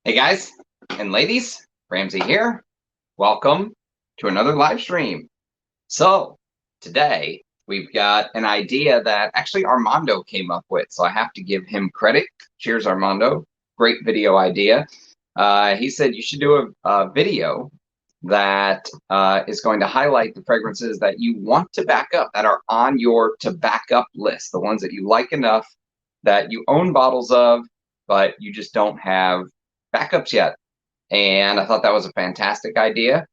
Hey guys and ladies, Ramsey here. Welcome to another live stream. So today we've got an idea that actually Armando came up with, so I have to give him credit. Cheers, Armando. Great video idea. He said you should do a video that is going to highlight the fragrances that you want to back up, that are on your to back up list, the ones that you like enough that you own bottles of, but you just don't have backups yet. And I thought that was a fantastic idea.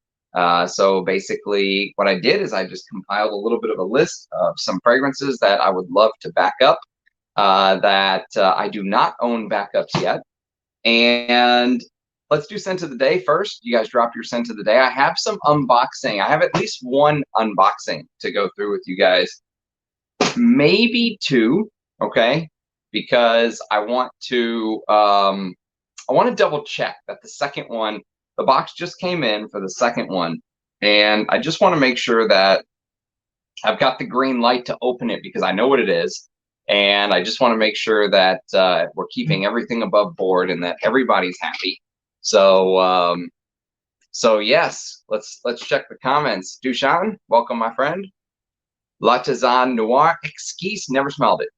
So basically what I did is I just compiled a little bit of a list of some fragrances that I would love to back up, that I do not own backups yet. And let's do scent of the day first. You guys drop your scent of the day. I have some unboxing. I have at least one unboxing to go through with you guys. Maybe two, okay? Because I want to double check that the second one, the box just came in for the second one, and I just want to make sure that I've got the green light to open it because I know what it is, and I just want to make sure that we're keeping everything above board and that everybody's happy. So so yes, let's check the comments. Dushan, welcome, my friend. L'artisan noir exquise, never smelled it,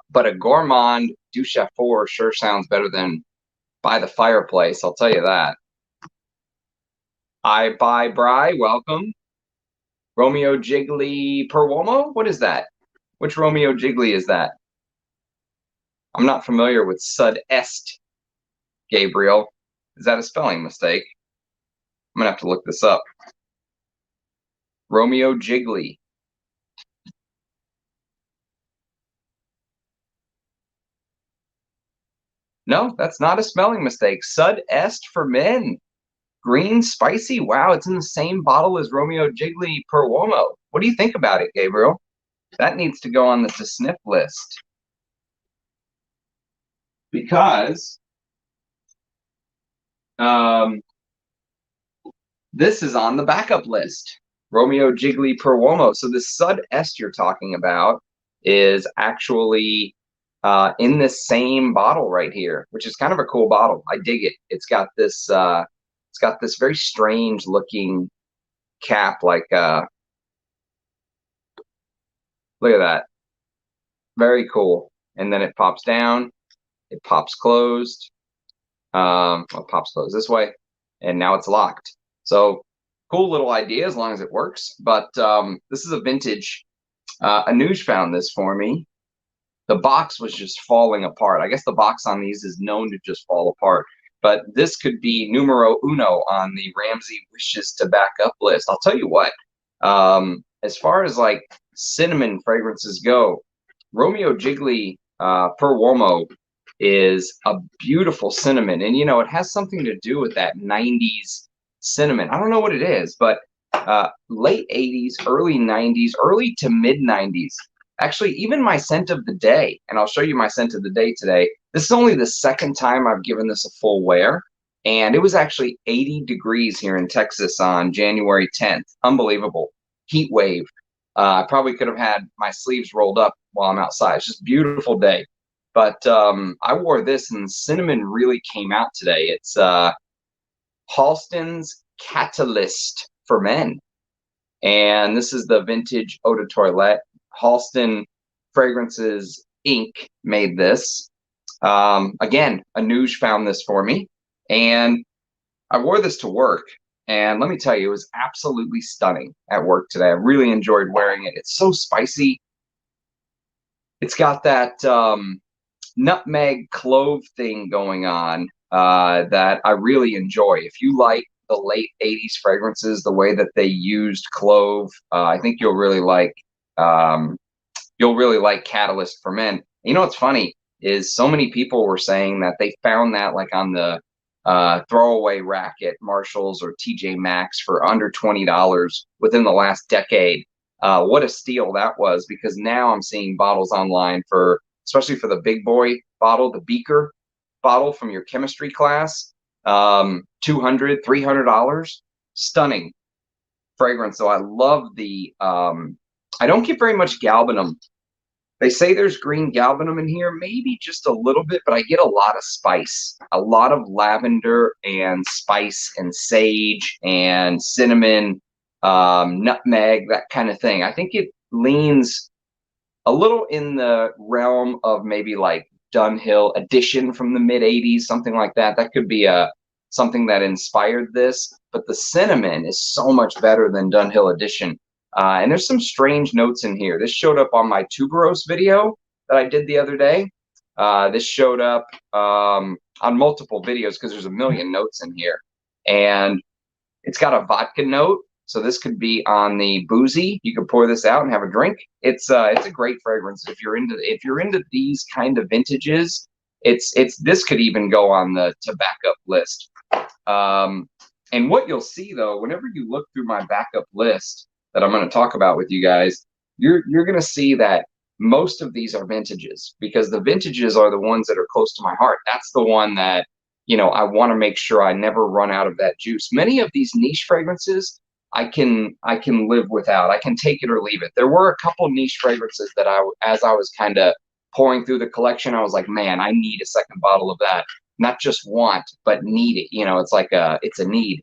but a gourmand du Chafour sure sounds better than by the fireplace, I'll tell you that. I buy Bry, welcome. Romeo Jiggly per Uomo? What is that? Which Romeo Jiggly is that? I'm not familiar with Sud Est, Gabriel. Is that a spelling mistake? I'm gonna have to look this up. Romeo Jiggly. No, that's not a spelling mistake. Sud Est for men. Green spicy. Wow, it's in the same bottle as Romeo Jiggly per Uomo. What do you think about it, Gabriel? That needs to go on the to sniff list. Because this is on the backup list. Romeo Jiggly per Uomo. So the Sud Est you're talking about is actually in this same bottle right here, which is kind of a cool bottle. I dig it. It's got this very strange looking cap, like look at that. Very cool. And then it pops down, it pops closed. Well, it pops closed this way, and now it's locked. So cool little idea as long as it works. But this is a vintage. Anuj found this for me. The box was just falling apart. I guess the box on these is known to just fall apart. But this could be numero uno on the Ramsey wishes to back up list. I'll tell you what, as far as like cinnamon fragrances go, Romeo Jiggly per Uomo is a beautiful cinnamon. And, you know, it has something to do with that 90s cinnamon. I don't know what it is, but late 80s, early 90s, early to mid 90s. Actually, even my scent of the day, and I'll show you my scent of the day today. This is only the second time I've given this a full wear, and it was actually 80 degrees here in Texas on January 10th. Unbelievable. Heat wave. I probably could have had my sleeves rolled up while I'm outside. It's just a beautiful day. But I wore this, and cinnamon really came out today. It's Halston's Catalyst for Men. And this is the vintage Eau de Toilette. Halston Fragrances Inc. made this. Again, Anuj found this for me, and I wore this to work. And let me tell you, it was absolutely stunning at work today. I really enjoyed wearing it. It's so spicy. It's got that nutmeg clove thing going on that I really enjoy. If you like the late 80s fragrances, the way that they used clove, I think you'll really like Catalyst for Men. You know what's funny is so many people were saying that they found that like on the throwaway rack at Marshall's or TJ Maxx for under $20 within the last decade. What a steal that was, because now I'm seeing bottles online for, especially for the big boy bottle, the beaker bottle from your chemistry class, $200, $300. Stunning fragrance. So I love the I don't get very much galbanum They say there's green galbanum in here, maybe just a little bit, but I get a lot of spice, a lot of lavender and spice and sage and cinnamon, nutmeg, that kind of thing. I think it leans a little in the realm of maybe like Dunhill Edition from the mid 80s, something like that. That could be something that inspired this, but the cinnamon is so much better than Dunhill Edition. And there's some strange notes in here. This showed up on my tuberose video that I did the other day. This showed up on multiple videos because there's a million notes in here. And it's got a vodka note. So this could be on the boozy. You can pour this out and have a drink. It's a great fragrance. If you're into these kind of vintages, this could even go on the to backup list. And what you'll see though, whenever you look through my backup list that I'm going to talk about with you guys, you're going to see that most of these are vintages, because the vintages are the ones that are close to my heart. That's the one that, you know, I want to make sure I never run out of that juice. Many of these niche fragrances, I can live without. I can take it or leave it. There were a couple niche fragrances that as I was kind of pouring through the collection, I was like, man, I need a second bottle of that. Not just want, but need it. You know, it's like it's a need.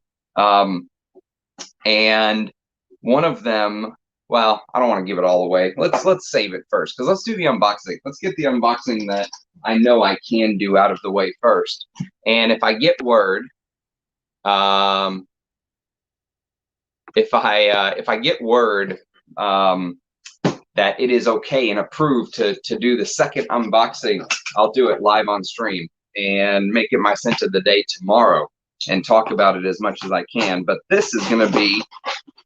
And one of them, well, I don't want to give it all away. Let's save it first, because let's do the unboxing. Let's get the unboxing that I know I can do out of the way first. And if I get word, if I get word that it is okay and approved to do the second unboxing, I'll do it live on stream and make it my scent of the day tomorrow and talk about it as much as I can. But this is going to be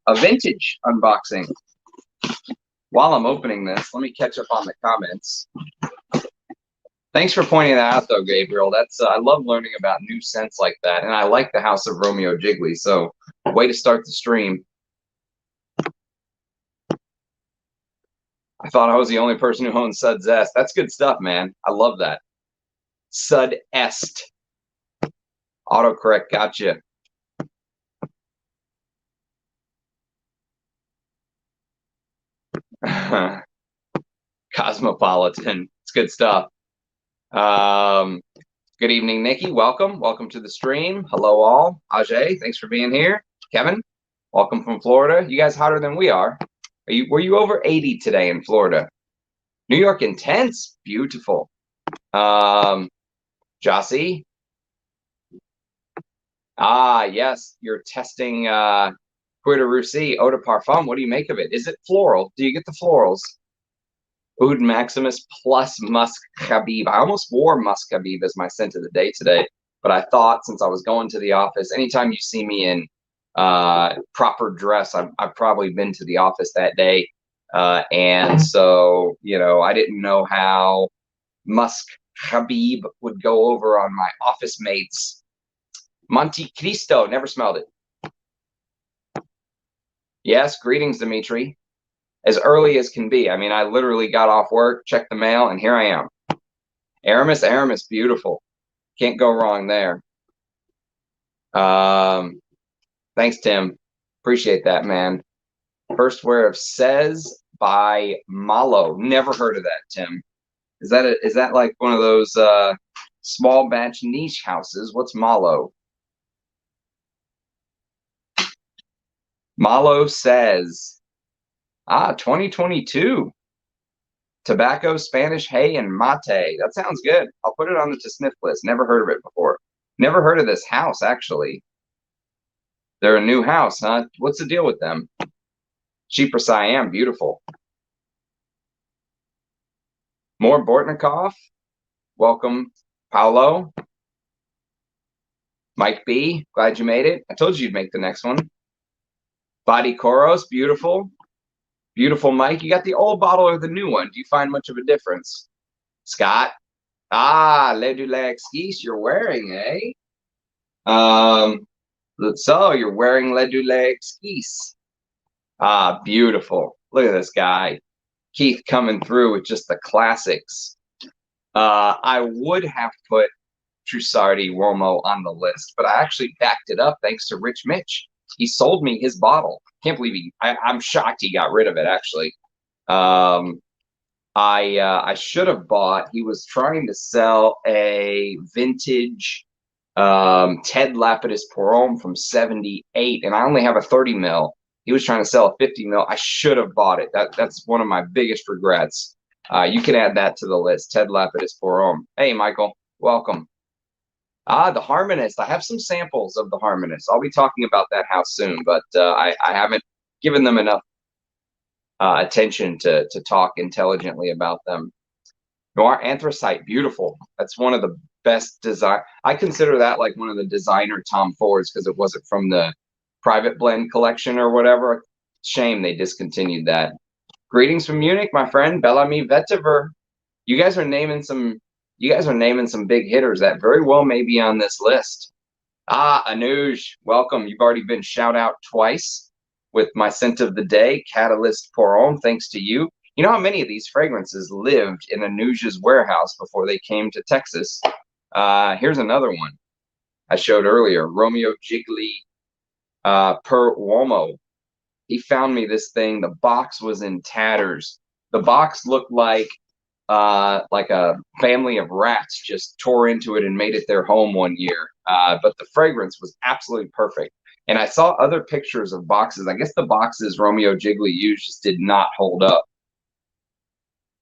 a vintage unboxing. While I'm opening this, let me catch up on the comments. Thanks for pointing that out, though, Gabriel. That's I love learning about new scents like that, and I like the House of Romeo Jiggly. So, way to start the stream. I thought I was the only person who owned Sud Zest. That's good stuff, man. I love that. Sud Est. Autocorrect, gotcha. Cosmopolitan. It's good stuff. Good evening, Nikki. Welcome to the stream. Hello, all. Ajay, thanks for being here. Kevin, welcome from Florida. You guys hotter than we are. Were you over 80 today in Florida? New York intense, beautiful. Jossie. Yes, you're testing Puerto Russi Eau de Parfum. What do you make of it? Is it floral? Do you get the florals? Oud Maximus plus Musk Habib. I almost wore Musk Habib as my scent of the day today, but I thought since I was going to the office, anytime you see me in proper dress, I've probably been to the office that day, and so, you know, I didn't know how Musk Habib would go over on my office mates. Monte Cristo, never smelled it. Yes, greetings, Dimitri. As early as can be. I mean, I literally got off work, checked the mail, and here I am. Aramis, beautiful. Can't go wrong there. Thanks, Tim. Appreciate that, man. First wear of Says by Malo. Never heard of that, Tim. Is that like one of those small batch niche houses? What's Malo? Malo Says. 2022. Tobacco, Spanish hay, and mate. That sounds good. I'll put it on the to sniff list. Never heard of it before. Never heard of this house, actually. They're a new house, huh? What's the deal with them? Cheaper Siam, beautiful. More Bortnikov. Welcome, Paolo. Mike B, glad you made it. I told you you'd make the next one. Body Koros, beautiful. Beautiful, Mike. You got the old bottle or the new one? Do you find much of a difference? Scott. Le du Exquise you're wearing, eh? So you're wearing Le du Exquise. Beautiful. Look at this guy. Keith coming through with just the classics. I would have put Trussardi Uomo on the list, but I actually backed it up thanks to Rich Mitch. He sold me his bottle. Can't believe I'm shocked he got rid of it, actually. I should have bought. He was trying to sell a vintage Ted Lapidus pour homme from '78, and I only have a 30 mil. He was trying to sell a 50 mil. I should have bought it. That's one of my biggest regrets. You can add that to the list. Ted Lapidus pour homme. Hey, Michael, welcome. The Harmonist. I have some samples of the Harmonist. I'll be talking about that house soon, but I haven't given them enough attention to talk intelligently about them. Noir Anthracite, beautiful. That's one of the best design. I consider that like one of the designer Tom Fords because it wasn't from the private blend collection or whatever. Shame they discontinued that. Greetings from Munich, my friend. Bellamy Vetiver. You guys are naming some. You guys are naming some big hitters that very well may be on this list. Anuj, welcome. You've already been shout out twice with my scent of the day, Catalyst Pour Homme, thanks to you. You know how many of these fragrances lived in Anuj's warehouse before they came to Texas? Here's another one I showed earlier, Romeo Gigli per Uomo. He found me this thing. The box was in tatters. The box looked like a family of rats just tore into it and made it their home one year. But the fragrance was absolutely perfect. And I saw other pictures of boxes. I guess the boxes Romeo Gigli used just did not hold up.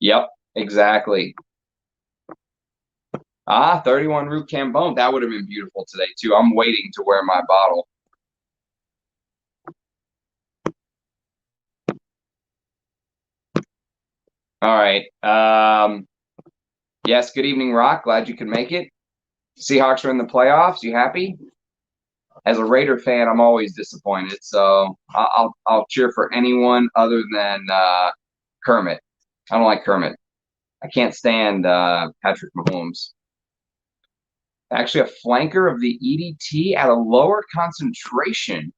Yep, exactly. 31 Rue Cambon. That would have been beautiful today, too. I'm waiting to wear my bottle. All right. Yes, good evening, Rock. Glad you could make it. Seahawks are in the playoffs. You happy? As a Raider fan, I'm always disappointed. So I'll cheer for anyone other than Kermit. I don't like Kermit. I can't stand Patrick Mahomes. Actually, a flanker of the EDT at a lower concentration.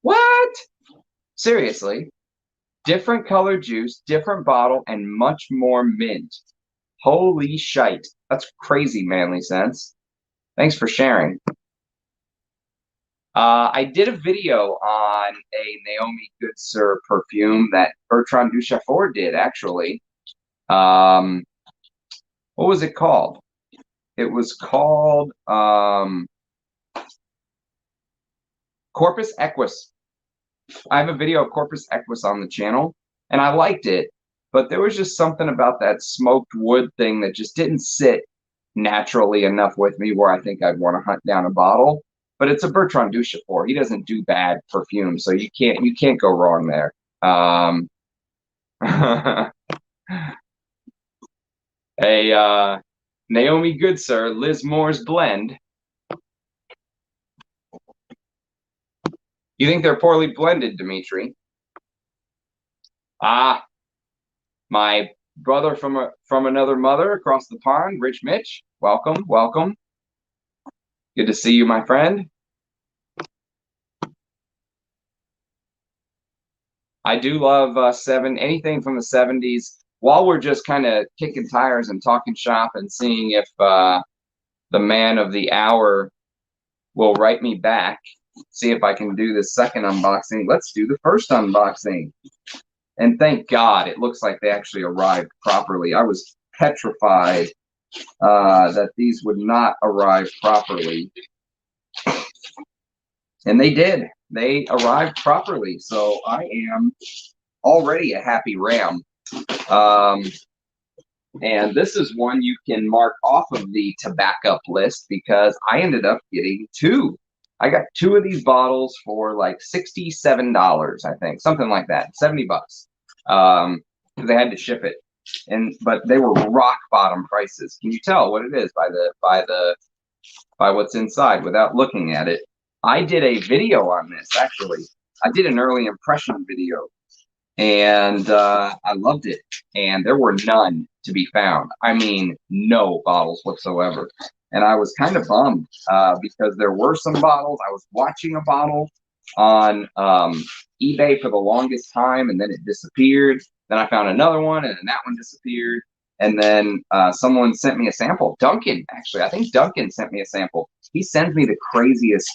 What? Seriously? Different color juice, different bottle, and much more mint. Holy shite. That's crazy, Manly Sense. Thanks for sharing. I did a video on a Naomi Good Sir perfume that Bertrand Duchefort did, actually. What was it called? It was called Corpus Equus. I have a video of Corpus Equus on the channel, and I liked it, but there was just something about that smoked wood thing that just didn't sit naturally enough with me where I think I'd want to hunt down a bottle. But it's a Bertrand Duchefort. He doesn't do bad perfume, so you can't go wrong there. Naomi Good Sir, Liz Moore's blend. You think they're poorly blended, Dimitri? My brother from another mother across the pond, Rich Mitch. Welcome, welcome. Good to see you, my friend. I do love anything from the 70s. While we're just kind of kicking tires and talking shop and seeing if the man of the hour will write me back, see if I can do the second unboxing. Let's do the first unboxing. And thank God, it looks like they actually arrived properly. I was petrified that these would not arrive properly. And they did. They arrived properly. So I am already a happy ram. And this is one you can mark off of the tobacco list because I ended up getting two. I got two of these bottles for like $67, I think, something like that, 70 bucks. Because they had to ship it, but they were rock bottom prices. Can you tell what it is by what's inside without looking at it? I did a video on this, actually. I did an early impression video, and I loved it. And there were none to be found. I mean, no bottles whatsoever. And I was kind of bummed because there were some bottles. I was watching a bottle on eBay for the longest time, and then it disappeared. Then I found another one, and then that one disappeared. And then someone sent me a sample. Duncan, actually. I think Duncan sent me a sample. He sends me the craziest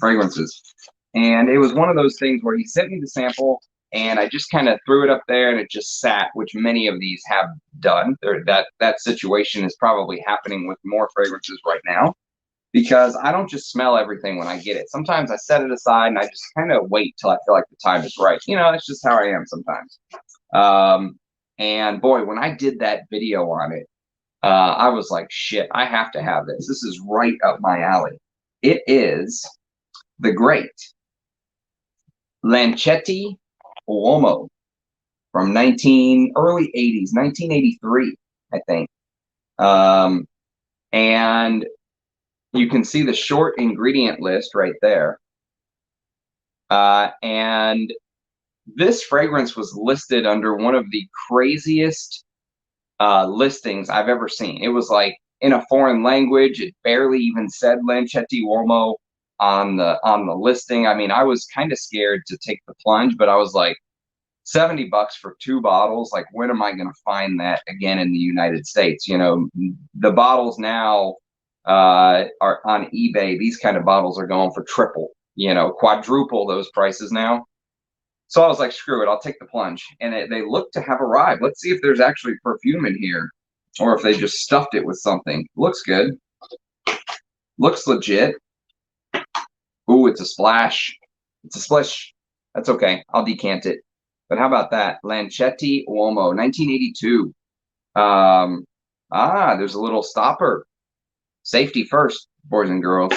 fragrances. And it was one of those things where he sent me the sample, and I just kind of threw it up there and it just sat, which many of these have done. That situation is probably happening with more fragrances right now, because I don't just smell everything when I get it. Sometimes I set it aside and I just kind of wait till I feel like the time is right. You know, it's just how I am sometimes. And boy, when I did that video on it, I was like, shit, I have to have this. This is right up my alley. It is the great Lancetti Uomo from early 80s, 1983, I think. And you can see the short ingredient list right there. And this fragrance was listed under one of the craziest listings I've ever seen. It was like in a foreign language. It barely even said Lancetti Uomo on the listing. I mean, I was kind of scared to take the plunge, but I was like, $70 for 2 bottles. Like, when am I going to find that again in the United States? You know, the bottles now are on eBay. These kind of bottles are going for triple, you know, quadruple those prices now. So I was like, screw it, I'll take the plunge. And they look to have arrived. Let's see if there's actually perfume in here, or if they just stuffed it with something. Looks good. Looks legit. Ooh, it's a splash. It's a splish. That's okay. I'll decant it. But how about that? Lancetti Uomo, 1982. There's a little stopper. Safety first, boys and girls.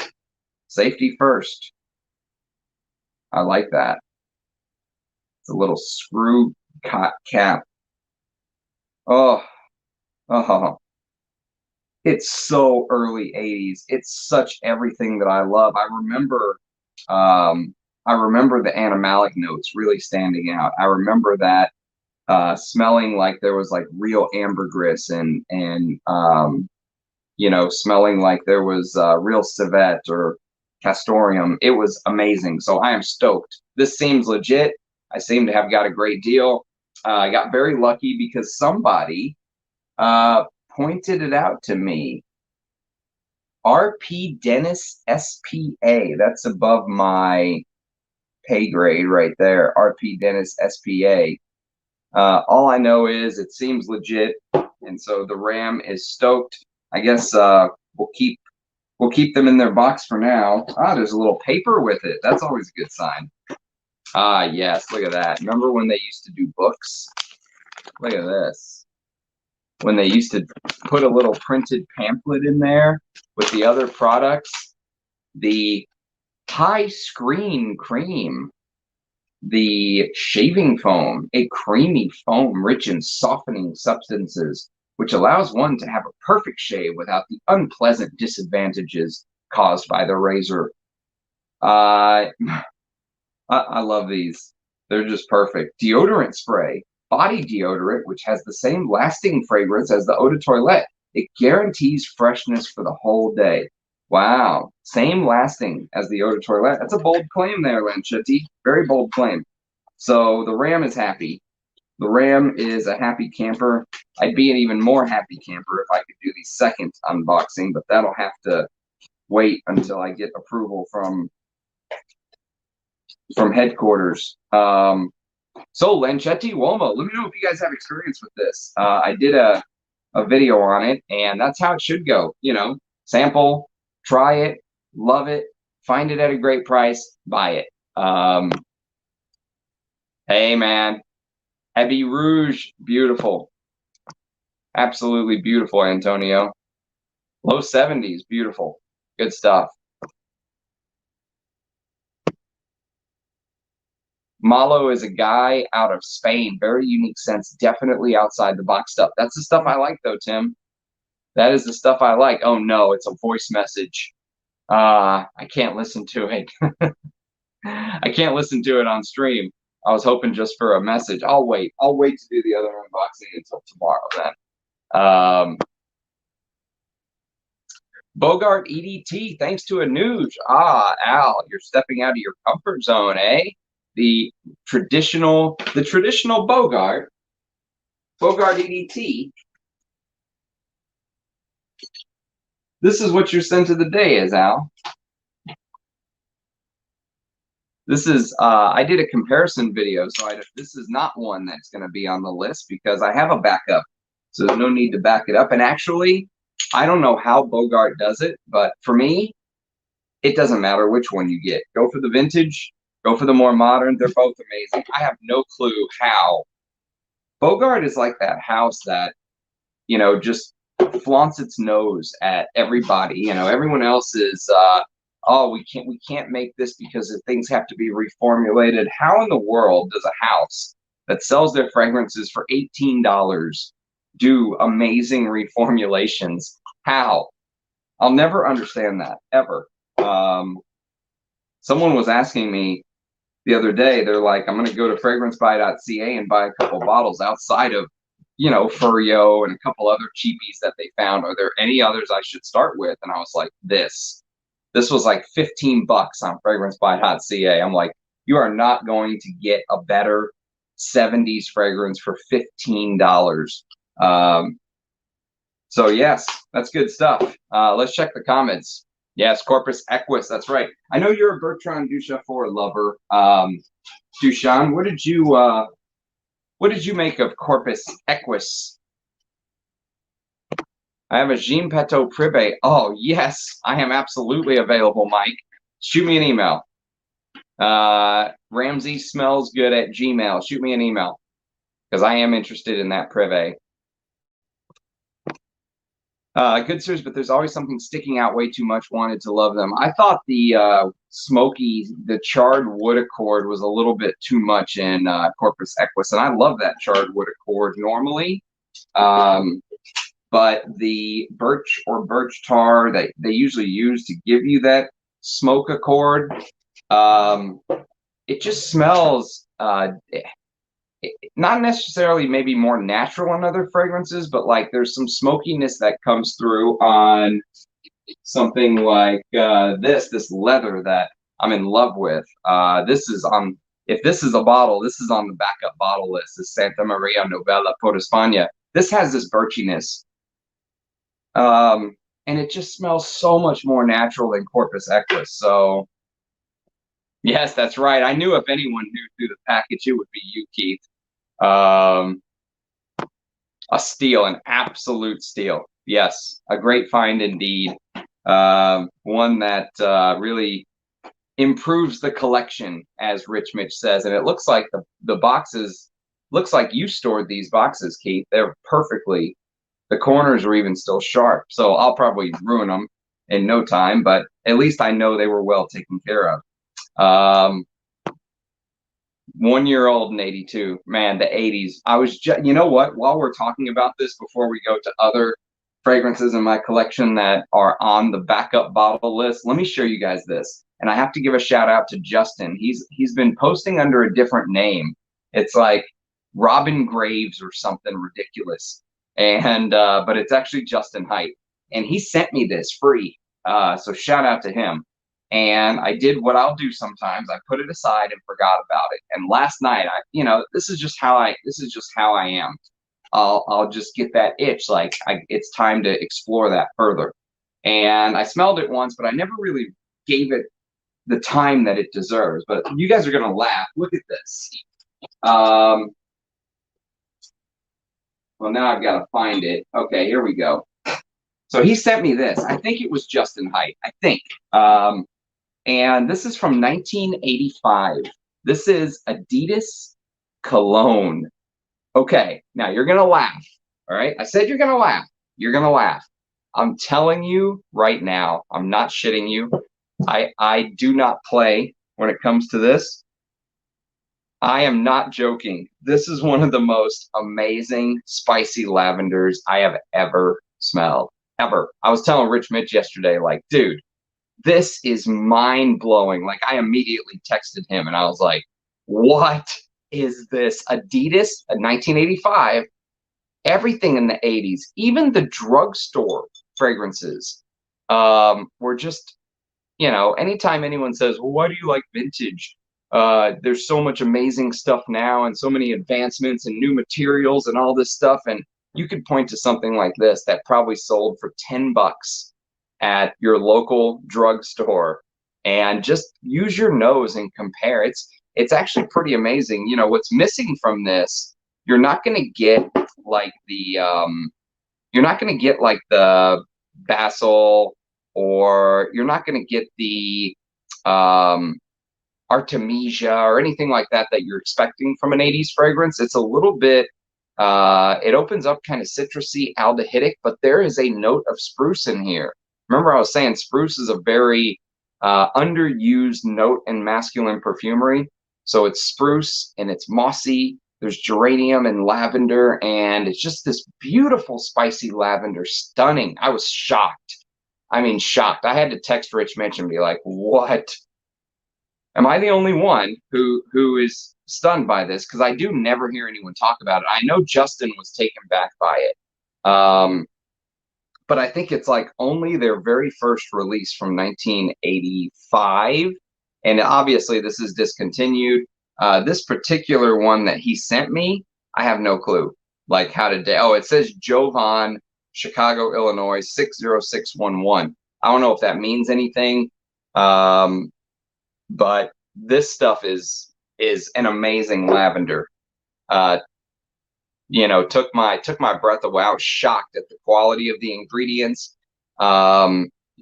Safety first. I like that. It's a little screw cap. Oh. It's so early 80s. It's such everything that I love. I remember the animalic notes really standing out. I remember that smelling like there was like real ambergris and you know, smelling like there was real civet or castoreum. It was amazing. So I am stoked. This seems legit. I seem to have got a great deal. I got very lucky because somebody pointed it out to me. RP Dennis SPA. That's above my pay grade right there. RP Dennis SPA. All I know is it seems legit, and so the Ram is stoked. I guess we'll keep them in their box for now. There's a little paper with it. That's always a good sign. Yes, look at that. Remember when they used to do books? Look at this. When they used to put a little printed pamphlet in there with the other products. The high screen cream. The shaving foam, a creamy foam rich in softening substances, which allows one to have a perfect shave without the unpleasant disadvantages caused by the razor. I love these. They're just perfect. Deodorant spray, body deodorant, which has the same lasting fragrance as the eau de toilette. It guarantees freshness for the whole day. Wow. Same lasting as the eau de toilette. That's a bold claim there, Lancetti. Very bold claim. So the Ram is happy. The Ram is a happy camper. I'd be an even more happy camper if I could do the second unboxing, but that'll have to wait until I get approval from headquarters. So Lancetti Uomo, let me know if you guys have experience with this. I did a video on it, and that's how it should go. You know, sample, try it, love it, find it at a great price, buy it. Hey, man. Heavy Rouge, beautiful. Absolutely beautiful, Antonio. Low 70s, beautiful. Good stuff. Malo is a guy out of Spain. Very unique sense. Definitely outside the box stuff. That's the stuff I like, though, Tim. That is the stuff I like. Oh, no, it's a voice message. I can't listen to it. I can't listen to it on stream. I was hoping just for a message. I'll wait. I'll wait to do the other unboxing until tomorrow then. Bogart EDT, thanks to a Nuge. Al, you're stepping out of your comfort zone, eh? The traditional Bogart EDT. This is what your scent of the day is, Al. This is, I did a comparison video, so this is not one that's going to be on the list because I have a backup. So there's no need to back it up. And actually, I don't know how Bogart does it, but for me, it doesn't matter which one you get. Go for the vintage, go for the more modern. They're both amazing. I have no clue how. Bogart is like that house that, you know, just flaunts its nose at everybody. You know, everyone else is, oh, we can't make this because things have to be reformulated. How in the world does a house that sells their fragrances for $18 do amazing reformulations? How? I'll never understand that, ever. Someone was asking me the other day, they're like, I'm going to go to fragrancebuy.ca and buy a couple bottles outside of, you know, Furio and a couple other cheapies that they found. Are there any others I should start with? And I was like, this was like 15 bucks on fragrancebuy.ca. I'm like, you are not going to get a better 70s fragrance for $15. So yes, that's good stuff. Let's check the comments. Yes, Corpus Equus, that's right. I know you're a Bertrand Duchefort lover. Dushan, what did you make of Corpus Equus? I have a Jean Pateau Privé. Oh, yes, I am absolutely available, Mike. Shoot me an email. ramseysmellsgood@gmail. Shoot me an email because I am interested in that Privé. Good series, but there's always something sticking out way too much. Wanted to love them. I thought the the charred wood accord was a little bit too much in Corpus Equus, and I love that charred wood accord normally. But the birch or birch tar that they usually use to give you that smoke accord, it just smells not necessarily maybe more natural in other fragrances, but like there's some smokiness that comes through on something like this leather that I'm in love with. This is on, if this is a bottle, this is on the backup bottle list. This Santa Maria Novella Por España. This has this birchiness. And it just smells so much more natural than Corpus Equus. So yes, that's right. I knew if anyone knew through the package, it would be you, Keith. A steal, an absolute steal. Yes, a great find indeed. One that really improves the collection, as Rich Mitch says. And it looks like the boxes, looks like you stored these boxes, Keith. They're perfectly, the corners are even still sharp. So I'll probably ruin them in no time, but at least I know they were well taken care of. 1 year old and 82, man, the 80s. I was just, you know what, while we're talking about this, before we go to other fragrances in my collection that are on the backup bottle list, let me show you guys this. And I have to give a shout out to Justin. He's been posting under a different name. It's like Robin Graves or something ridiculous. And but it's actually Justin Height. And he sent me this free. So shout out to him. And I did what I'll do sometimes. I put it aside and forgot about it. And last night, you know, this is just how I am. I'll just get that itch, like it's time to explore that further. And I smelled it once, but I never really gave it the time that it deserves. But you guys are gonna laugh. Look at this. Well, now I've got to find it. Okay, here we go. So he sent me this. I think it was Justin Height. I think. And this is from 1985. This is Adidas Cologne. Okay, now you're going to laugh. All right, I said you're going to laugh. You're going to laugh. I'm telling you right now, I'm not shitting you. I do not play when it comes to this. I am not joking. This is one of the most amazing spicy lavenders I have ever smelled. Ever. I was telling Rich Mitch yesterday, like, dude, this is mind-blowing. Like, I immediately texted him and I was like, what is this? Adidas, 1985, everything in the 80s, even the drugstore fragrances were just, you know, anytime anyone says, well, why do you like vintage? There's so much amazing stuff now and so many advancements and new materials and all this stuff. And you could point to something like this that probably sold for 10 bucks at your local drugstore and just use your nose and compare. It's actually pretty amazing. You know, what's missing from this, you're not going to get like the basil, or you're not going to get the Artemisia or anything like that you're expecting from an 80s fragrance. It's a little bit, it opens up kind of citrusy, aldehydic, but there is a note of spruce in here. Remember I was saying spruce is a very underused note in masculine perfumery. So it's spruce and it's mossy. There's geranium and lavender, and it's just this beautiful spicy lavender. Stunning. I was shocked. I mean, shocked. I had to text Rich Mitch and be like, what? Am I the only one who is stunned by this? Because I do never hear anyone talk about it. I know Justin was taken back by it. But I think it's like only their very first release from 1985. And obviously this is discontinued. This particular one that he sent me, I have no clue. Like how to, oh, it says Jovan, Chicago, Illinois, 60611. I don't know if that means anything. But this stuff is an amazing lavender. You know, took my breath away. I was shocked at the quality of the ingredients.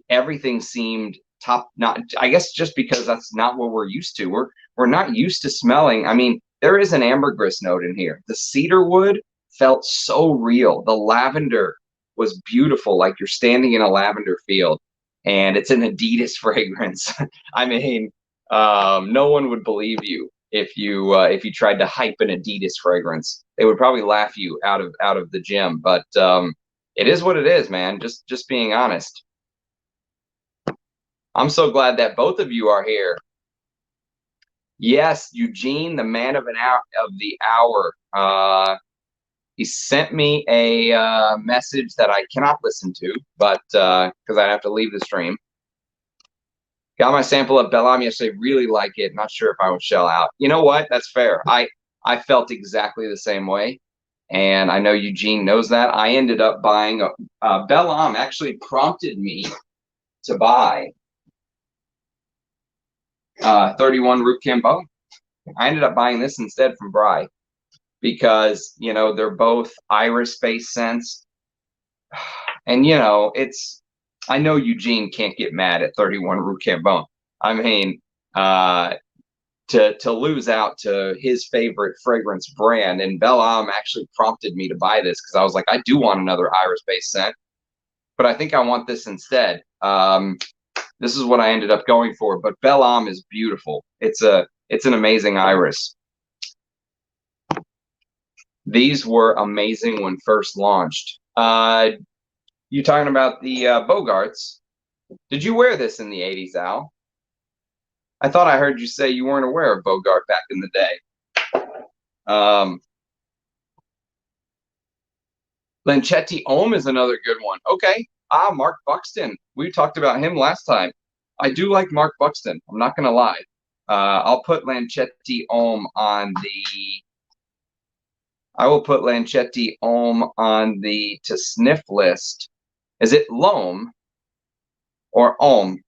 Everything seemed top notch. I guess just because that's not what we're used to. We're not used to smelling. I mean, there is an ambergris note in here. The cedar wood felt so real. The lavender was beautiful, like you're standing in a lavender field, and it's an Adidas fragrance. I mean, no one would believe you if you tried to hype an Adidas fragrance. They would probably laugh you out of the gym. But it is what it is, man. Just being honest. I'm so glad that both of you are here. Yes, Eugene, the man of the hour. He sent me a message that I cannot listen to, but because I have to leave the stream. Got my sample of Belle Homme yesterday. Really like it. Not sure if I would shell out. You know what? That's fair. I felt exactly the same way, and I know Eugene knows that. I ended up buying Belle Homme actually prompted me to buy 31 Rue Cambon. I ended up buying this instead from Bry because, you know, they're both iris-based scents, and you know, I know Eugene can't get mad at 31 Rue Cambon. I mean, to lose out to his favorite fragrance brand, and Belle Homme actually prompted me to buy this because I was like, I do want another iris-based scent, but I think I want this instead. This is what I ended up going for. But Belle Homme is beautiful. It's an amazing iris. These were amazing when first launched. You talking about the Bogarts? Did you wear this in the 80s, Al? I thought I heard you say you weren't aware of Bogart back in the day. Lanchetti Homme is another good one. Okay. Mark Buxton. We talked about him last time. I do like Mark Buxton. I'm not going to lie. I'll put Lanchetti Homme on the... I will put Lanchetti Homme on the to sniff list. Is it L'Homme or Homme?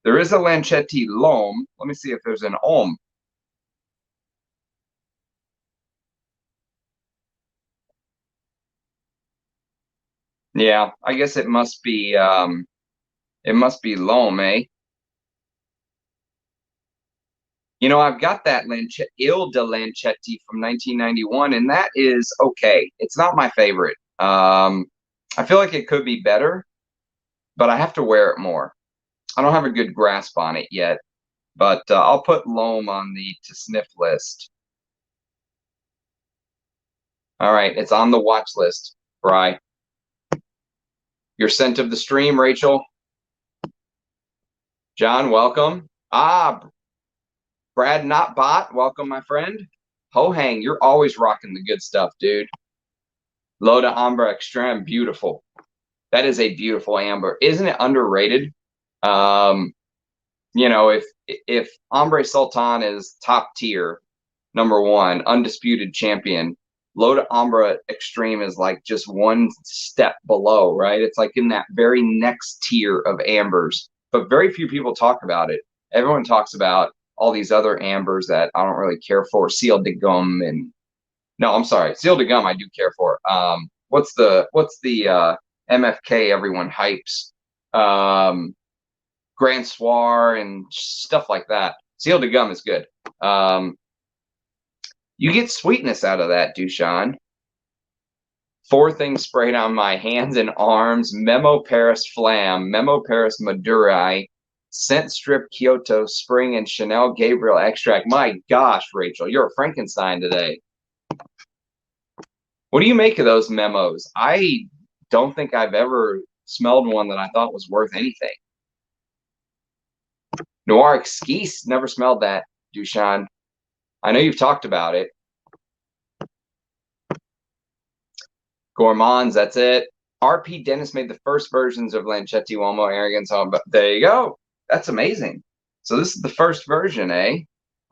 There is a Lanchetti L'Homme. Let me see if there's an Homme. Yeah, I guess it must be L'Homme, eh? You know, I've got that Il de Lanchetti from 1991, and that is okay. It's not my favorite. I feel like it could be better, but I have to wear it more. I don't have a good grasp on it yet, but I'll put L'Homme on the to sniff list. All right, it's on the watch list, Bri. Your scent of the stream, Rachel. John, welcome. Brad Not Bot, welcome, my friend. Ho Hang, you're always rocking the good stuff, dude. L'Eau d'Ambre Extreme, beautiful. That is a beautiful amber. Isn't it underrated? You know, if Ambre Sultan is top tier, #1, undisputed champion, L'Eau d'Ambre Extreme is like just one step below, right? It's like in that very next tier of ambers, but very few people talk about it. Everyone talks about all these other ambers that I don't really care for. Ciel de Gomme and no, I'm sorry, Ciel de Gomme I do care for. What's the MFK everyone hypes? Grand Soir and stuff like that. Ciel de Gomme is good. You get sweetness out of that, Dushan. 4 things sprayed on my hands and arms: Memo Paris Flam, Memo Paris Madurai, Scent Strip Kyoto Spring, and Chanel Gabriel Extract. My gosh, Rachel, you're a Frankenstein today. What do you make of those memos? I don't think I've ever smelled one that I thought was worth anything. Noir Esquisse, never smelled that, Dushan. I know you've talked about it. Gourmands, that's it. R.P. Dennis made the first versions of Lancetti, Uomo, Arrogance. But there you go. That's amazing. So this is the first version, eh?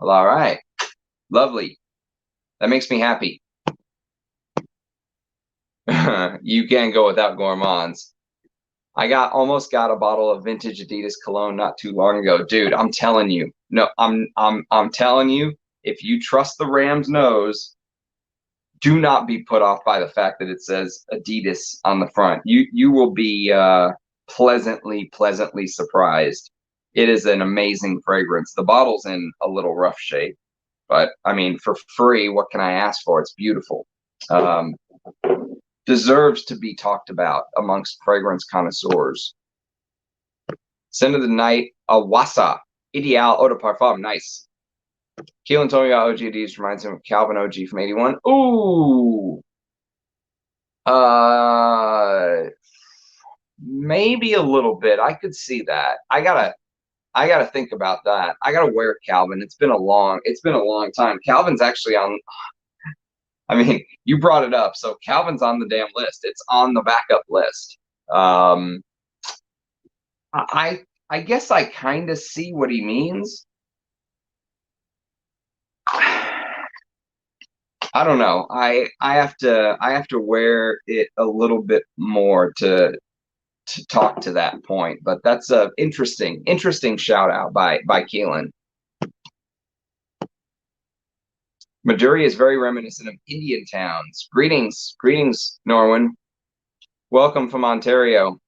Well, all right. Lovely. That makes me happy. You can't go without Gourmands. I almost got a bottle of vintage Adidas cologne not too long ago. Dude, I'm telling you. No, I'm telling you, if you trust the Ram's nose, do not be put off by the fact that it says Adidas on the front. You will be pleasantly surprised. It is an amazing fragrance. The bottle's in a little rough shape, but I mean, for free, what can I ask for? It's beautiful. Deserves to be talked about amongst fragrance connoisseurs. Scent of the Night, Awasa, Ideal Eau de Parfum, nice. Keelan told me about OGDs reminds him of Calvin OG from 81. Ooh. Maybe a little bit. I could see that. I gotta think about that. I gotta wear Calvin. It's been a long time. Calvin's actually on, I mean, you brought it up. So Calvin's on the damn list. It's on the backup list. I guess I kind of see what he means. I don't know. I have to wear it a little bit more to talk to that point. But that's a interesting shout out by Keelan. Maduri is very reminiscent of Indian towns. Greetings, Norwin. Welcome from Ontario.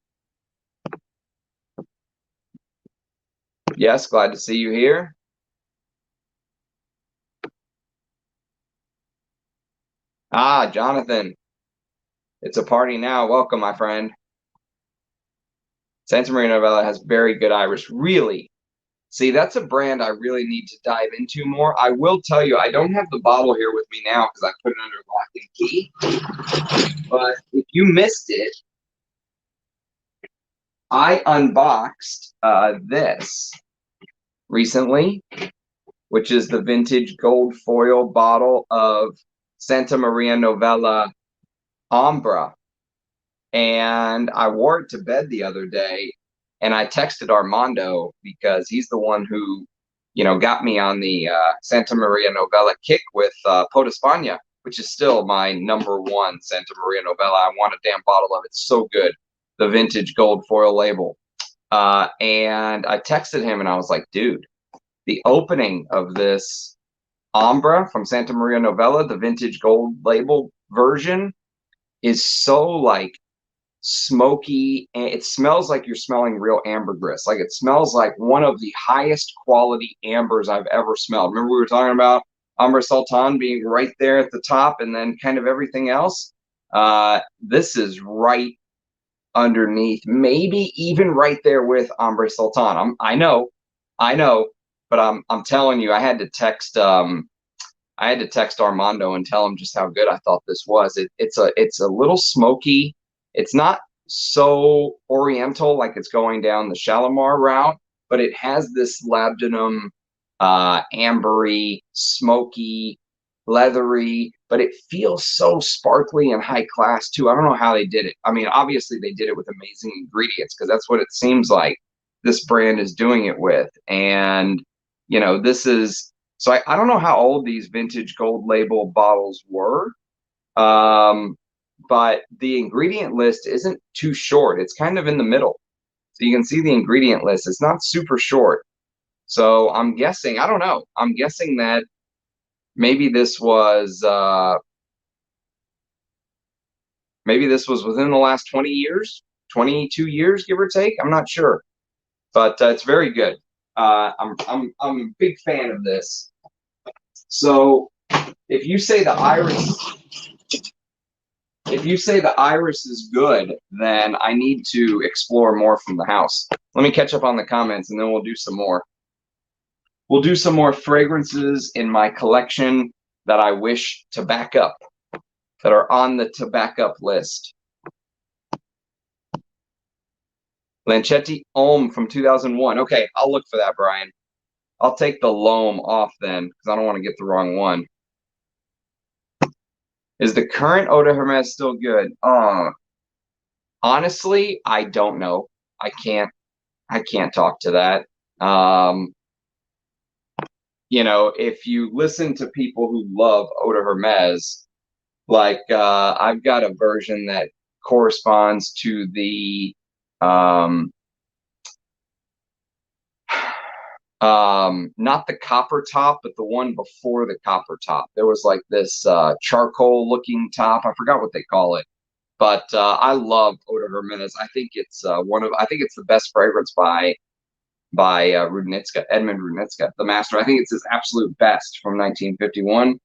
Yes, glad to see you here. Ah, Jonathan. It's a party now. Welcome, my friend. Santa Maria Novella has very good iris. Really? See, that's a brand I really need to dive into more. I will tell you, I don't have the bottle here with me now because I put it under lock and key. But if you missed it, I unboxed this recently, which is the vintage gold foil bottle of Santa Maria Novella Ambra. And I wore it to bed the other day, and I texted Armando because he's the one who, got me on the Santa Maria Novella kick with Pot España, which is still my #1 Santa Maria Novella. I want a damn bottle of it. It's so good. The vintage gold foil label. And I texted him and I was like, dude, the opening of this Ambra from Santa Maria Novella, the vintage gold label version, is so like smoky, and it smells like you're smelling real ambergris. Like it smells like one of the highest quality ambers I've ever smelled. Remember we were talking about Ambre Sultan being right there at the top and then kind of everything else? This is right underneath, maybe even right there with Ambre Sultan. I know, but I'm telling you, I had to text Armando and tell him just how good I thought this was. It's a little smoky. It's not so oriental like it's going down the Shalimar route, but it has this labdanum, ambery, smoky, leathery, but it feels so sparkly and high class too. I don't know how they did it. I mean, obviously they did it with amazing ingredients because that's what it seems like this brand is doing it with. And, this is, so I don't know how old these vintage gold label bottles were, But the ingredient list isn't too short. It's kind of in the middle. So you can see the ingredient list. It's not super short. So I'm guessing, I don't know. I'm guessing that maybe this was within the last 20 years, 22 years, give or take. I'm not sure, but it's very good. I'm a big fan of this. So if you say the iris is good, then I need to explore more from the house. Let me catch up on the comments, and then we'll do some more. We'll do some more fragrances in my collection that I wish to back up, that are on the to back up list. Lanchetti Homme from 2001. Okay, I'll look for that, Brian. I'll take the L'Homme off then, because I don't want to get the wrong one. Is the current Eau de Hermes still good? Honestly, I don't know. I can't talk to that. You know, if you listen to people who love Eau de Hermes, like I've got a version that corresponds to the not the copper top, but the one before the copper top. There was like this charcoal looking top. I forgot what they call it, but I love Eau de Hermes. I think it's I think it's the best fragrance by Rudnitska, Edmund Rudnitska, the master. I think it's his absolute best from 1951.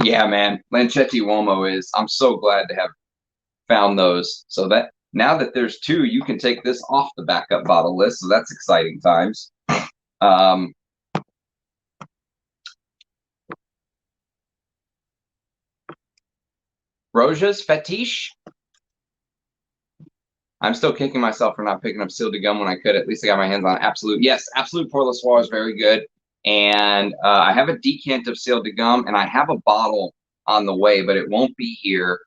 Yeah, man, Lanchetti Uomo is. I'm so glad to have found those. So that now that there's two, you can take this off the backup bottle list. So that's exciting times. Roja's Fetiche. I'm still kicking myself for not picking up Ciel de Gum when I could. At least I got my hands on Absolute. Yes, Absolute Pour Le Soir is very good. And I have a decant of Ciel de Gum, and I have a bottle on the way, but it won't be here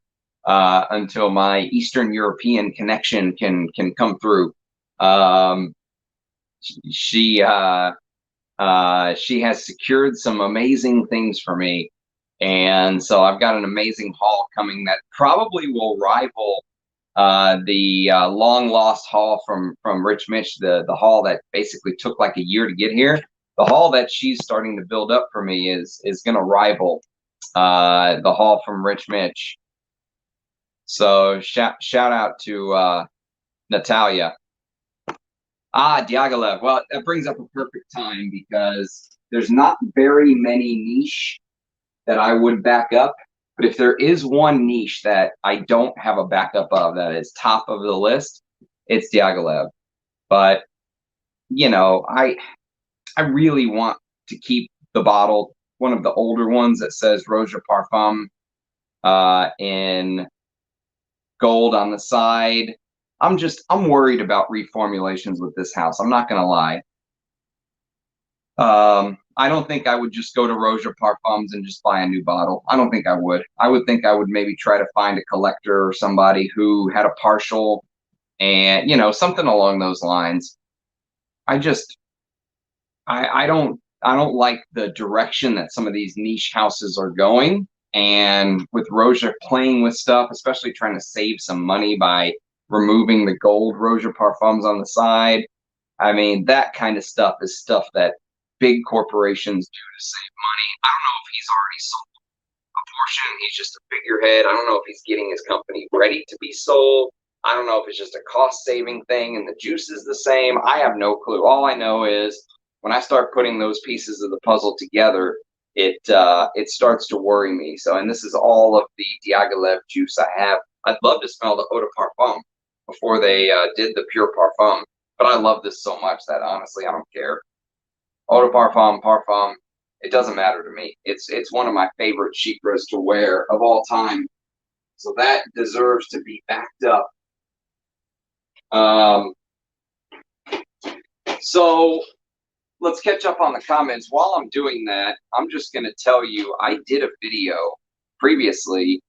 until my Eastern European connection can come through. She has secured some amazing things for me, and so I've got an amazing haul coming that probably will rival the long lost haul from Rich Mitch, the haul that basically took like a year to get here. The haul that she's starting to build up for me is going to rival the haul from Rich Mitch. So shout out to Natalia. Diaghilev. Well, that brings up a perfect time because there's not very many niche that I would back up. But if there is one niche that I don't have a backup of that is top of the list, it's Diaghilev. But, you know, I really want to keep the bottle, one of the older ones that says Roja Parfum in gold on the side. I'm worried about reformulations with this house. I'm not going to lie. I don't think I would just go to Roja Parfums and just buy a new bottle. I don't think I would. I would think I would maybe try to find a collector or somebody who had a partial and, you know, something along those lines. I don't like the direction that some of these niche houses are going. And with Roja playing with stuff, especially trying to save some money by removing the gold Roja Parfums on the side. I mean, that kind of stuff is stuff that big corporations do to save money. I don't know if he's already sold a portion. He's just a figurehead. I don't know if he's getting his company ready to be sold. I don't know if it's just a cost-saving thing and the juice is the same. I have no clue. All I know is when I start putting those pieces of the puzzle together, it starts to worry me. So, and this is all of the Diaghilev juice I have. I'd love to smell the Eau de Parfum before they did the Pure Parfum, but I love this so much that honestly I don't care. Eau de Parfum, it doesn't matter to me. It's one of my favorite chypres to wear of all time. So that deserves to be backed up. So let's catch up on the comments. While I'm doing that, I'm just going to tell you I did a video previously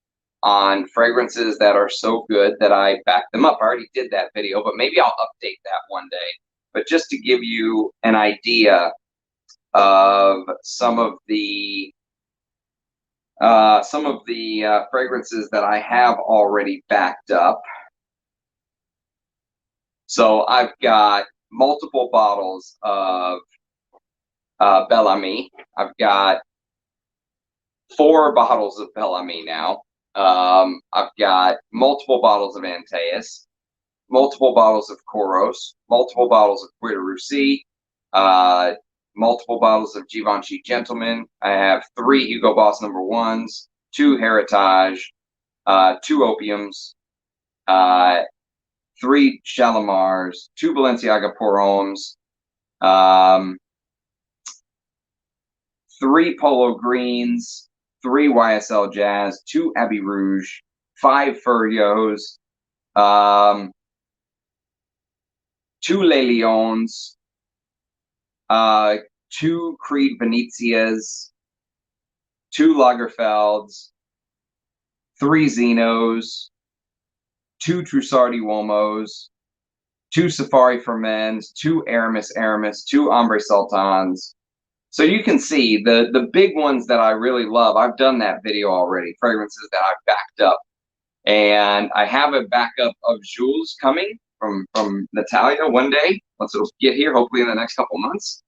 on fragrances that are so good that I backed them up. I already did that video, but maybe I'll update that one day. But just to give you an idea of some of the fragrances that I have already backed up. So I've got multiple bottles of Bel Ami. I've got 4 bottles of Bel Ami now. I've got multiple bottles of Antaeus, multiple bottles of Koros, multiple bottles of Puerto Russi, multiple bottles of Givenchy Gentleman. I have 3 Hugo Boss No. 1s, 2 Heritage, 2 Opiums, 3 Shalimars, 2 Balenciaga Pour Hommes, 3 Polo Greens, 3 YSL Jazz, 2 Abbey Rouge, 5 Furios, 2 Le Lions, 2 Creed Venezias, 2 Lagerfelds, 3 Zenos, 2 Trussardi Uomos, 2 Safari for Men's, 2 Aramis, 2 Ombre Sultans. So you can see the big ones that I really love. I've done that video already, fragrances that I've backed up. And I have a backup of Jules coming from Natalia one day, once it'll get here, hopefully in the next couple months.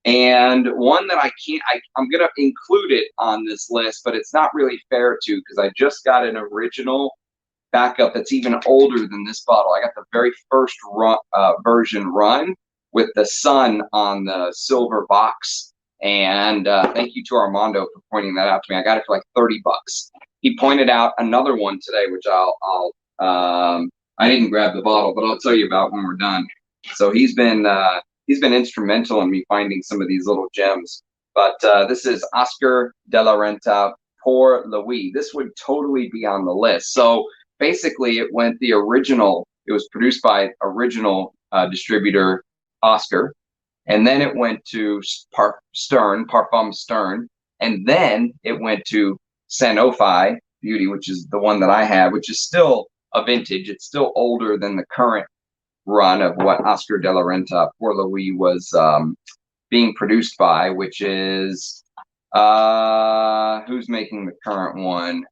And one that I'm going to include it on this list, but it's not really fair to, because I just got an original backup that's even older than this bottle. I got the very first version run with the sun on the silver box. And thank you to Armando for pointing that out to me. I got it for like 30 bucks. He pointed out another one today, which I didn't grab the bottle, but I'll tell you about when we're done. So he's been instrumental in me finding some of these little gems. But this is Oscar de la Renta Pour Louis. This would totally be on the list. So basically, it went the original. It was produced by original distributor Oscar. And then it went to Parfum Stern. And then it went to Sanofi Beauty, which is the one that I have, which is still a vintage. It's still older than the current run of what Oscar de la Renta Pour Louis was being produced by, which is, who's making the current one?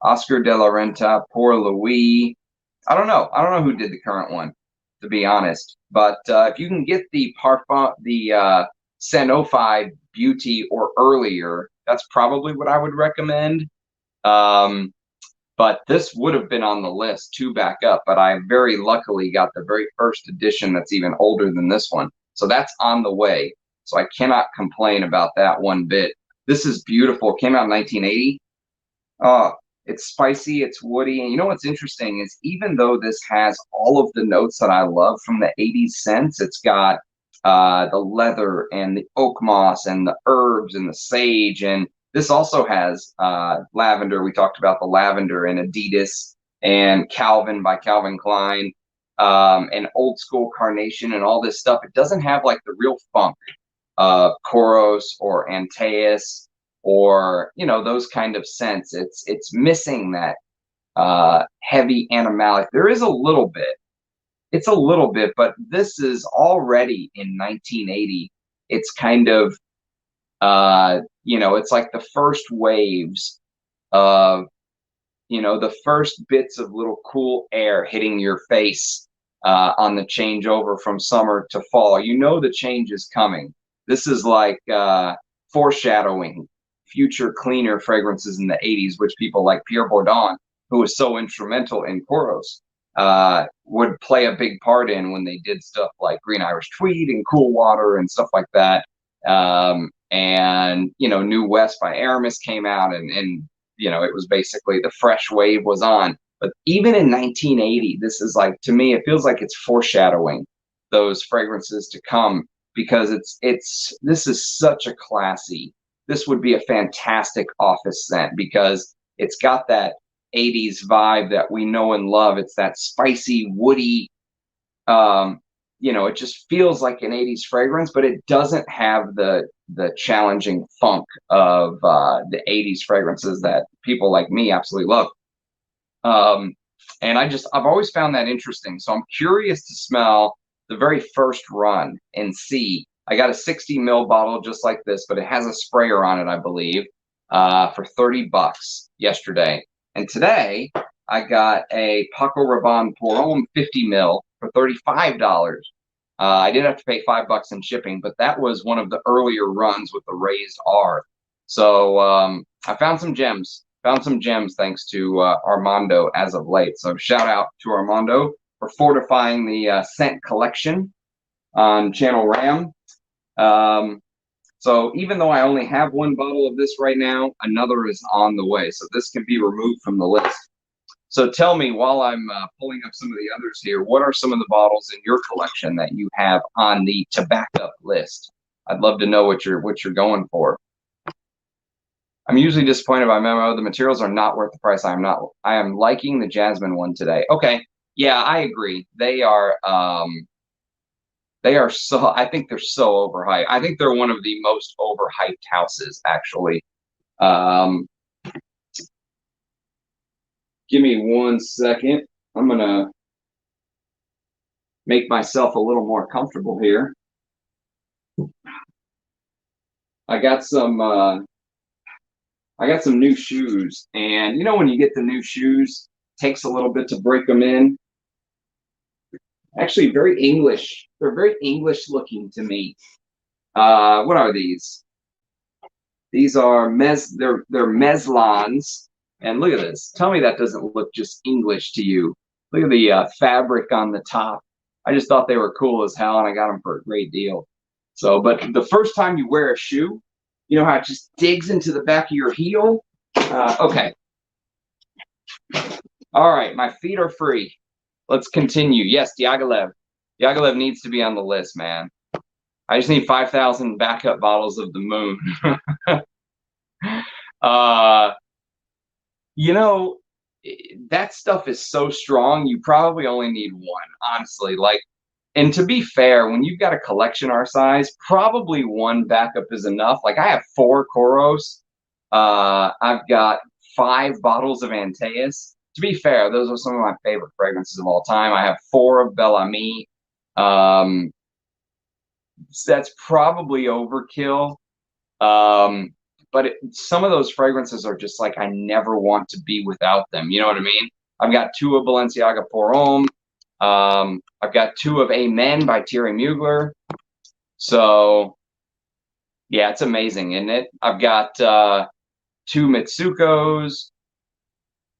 Oscar de la Renta Pour Louis. I don't know who did the current one, to be honest. But if you can get the Sanofi Beauty or earlier, that's probably what I would recommend. But this would have been on the list to back up, but I very luckily got the very first edition that's even older than this one. So that's on the way. So I cannot complain about that one bit. This is beautiful. It came out in 1980. It's spicy, it's woody, and you know what's interesting is even though this has all of the notes that I love from the 80s scents, it's got the leather and the oak moss and the herbs and the sage, and this also has lavender. We talked about the lavender and Adidas and Calvin by Calvin Klein, and old school carnation and all this stuff. It doesn't have like the real funk of Koros or Antaeus, or, you know, those kind of scents. It's missing that heavy animalic. There is a little bit. It's a little bit, but this is already in 1980. It's kind of, you know, it's like the first waves of, you know, the first bits of little cool air hitting your face on the changeover from summer to fall. You know the change is coming. This is like foreshadowing future cleaner fragrances in the 80s, which people like Pierre Bourdon, who was so instrumental in Koros, would play a big part in when they did stuff like Green Irish Tweed and Cool Water and stuff like that. And, you know, New West by Aramis came out, and you know, it was basically the fresh wave was on. But even in 1980, this is like, to me, it feels like it's foreshadowing those fragrances to come, because this is such a classy, this would be a fantastic office scent, because it's got that 80s vibe that we know and love. It's that spicy, woody, you know, it just feels like an 80s fragrance, but it doesn't have the challenging funk of the 80s fragrances that people like me absolutely love. And I've always found that interesting. So I'm curious to smell the very first run and see I got a 60 ml bottle just like this, but it has a sprayer on it, I believe, for 30 bucks yesterday. And today I got a Paco Rabanne Pour Homme 50 ml for $35. I did have to pay $5 in shipping, but that was one of the earlier runs with the raised R. So I found some gems. Found some gems thanks to Armando as of late. So shout out to Armando for fortifying the scent collection on Channel Ram. So even though I only have one bottle of this right now, another is on the way. So this can be removed from the list. So tell me, while I'm pulling up some of the others here, what are some of the bottles in your collection that you have on the tobacco list? I'd love to know what you're going for. I'm usually disappointed by Memo. The materials are not worth the price. I am liking the Jasmine one today. Okay, yeah, I agree. They are so, I think they're so overhyped. I think they're one of the most overhyped houses, actually. Give me 1 second. I'm gonna make myself a little more comfortable here. I got some new shoes, and you know when you get the new shoes, it takes a little bit to break them in. Actually, very English. They're very English looking to me. What are these? These are they're Meslons. And look at this. Tell me that doesn't look just English to you. Look at the fabric on the top. I just thought they were cool as hell, and I got them for a great deal. So, but the first time you wear a shoe, you know how it just digs into the back of your heel? Okay. All right, my feet are free. Let's continue. Yes, Diaghilev. Diaghilev needs to be on the list, man. I just need 5,000 backup bottles of the Moon. You know, that stuff is so strong, you probably only need one, honestly. Like, and to be fair, when you've got a collection our size, probably one backup is enough. Like, I have 4 Koros. I've got 5 bottles of Antaeus. To be fair, those are some of my favorite fragrances of all time. I have 4 of Bel Ami. That's probably overkill. But some of those fragrances are just like, I never want to be without them. You know what I mean? I've got 2 of Balenciaga Pour Homme. I've got 2 of Amen by Thierry Mugler. So, yeah, it's amazing, isn't it? I've got 2 Mitsukos.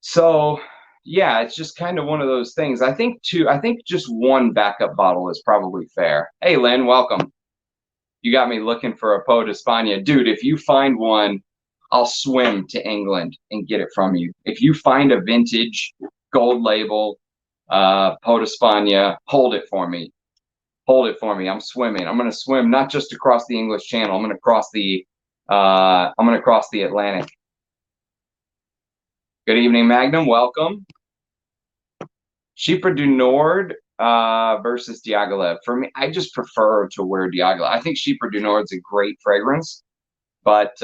So, yeah, it's just kind of one of those things. I think just one backup bottle is probably fair. Hey, Lynn, welcome. You got me looking for a Pot d'Espagne. Dude, if you find one, I'll swim to England and get it from you. If you find a vintage gold label Pot d'Espagne, hold it for me. Hold it for me. I'm swimming. I'm going to swim not just across the English Channel. I'm going to cross the Atlantic. Good evening, Magnum. Welcome. Chypre du Nord versus Diaghilev. For me, I just prefer to wear Diaghilev. I think Chypre du Nord's a great fragrance, but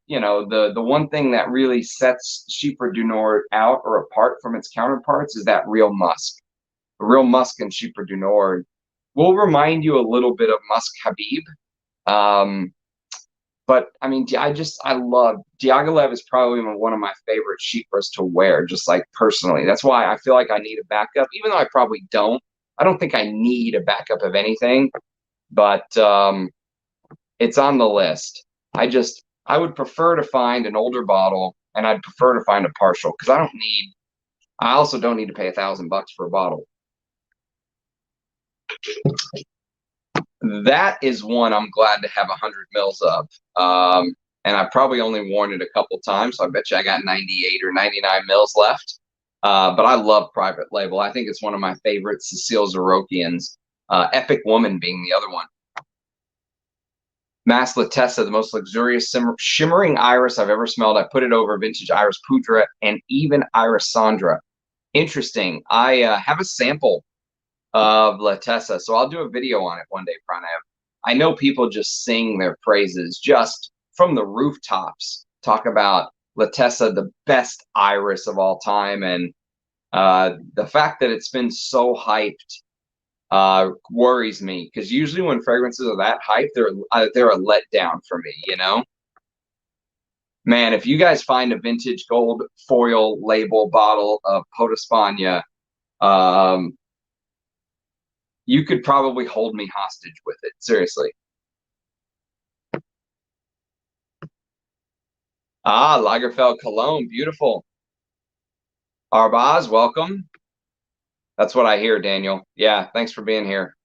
you know, the one thing that really sets Chypre du Nord out or apart from its counterparts is that real musk. The real musk in Chypre du Nord will remind you a little bit of Musk Habib. But I mean, I love Diaghilev is probably one of my favorite Chypres to wear, just like personally. That's why I feel like I need a backup, even though I probably don't. I don't think I need a backup of anything, but it's on the list. I would prefer to find an older bottle, and I'd prefer to find a partial because I also don't need to pay $1,000 for a bottle. That is one I'm glad to have 100 mils of. And I've probably only worn it a couple times, so I bet you I got 98 or 99 mils left. But I love private label. I think it's one of my favorites, Cecile Zarokian's, Epic Woman being the other one. Mas Latessa, the most luxurious shimmering iris I've ever smelled. I put it over vintage Iris Poudre and even Iris Sandra. Interesting. I have a sample of Latessa, so I'll do a video on it one day, Pranav. I know people just sing their praises just from the rooftops, talk about Latessa, the best iris of all time, and the fact that it's been so hyped worries me, because usually when fragrances are that hype, they're a letdown for me, you know? Man, if you guys find a vintage gold foil label bottle of Pot d'Espagne, you could probably hold me hostage with it. Seriously. Ah, Lagerfeld Cologne, beautiful. Arbaz, welcome. That's what I hear, Daniel. Yeah, thanks for being here.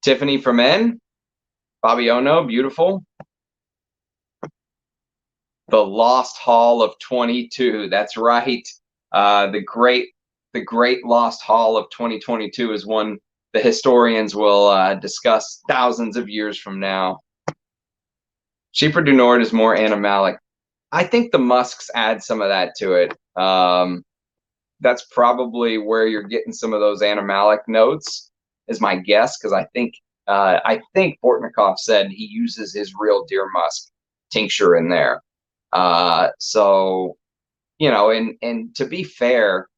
Tiffany from N. Fabiano, beautiful. The Lost Hall of 22. That's right. The great Lost Hall of 2022 is one the historians will discuss thousands of years from now. Chypre du Nord is more animalic. I think the musks add some of that to it. That's probably where you're getting some of those animalic notes, is my guess, because I think Bortnikov said he uses his real deer musk tincture in there. So, you know, and to be fair,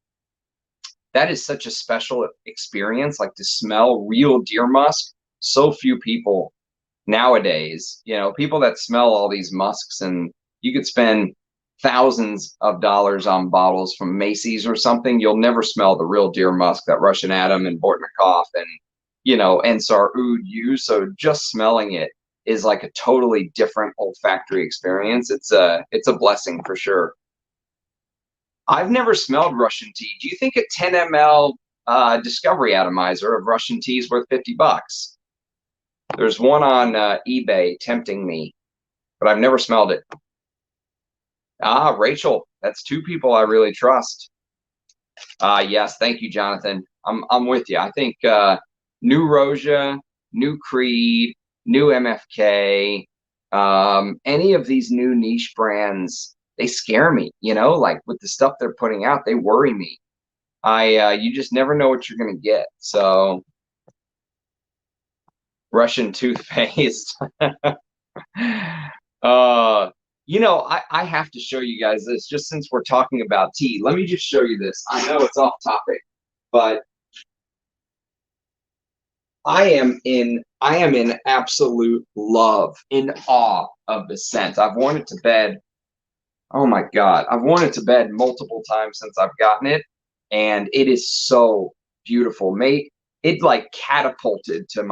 that is such a special experience, like to smell real deer musk. So few people nowadays, you know, people that smell all these musks, and you could spend thousands of dollars on bottles from Macy's or something. You'll never smell the real deer musk that Russian Adam and Bortnikov and, you know, Ensar Oud use. So just smelling it is like a totally different olfactory experience. It's a blessing for sure. I've never smelled Russian tea. Do you think a 10 ml discovery atomizer of Russian tea is worth $50? There's one on eBay tempting me, but I've never smelled it. Ah, Rachel, that's two people I really trust. Yes, thank you, Jonathan. I'm with you. I think New Roja, New Creed, New MFK, any of these new niche brands, they scare me, you know, like with the stuff they're putting out, they worry me. You just never know what you're gonna get. So Russian toothpaste. You know, I have to show you guys this, just since we're talking about tea. Let me just show you this. I know it's off topic, but I am in absolute love, in awe of the scent. I've worn it to bed. Oh my God. I've worn it to bed multiple times since I've gotten it, and it is so beautiful. It like catapulted to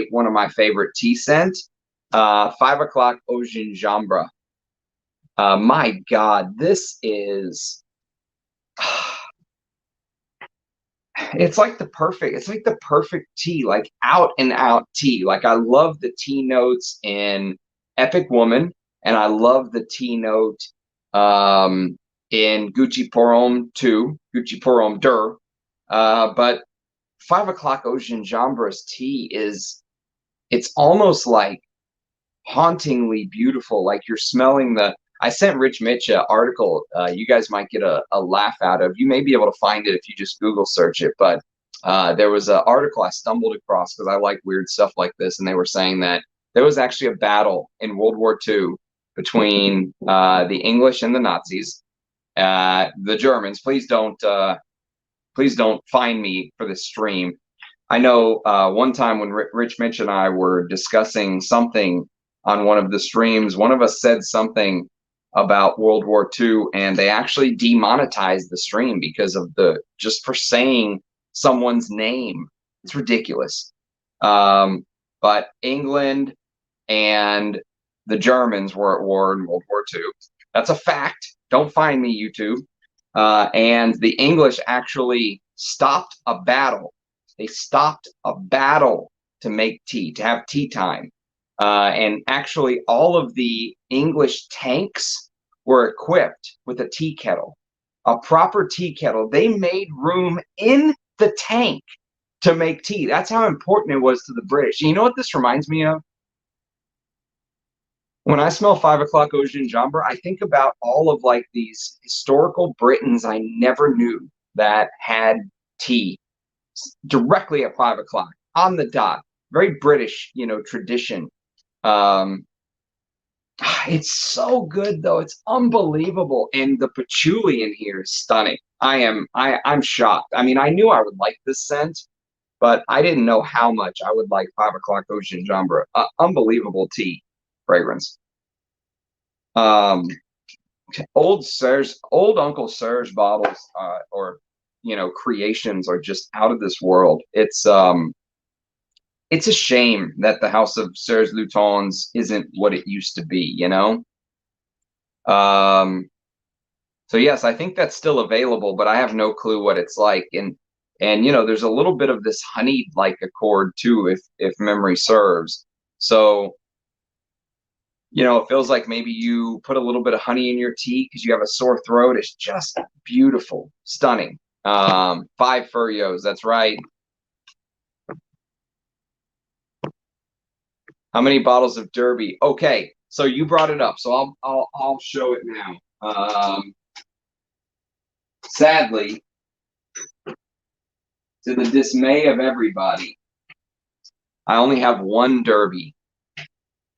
one of my favorite tea scents. 5 o'clock au gingembre. My God, this is it's like the perfect tea, like out and out tea. Like I love the tea notes in Epic Woman, and I love the tea note in Gucci pour Homme too, Gucci pour Homme Dur. But 5 o'clock au gingembre's tea it's almost like hauntingly beautiful. Like you're smelling I sent Rich Mitch an article you guys might get a laugh out of. You may be able to find it if you just Google search it. But there was an article I stumbled across because I like weird stuff like this. And they were saying that there was actually a battle in World War II between the English and the Nazis. The Germans, please don't find me for this stream. I know one time when Rich Mitch and I were discussing something on one of the streams, one of us said something about World War II, and they actually demonetized the stream because of just for saying someone's name. It's ridiculous. But England and the Germans were at war in World War II. That's a fact. Don't find me, YouTube. And the English actually stopped a battle. They stopped a battle to make tea, to have tea time. And actually, all of the English tanks were equipped with a tea kettle, a proper tea kettle. They made room in the tank to make tea. That's how important it was to the British. You know what this reminds me of? When I smell 5 o'clock au gingembre, I think about all of like these historical Britons I never knew that had tea directly at 5 o'clock on the dot. Very British, you know, tradition. It's so good though. It's unbelievable. And the patchouli in here is stunning. I'm shocked. I mean, I knew I would like this scent, but I didn't know how much I would like 5 o'clock Ocean Jambra. Unbelievable tea fragrance. Old Uncle Serge bottles, or creations are just out of this world. It's a shame that the House of Serge Lutens isn't what it used to be, So yes, I think that's still available, but I have no clue what it's like. And there's a little bit of this honeyed-like accord too, if memory serves. So it feels like maybe you put a little bit of honey in your tea because you have a sore throat. It's just beautiful, stunning. 5 furios, that's right. How many bottles of Derby? Okay, so you brought it up, so I'll show it now. Sadly, to the dismay of everybody, I only have 1 Derby.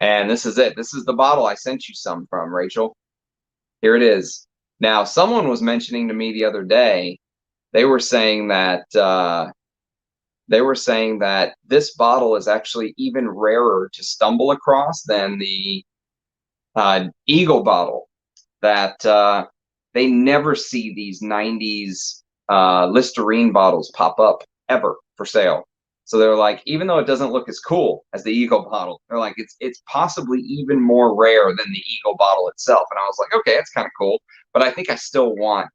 And this is it. This is the bottle I sent you some from, Rachel. Here it is. Now, someone was mentioning to me the other day, they were saying that this bottle is actually even rarer to stumble across than the Eagle bottle. That they never see these 90s Listerine bottles pop up ever for sale. So they're like, even though it doesn't look as cool as the Eagle bottle, they're like, it's possibly even more rare than the Eagle bottle itself. And I was like, okay, that's kind of cool. But I think I still want,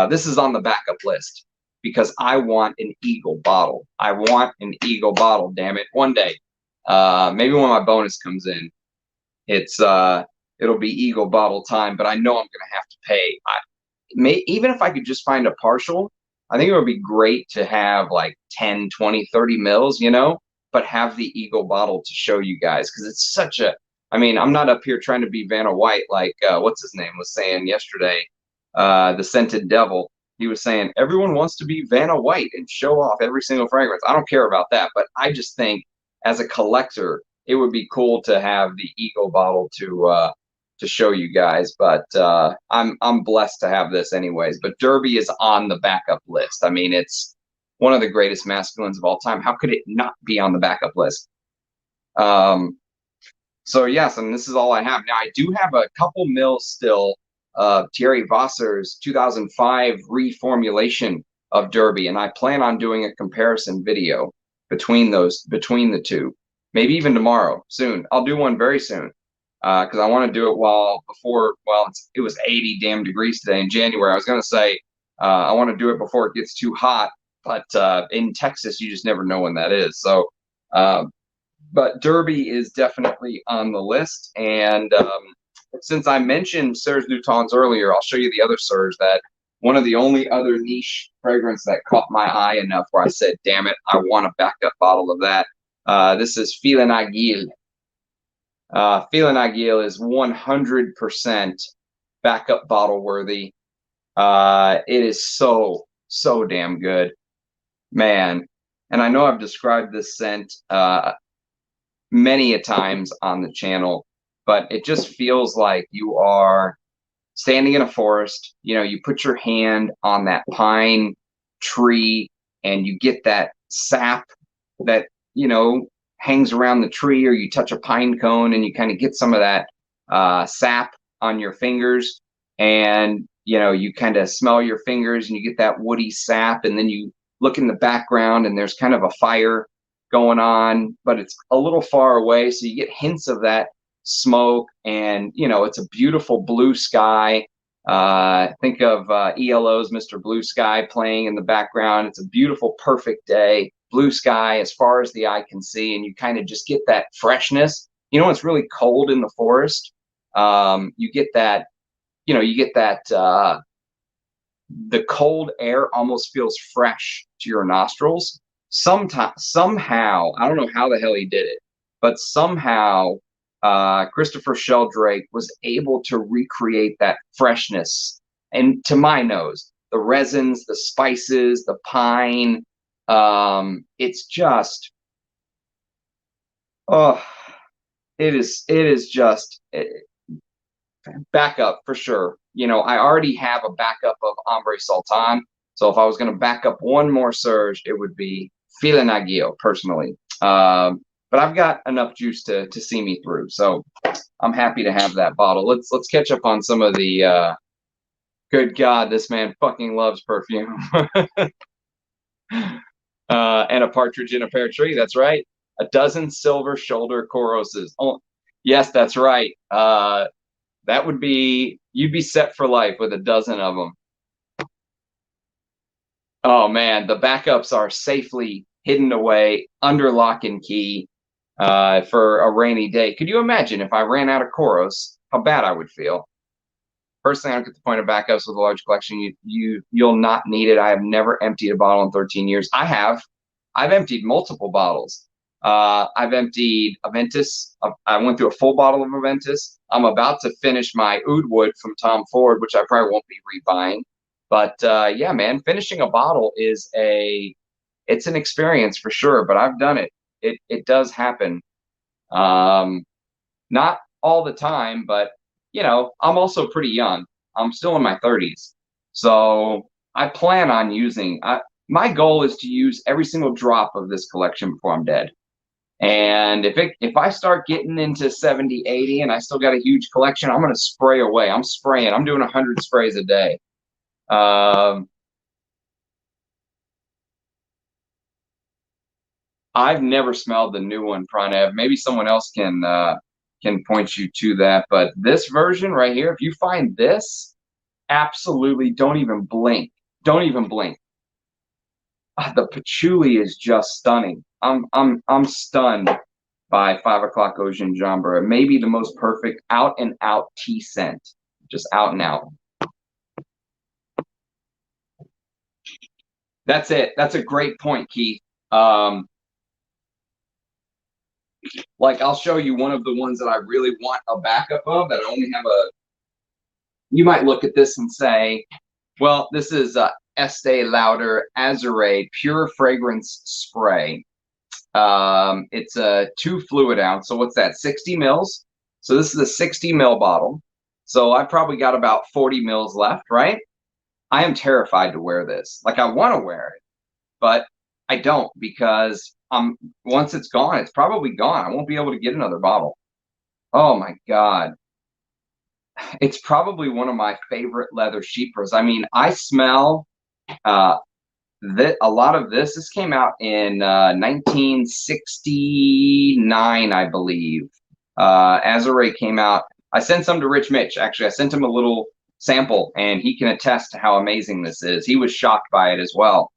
this is on the backup list because I want an Eagle bottle. I want an Eagle bottle, damn it. One day, maybe when my bonus comes in, it'll be Eagle bottle time, but I know I'm going to have to pay. Even if I could just find a partial, I think it would be great to have like 10, 20, 30 mils, but have the Eagle bottle to show you guys because it's such a, I'm not up here trying to be Vanna White like, what's his name was saying yesterday, the Scented Devil. He was saying, everyone wants to be Vanna White and show off every single fragrance. I don't care about that, but I just think as a collector, it would be cool to have the Eagle bottle to show you guys, but I'm blessed to have this anyways. But Derby is on the backup list. It's one of the greatest masculines of all time. How could it not be on the backup list? So yes, and this is all I have. Now I do have a couple mils still of Thierry Vassar's 2005 reformulation of Derby, and I plan on doing a comparison video between the two. Maybe even tomorrow, soon. I'll do one very soon. Because I want to do it it was 80 damn degrees today in January. I was going to say I want to do it before it gets too hot, but in Texas, you just never know when that is. So, but Derby is definitely on the list. And since I mentioned Serge Lutens earlier, I'll show you the other Serge, that one of the only other niche fragrance that caught my eye enough where I said, damn it, I want a backup bottle of that. This is Filin Aguil. Filin Aguil is 100% backup bottle worthy. It is so damn good, man. And I know I've described this scent many a times on the channel, but it just feels like you are standing in a forest. You put your hand on that pine tree and you get that sap that hangs around the tree, or you touch a pine cone and you kind of get some of that sap on your fingers, and you kind of smell your fingers and you get that woody sap, and then you look in the background and there's kind of a fire going on, but it's a little far away, so you get hints of that smoke, and it's a beautiful blue sky. Think of ELO's Mr. Blue Sky playing in the background. It's a beautiful, perfect day. Blue sky as far as the eye can see, and you kind of just get that freshness. It's really cold in the forest. You get that, the cold air almost feels fresh to your nostrils. Somehow, I don't know how the hell he did it, but somehow Christopher Sheldrake was able to recreate that freshness. And to my nose, the resins, the spices, the pine, it's just, it is just backup for sure. I already have a backup of Ombre Sultan, so if I was going to back up one more Serge, it would be feeling agio personally. But I've got enough juice to see me through, so I'm happy to have that bottle. Let's catch up on some of the. Good God, this man fucking loves perfume. And a partridge in a pear tree. That's right. A dozen silver shoulder Koroses. Oh, yes, that's right. That would be, you'd be set for life with a dozen of them. Oh man, the backups are safely hidden away under lock and key for a rainy day. Could you imagine if I ran out of Koros, how bad I would feel? Personally, I don't get the point of backups with a large collection. You'll not need it. I have never emptied a bottle in 13 years. I have. I've emptied multiple bottles. I've emptied Aventus. I went through a full bottle of Aventus. I'm about to finish my Oud Wood from Tom Ford, which I probably won't be rebuying. But yeah, man, finishing a bottle is it's an experience for sure. But I've done it. It does happen. Not all the time, but you know, I'm also pretty young. I'm still in my 30s. So I plan on using, my goal is to use every single drop of this collection before I'm dead. And if I start getting into 70, 80, and I still got a huge collection, I'm going to spray away. I'm spraying. I'm doing 100 sprays a day. I've never smelled the new one, Pranev. Maybe someone else can point you to that. But this version right here, if you find this, absolutely don't even blink. Don't even blink. The patchouli is just stunning. I'm stunned by 5 o'clock Eau Gingembre. It may be the most perfect out and out tea scent. Just out and out. That's it. That's a great point, Keith. Like, I'll show you one of the ones that I really want a backup of that I only have a. You might look at this and say, well, this is Estee Lauder Azzaro Pure Fragrance Spray. It's a 2 fluid ounce. So what's that? 60 mils. So this is a 60 ml bottle. So I probably got about 40 mils left, right? I am terrified to wear this. Like, I want to wear it, but I don't, because once it's gone, it's probably gone. I won't be able to get another bottle. Oh my God. It's probably one of my favorite leather chypres. I mean, I smell that a lot of this came out in 1969, I believe. Azzaro came out. I sent some to Rich Mitch. Actually, I sent him a little sample, and he can attest to how amazing this is. He was shocked by it as well.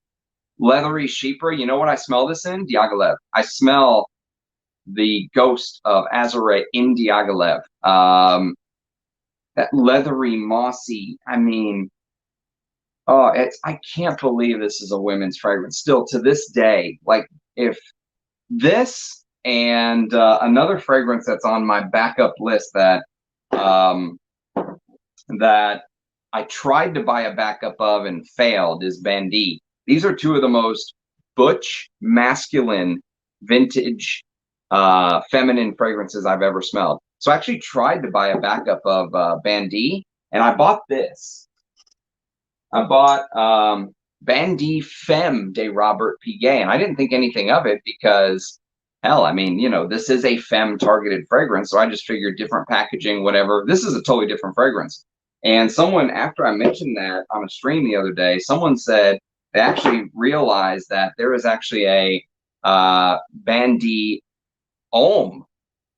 Leathery chypre. You know what I smell this in? Diaghilev. I smell the ghost of Azzaro in Diaghilev. That leathery, mossy. I mean, oh, I can't believe this is a women's fragrance still to this day. Like, if this and another fragrance that's on my backup list that that I tried to buy a backup of and failed is Bandit. These are two of the most butch, masculine, vintage, feminine fragrances I've ever smelled. So I actually tried to buy a backup of Bandit, and I bought this. I bought Bandit Femme de Ribert Piguer, and I didn't think anything of it because, hell, I mean, you know, this is a femme targeted fragrance, so I just figured different packaging, whatever. This is a totally different fragrance. And someone, after I mentioned that on a stream the other day, someone said they actually realized that there is actually a Bandit Homme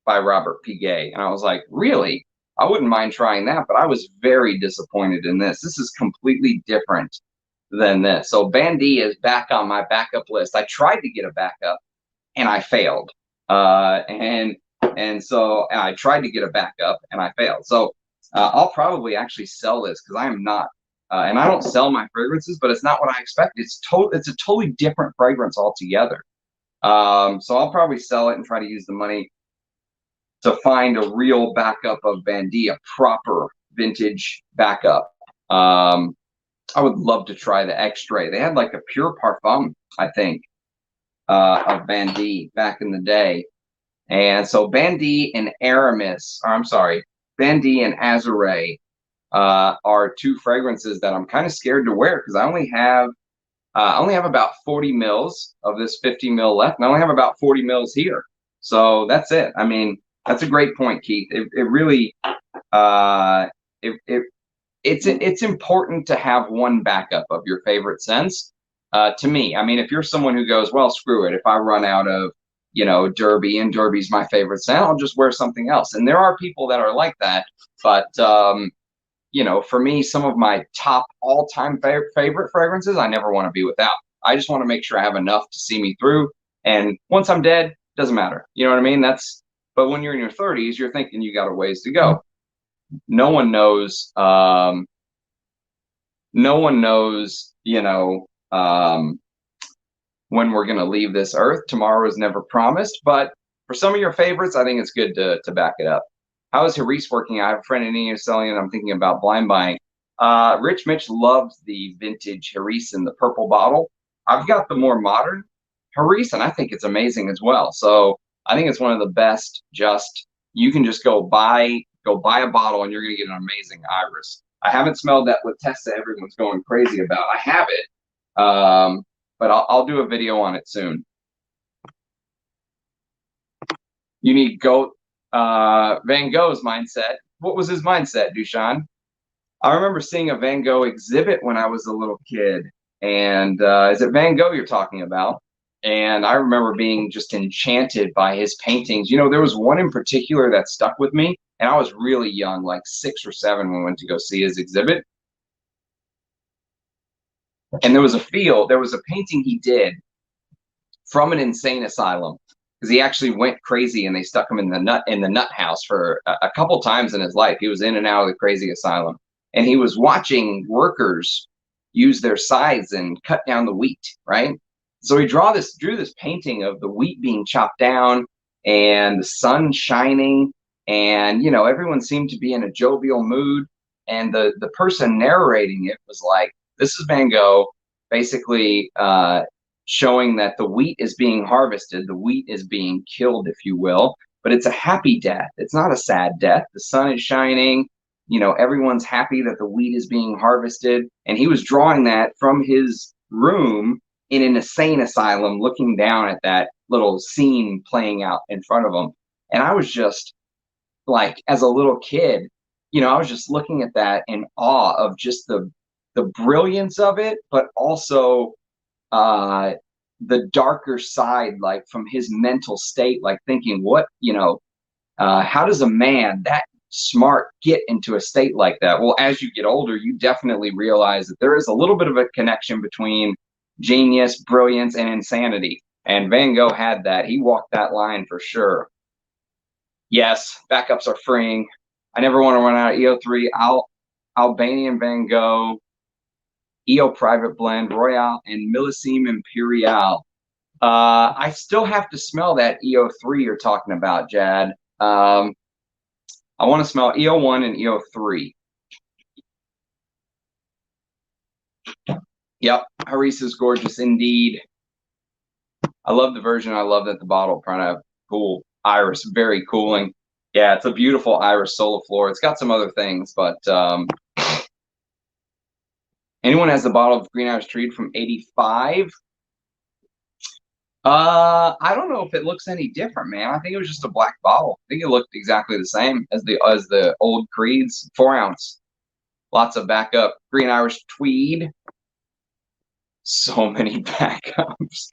by Ribert Piguer. And I was like, really? I wouldn't mind trying that, but I was very disappointed in this. This is completely different than this. So Bandit is back on my backup list. I tried to get a backup and I failed. And so I tried to get a backup and I failed. So I'll probably actually sell this because I am not, and I don't sell my fragrances, but it's not what I expect. It's a totally different fragrance altogether. So I'll probably sell it and try to use the money to find a real backup of Bandit, a proper vintage backup. I would love to try the Extrait. They had like a Pure Parfum, I think, of Bandit back in the day. And so Bandit and Aramis, or I'm sorry, Bandit and Azzaro are two fragrances that I'm kind of scared to wear because I only have I only have about 40 mils of this 50 mil left, and I only have about 40 mils here. So that's it. I mean, that's a great point, Keith. It really, it's important to have one backup of your favorite scents. To me, I mean, if you're someone who goes, well, screw it, if I run out of, you know, Derby and Derby's my favorite scent, I'll just wear something else. And there are people that are like that, but you know, for me, some of my top all-time favorite fragrances, I never want to be without. I just want to make sure I have enough to see me through. And once I'm dead, doesn't matter. You know what I mean? But when you're in your 30s, you're thinking you got a ways to go. No one knows, you know, when we're going to leave this earth. Tomorrow is never promised, but for some of your favorites, I think it's good to back it up. How is Haris working? I have a friend in Nino selling it. I'm thinking about blind buying. Rich Mitch loves the vintage Haris in the purple bottle. I've got the more modern Haris, and I think it's amazing as well. So I think it's one of the best. You can just go buy a bottle, and you're going to get an amazing iris. I haven't smelled that Latessa everyone's going crazy about. I have it, but I'll do a video on it soon. You need Van Gogh's mindset. What was his mindset, Dushan? I remember seeing a Van Gogh exhibit when I was a little kid. And is it Van Gogh you're talking about? And I remember being just enchanted by his paintings. You know, there was one in particular that stuck with me. And I was really young, like 6 or 7 when we went to go see his exhibit. And there was a painting he did from an insane asylum, because he actually went crazy and they stuck him in the nut house for a couple times in his life. He was in and out of the crazy asylum, and he was watching workers use their scythes and cut down the wheat, right? So he drew this painting of the wheat being chopped down and the sun shining, and you know, everyone seemed to be in a jovial mood, and the person narrating it was like, this is Van Gogh basically showing that the wheat is being harvested, the wheat is being killed, if you will, but it's a happy death. It's not a sad death. The sun is shining, you know, everyone's happy that the wheat is being harvested. And he was drawing that from his room in an insane asylum, looking down at that little scene playing out in front of him. And I was just like, as a little kid, you know, I was just looking at that in awe of just the brilliance of it, but also the darker side, like from his mental state, like thinking, what, you know, how does a man that smart get into a state like that? Well, as you get older, you definitely realize that there is a little bit of a connection between genius, brilliance, and insanity. And Van Gogh had that. He walked that line for sure. Yes, backups are freeing. I never want to run out of EO3. Albanian Van Gogh, EO Private Blend, Royale, and Millésime Imperial. I still have to smell that EO3 you're talking about, Jad. I want to smell EO1 and EO3. Yep, Haris is gorgeous indeed. I love the version. I love that the bottle kind of cool iris, very cooling. Yeah, it's a beautiful iris Soliflor. It's got some other things, but anyone has the bottle of Green Irish Tweed from '85? I don't know if it looks any different, man. I think it was just a black bottle. I think it looked exactly the same as the old Creeds, 4 ounce. Lots of backup. Green Irish Tweed. So many backups.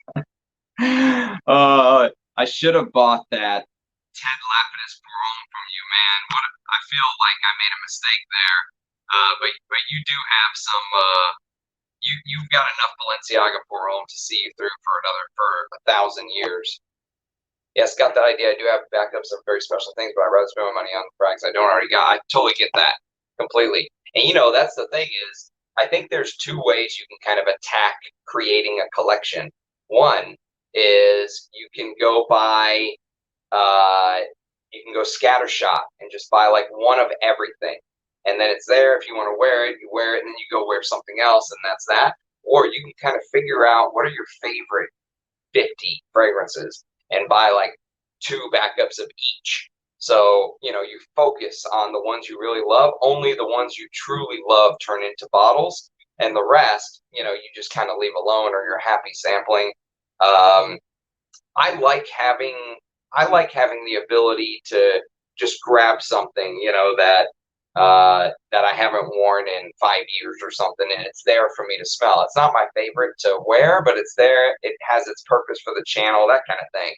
I should have bought that Ted Lapidus pour Homme from you, man. I feel like I made a mistake there. But you do have some. You've got enough Balenciaga pour Homme to see you through for 1,000 years. Yes, got that idea. I do have backups of very special things, but I'd rather spend my money on the frags I don't already got. I totally get that completely. And you know, that's the thing is, I think there's 2 ways you can kind of attack creating a collection. One is you can go buy, you can go scattershot and just buy like one of everything. And then it's there. If you want to wear it, you wear it, and then you go wear something else, and that's that. Or you can kind of figure out what are your favorite 50 fragrances and buy like 2 backups of each. So, you know, you focus on the ones you really love. Only the ones you truly love turn into bottles. and the rest, you know, you just kind of leave alone or you're happy sampling. I like having the ability to just grab something, you know, that I haven't worn in 5 years or something, and it's there for me to smell. It's not my favorite to wear, but it's there. It has its purpose for the channel, that kind of thing.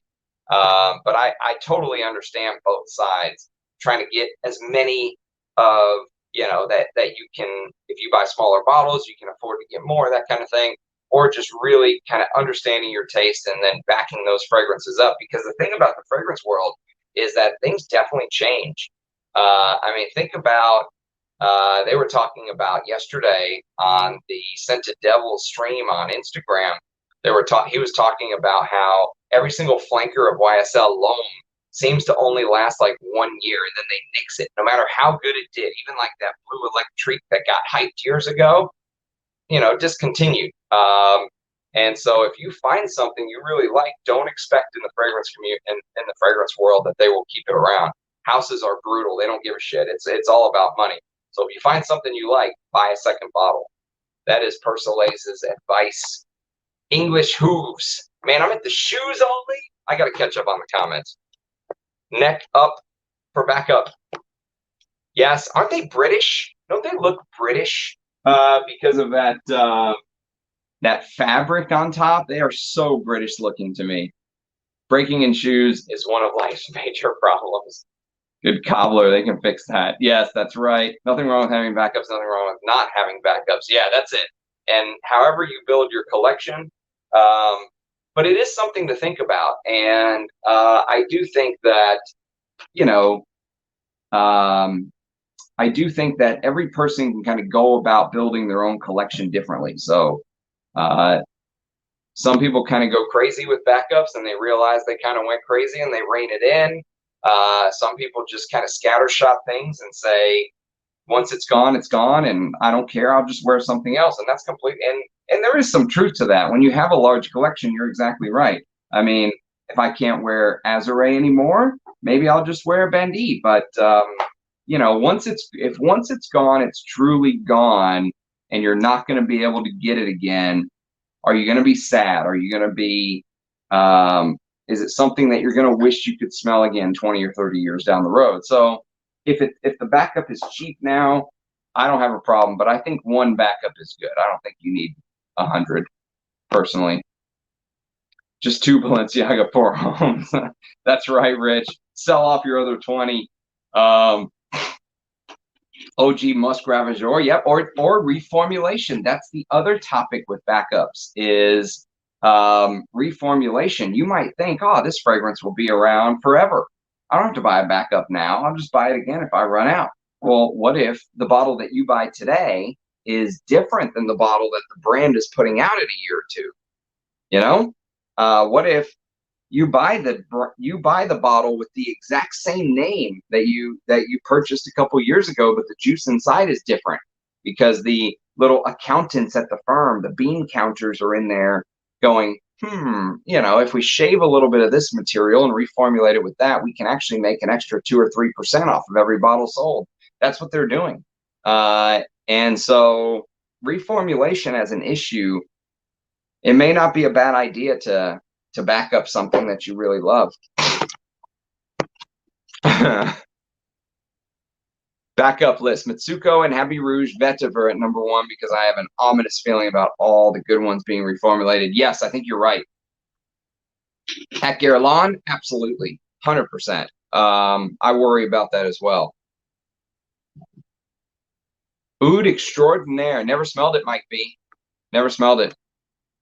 But I totally understand both sides. Trying to get as many of, you know, that you can, if you buy smaller bottles, you can afford to get more, that kind of thing. Or just really kind of understanding your taste and then backing those fragrances up. Because the thing about the fragrance world is that things definitely change. I mean, think about, they were talking about yesterday on the Scented Devil stream on Instagram. He was talking about how every single flanker of YSL L'Homme seems to only last like 1 year, and then they nix it, no matter how good it did. Even like that Blue Electrique that got hyped years ago, you know, discontinued. And so if you find something you really like, don't expect in the fragrance community, in the fragrance world, that they will keep it around. Houses are brutal. They don't give a shit. It's all about money. So if you find something you like, buy a second bottle. That is Persolase's advice. English hooves. Man, I'm at the shoes only. I got to catch up on the comments. Neck up for backup. Yes, aren't they British? Don't they look British? Because of that that fabric on top. They are so British looking to me. Breaking in shoes is one of life's major problems. Good cobbler, they can fix that. Yes, that's right. Nothing wrong with having backups, nothing wrong with not having backups. Yeah, that's it. And however you build your collection, but it is something to think about. And I do think that, you know, I do think that every person can kind of go about building their own collection differently. So some people kind of go crazy with backups and they realize they kind of went crazy and they rein it in. Some people just kind of scattershot things and say, once it's gone, and I don't care, I'll just wear something else. And that's complete. And there is some truth to that. When you have a large collection, you're exactly right. I mean, if I can't wear Azzaro anymore, maybe I'll just wear Bandit. But you know, once it's gone, it's truly gone, and you're not going to be able to get it again. Are you going to be sad? Are you going to be, is it something that you're going to wish you could smell again 20 or 30 years down the road? So if the backup is cheap now, I don't have a problem, but I think one backup is good. I don't think you need 100, personally. Just 2 Balenciaga, 4 Hommes. That's right, Rich. Sell off your other 20. OG Musk Ravageur, yep, or reformulation. That's the other topic with backups is reformulation. You might think, oh, this fragrance will be around forever. I don't have to buy a backup now. I'll just buy it again if I run out. Well, what if the bottle that you buy today is different than the bottle that the brand is putting out in a year or two? You know, what if you buy the bottle with the exact same name that you purchased a couple years ago, but the juice inside is different because the little accountants at the firm, the bean counters, are in there going, you know, if we shave a little bit of this material and reformulate it with that, we can actually make an extra 2 or 3% off of every bottle sold. That's what they're doing. And so reformulation as an issue, it may not be a bad idea to back up something that you really love. Backup list: Mitsuko and Happy Rouge Vetiver at number 1 because I have an ominous feeling about all the good ones being reformulated. Yes, I think you're right. At Guerlain, absolutely, 100%. I worry about that as well. Oud Extraordinaire, never smelled it, Mike B. Never smelled it.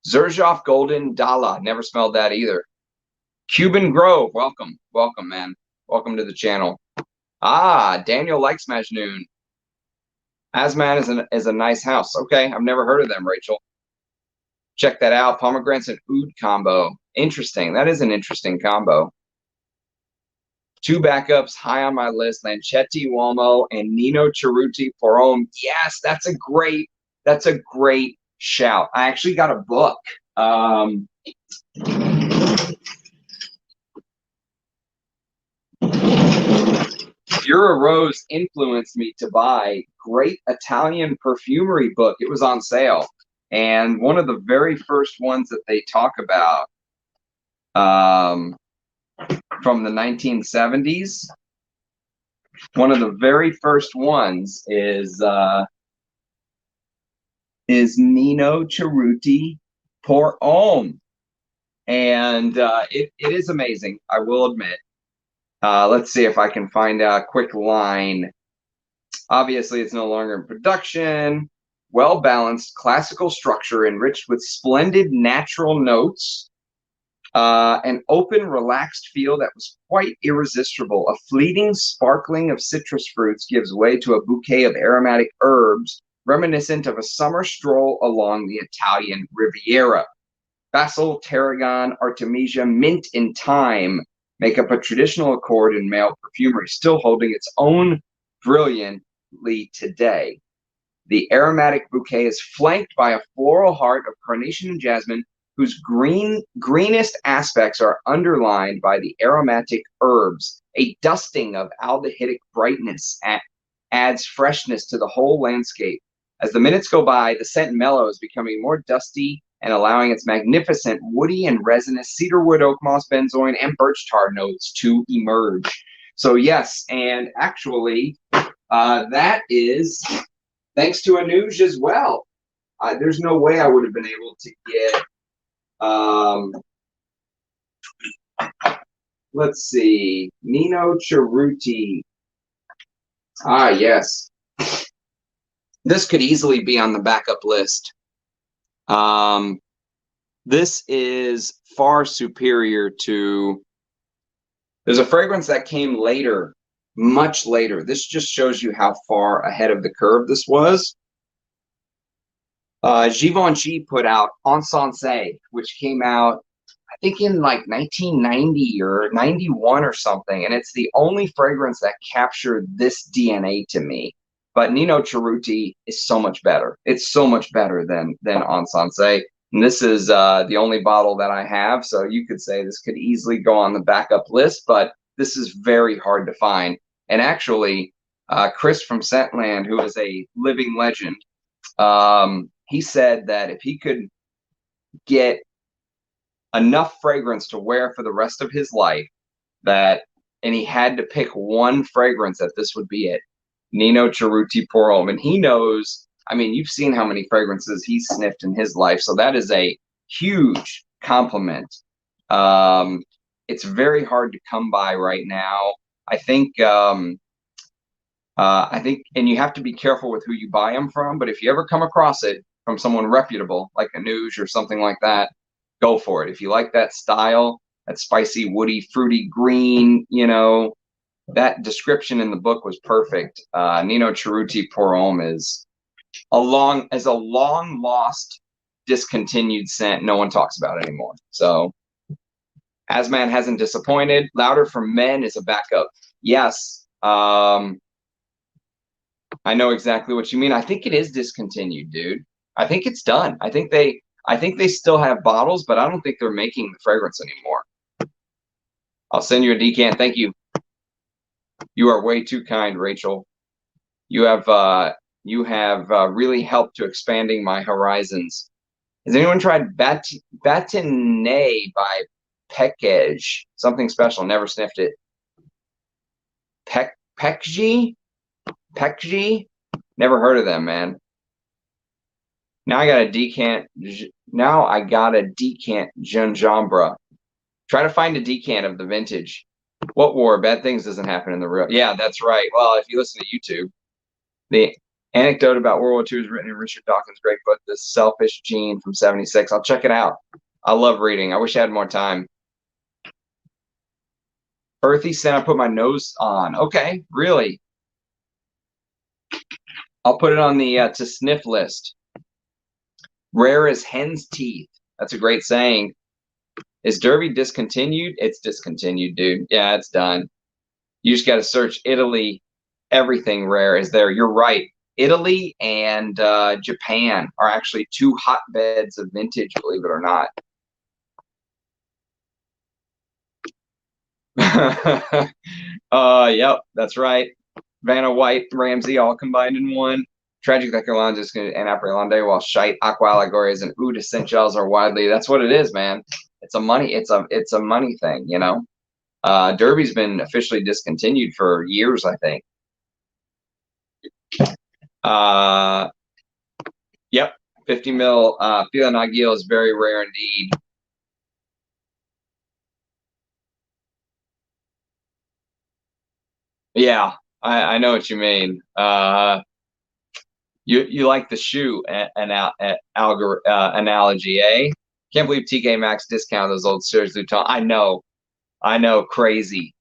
Xerjoff Golden Dala, never smelled that either. Cuban Grove, welcome, man. Welcome to the channel. Ah, Daniel likes Majnoon. Asman is a nice house. Okay, I've never heard of them, Rachel. Check that out. Pomegranates and oud combo. Interesting. That is an interesting combo. 2 backups high on my list: Lancetti Uomo and Nino Cerutti for Homme. Yes, that's a great shout. I actually got a book. You're a Rose influenced me to buy Great Italian Perfumery book. It was on sale. And one of the very first ones that they talk about from the 1970s, one of the very first ones is Nino Cerutti Pour Homme. And it is amazing, I will admit. Let's see if I can find a quick line. Obviously, it's no longer in production. Well-balanced classical structure enriched with splendid natural notes. An open, relaxed feel that was quite irresistible. A fleeting sparkling of citrus fruits gives way to a bouquet of aromatic herbs, reminiscent of a summer stroll along the Italian Riviera. Basil, tarragon, artemisia, mint, and thyme make up a traditional accord in male perfumery, still holding its own brilliantly today. The aromatic bouquet is flanked by a floral heart of carnation and jasmine, whose greenest aspects are underlined by the aromatic herbs. A dusting of aldehydic brightness adds freshness to the whole landscape. As the minutes go by, the scent mellows, becoming more dusty and allowing its magnificent woody and resinous cedarwood, oak moss, benzoin, and birch tar notes to emerge. So yes, and actually, that is thanks to Anuj as well. There's no way I would have been able to get, let's see, Nino Cerutti. Ah, yes. This could easily be on the backup list. This is far superior to, there's a fragrance that came later, much later. This just shows you how far ahead of the curve this was. Givenchy put out Insensé, which came out, I think, in like 1990 or 91 or something. And it's the only fragrance that captured this DNA to me. But Nino Cerutti is so much better. It's so much better than Insensé. And this is the only bottle that I have. So you could say this could easily go on the backup list, but this is very hard to find. And actually, Chris from Scentland, who is a living legend, he said that if he could get enough fragrance to wear for the rest of his life, and he had to pick one fragrance, that this would be it. Nino Cerutti Pour Homme. And he knows, I mean, you've seen how many fragrances he's sniffed in his life, so that is a huge compliment. It's very hard to come by right now. I think, and you have to be careful with who you buy them from, but if you ever come across it from someone reputable, like Anuj or something like that, go for it. If you like that style, that spicy, woody, fruity green, you know, that description in the book was perfect. Nino Cerutti Pour Homme is a long lost, discontinued scent no one talks about anymore. So Asman hasn't disappointed. Louder for Men is a backup. Yes. I know exactly what you mean. I think it is discontinued, dude. I think it's done. I think they still have bottles, but I don't think they're making the fragrance anymore. I'll send you a decant. Thank you. You are way too kind, Rachel. You have really helped to expanding my horizons. Has anyone tried Batiné by Piguer? Something special. Never sniffed it. Piguer? Never heard of them, man. Now I got a decant. Now I got a decant gingembre. Try to find a decant of the vintage. What war? Bad things doesn't happen in the real. Yeah, that's right. Well, if you listen to YouTube, the anecdote about World War II is written in Richard Dawkins' great book, The Selfish Gene from '76. I'll check it out. I love reading. I wish I had more time. Earthy scent I put my nose on. Okay, really? I'll put it on the to sniff list. Rare as hen's teeth. That's a great saying. Is Derby discontinued? It's discontinued, dude. Yeah, it's done. You just got to search Italy. Everything Rare is there. You're right. Italy and Japan are actually two hotbeds of vintage, believe it or not. Yep, that's right. Vanna White, Ramsey, all combined in one. Tragic that Guerlain and Aprelande, while shite, aqua allegories, and oud essentials are widely. That's what it is, man. It's a money. It's a money thing, you know. Derby's been officially discontinued for years, I think. Yep, 50 mil. Fila Nagil is very rare indeed. Yeah, I know what you mean. You like the shoe analogy, eh? Can't believe TK Maxx discounted those old Serge Luton. I know, crazy.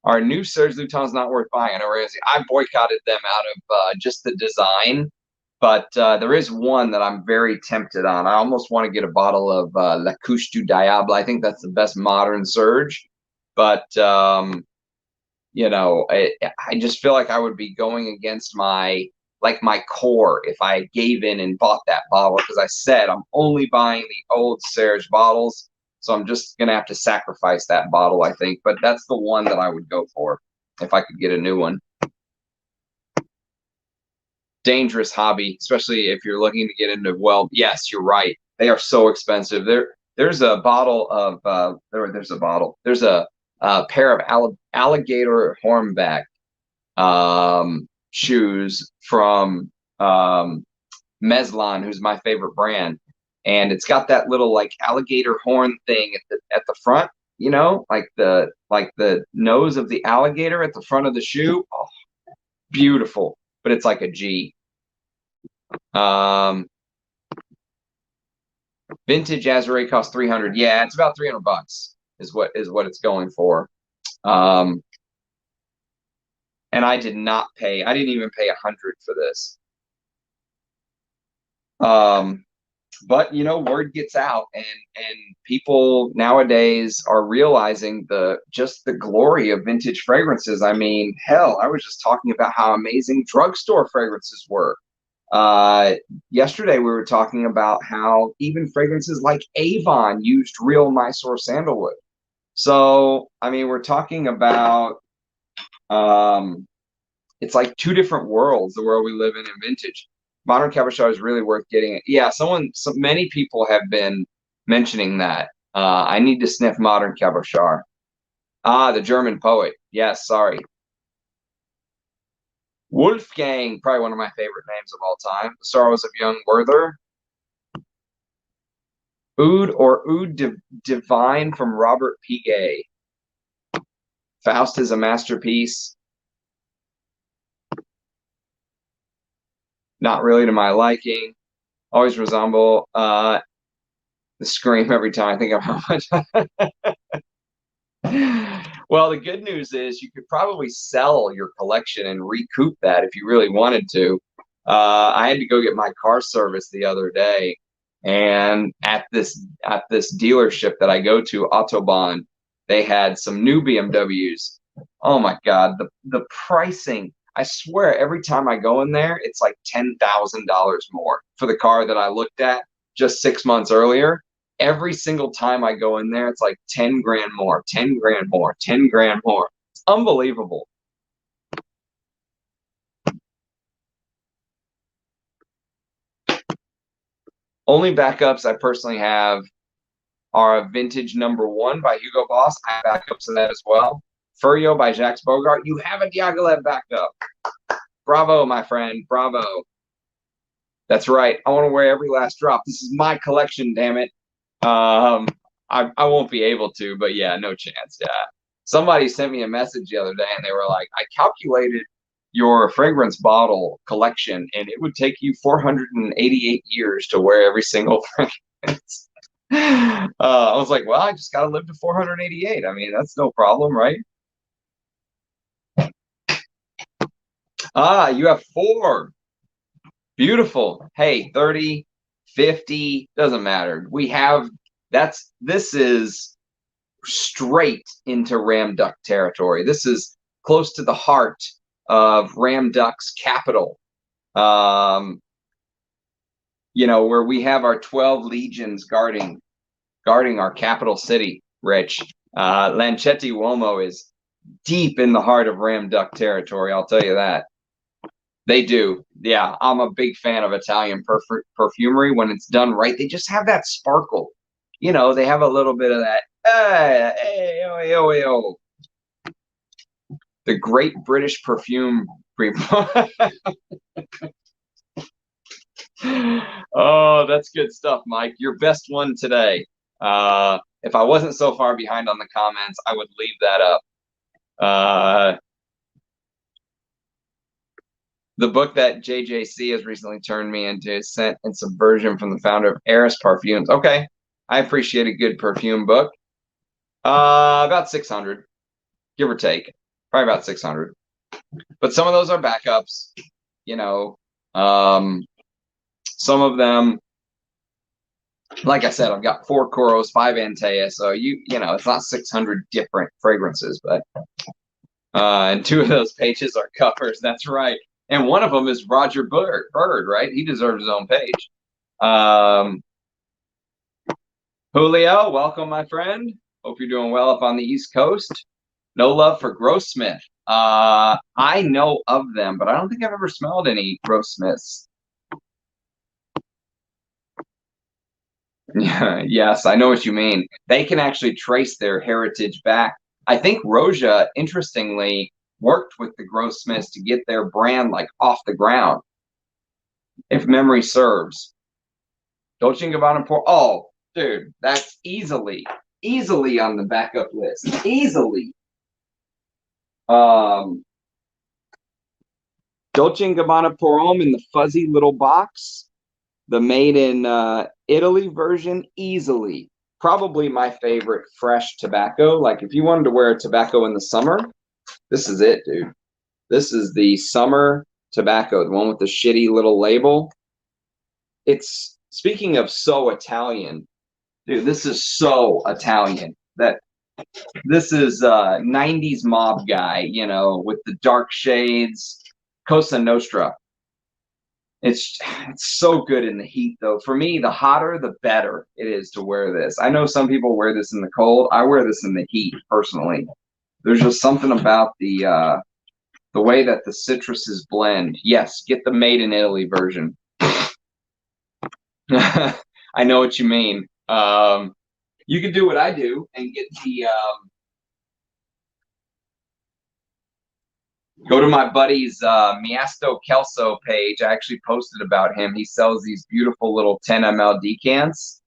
Our new Serge Luton's not worth buying. I know, I boycotted them out of just the design, but there is one that I'm very tempted on. I almost want to get a bottle of La Couche du Diable. I think that's the best modern Serge, but you know, I just feel like I would be going against my core if I gave in and bought that bottle, because I said I'm only buying the old Serge bottles, so I'm just gonna have to sacrifice that bottle, I think. But that's the one that I would go for if I could get a new one. Dangerous hobby, especially if you're looking to get into, well, yes, you're right. They are so expensive. There's a bottle of there's a pair of alligator hornback shoes from Mezlan, who's my favorite brand, and it's got that little like alligator horn thing at the front, you know, like the nose of the alligator at the front of the shoe. Oh, beautiful, but it's like a G. Vintage Azzaro costs 300. Yeah, it's about 300 bucks is what it's going for. And I didn't even pay 100 for this. But you know, word gets out, and people nowadays are realizing just the glory of vintage fragrances. I mean, hell, I was just talking about how amazing drugstore fragrances were. Yesterday we were talking about how even fragrances like Avon used real Mysore sandalwood. So, I mean, we're talking about it's like two different worlds, the world we live in vintage. Modern Cabochard is really worth getting it. Yeah, many people have been mentioning that. I need to sniff Modern Cabochard. Ah, the German poet. Yes, sorry. Wolfgang, probably one of my favorite names of all time. The Sorrows of Young Werther. Oud Divine from Robert Piguer. Faust is a masterpiece. Not really to my liking. Always resemble the scream every time I think of how much. Well, the good news is you could probably sell your collection and recoup that if you really wanted to. I had to go get my car serviced the other day, and at this dealership that I go to, Autobahn, they had some new BMWs. Oh my God, the pricing! I swear, every time I go in there, it's like $10,000 more for the car that I looked at just 6 months earlier. Every single time I go in there, it's like 10 grand more, 10 grand more, 10 grand more. It's unbelievable. Only backups I personally have are a vintage #1 by Hugo Boss. I have backups of that as well. Furio by Jacques Bogart. You have a Diaghilev backup. Bravo, my friend. Bravo. That's right. I want to wear every last drop. This is my collection, damn it. I won't be able to, but yeah, no chance. Yeah. Somebody sent me a message the other day, and they were like, I calculated your fragrance bottle collection, and it would take you 488 years to wear every single fragrance. I was like, well, I just got to live to 488. I mean, that's no problem, right? Ah, you have 4. Beautiful. Hey, 30, 50, doesn't matter. This is straight into Ram Duck territory. This is close to the heart of Ram Duck's capital. You know, where we have our 12 legions guarding our capital city, Rich. Lancetti Uomo is deep in the heart of Ram Duck territory, I'll tell you that. They do. Yeah, I'm a big fan of Italian perfumery. When it's done right, they just have that sparkle. You know, they have a little bit of that, hey, oh, oh. The Great British Perfume. Oh, that's good stuff, Mike. Your best one today. If I wasn't so far behind on the comments, I would leave that up. The book that JJC has recently turned me into, Scent and Subversion, from the founder of Eris Parfums. Okay, I appreciate a good perfume book. About 600, give or take. Probably about 600. But some of those are backups, you know. Some of them, like I said, I've got 4 Coros, 5 Antea, so you know, it's not 600 different fragrances, but and 2 of those pages are covers. That's right. And one of them is Roger Bird, right? He deserves his own page. Julio, welcome, my friend. Hope you're doing well up on the East Coast. No love for Grossmith. I know of them, but I don't think I've ever smelled any Grossmiths. Yeah, yes, I know what you mean. They can actually trace their heritage back. I think Roja, interestingly, worked with the Grossmiths to get their brand like off the ground, if memory serves. Dolce & Gabbana oh, dude, that's easily on the backup list. Easily. Dolce & Gabbana Pour Homme in the fuzzy little box. The made in Italy version, easily. Probably my favorite fresh tobacco. Like, if you wanted to wear a tobacco in the summer, this is it, dude. This is the summer tobacco, the one with the shitty little label. It's, speaking of so Italian, dude, this is so Italian. That this is 90s mob guy, you know, with the dark shades. Cosa Nostra. It's so good in the heat, though. For me, the hotter, the better it is to wear this. I know some people wear this in the cold. I wear this in the heat, personally. There's just something about the way that the citruses blend. Yes, get the made in Italy version. I know what you mean. You could do what I do and get the go to my buddy's Miasto Kelso page. I actually posted about him. He sells these beautiful little 10 ml decants.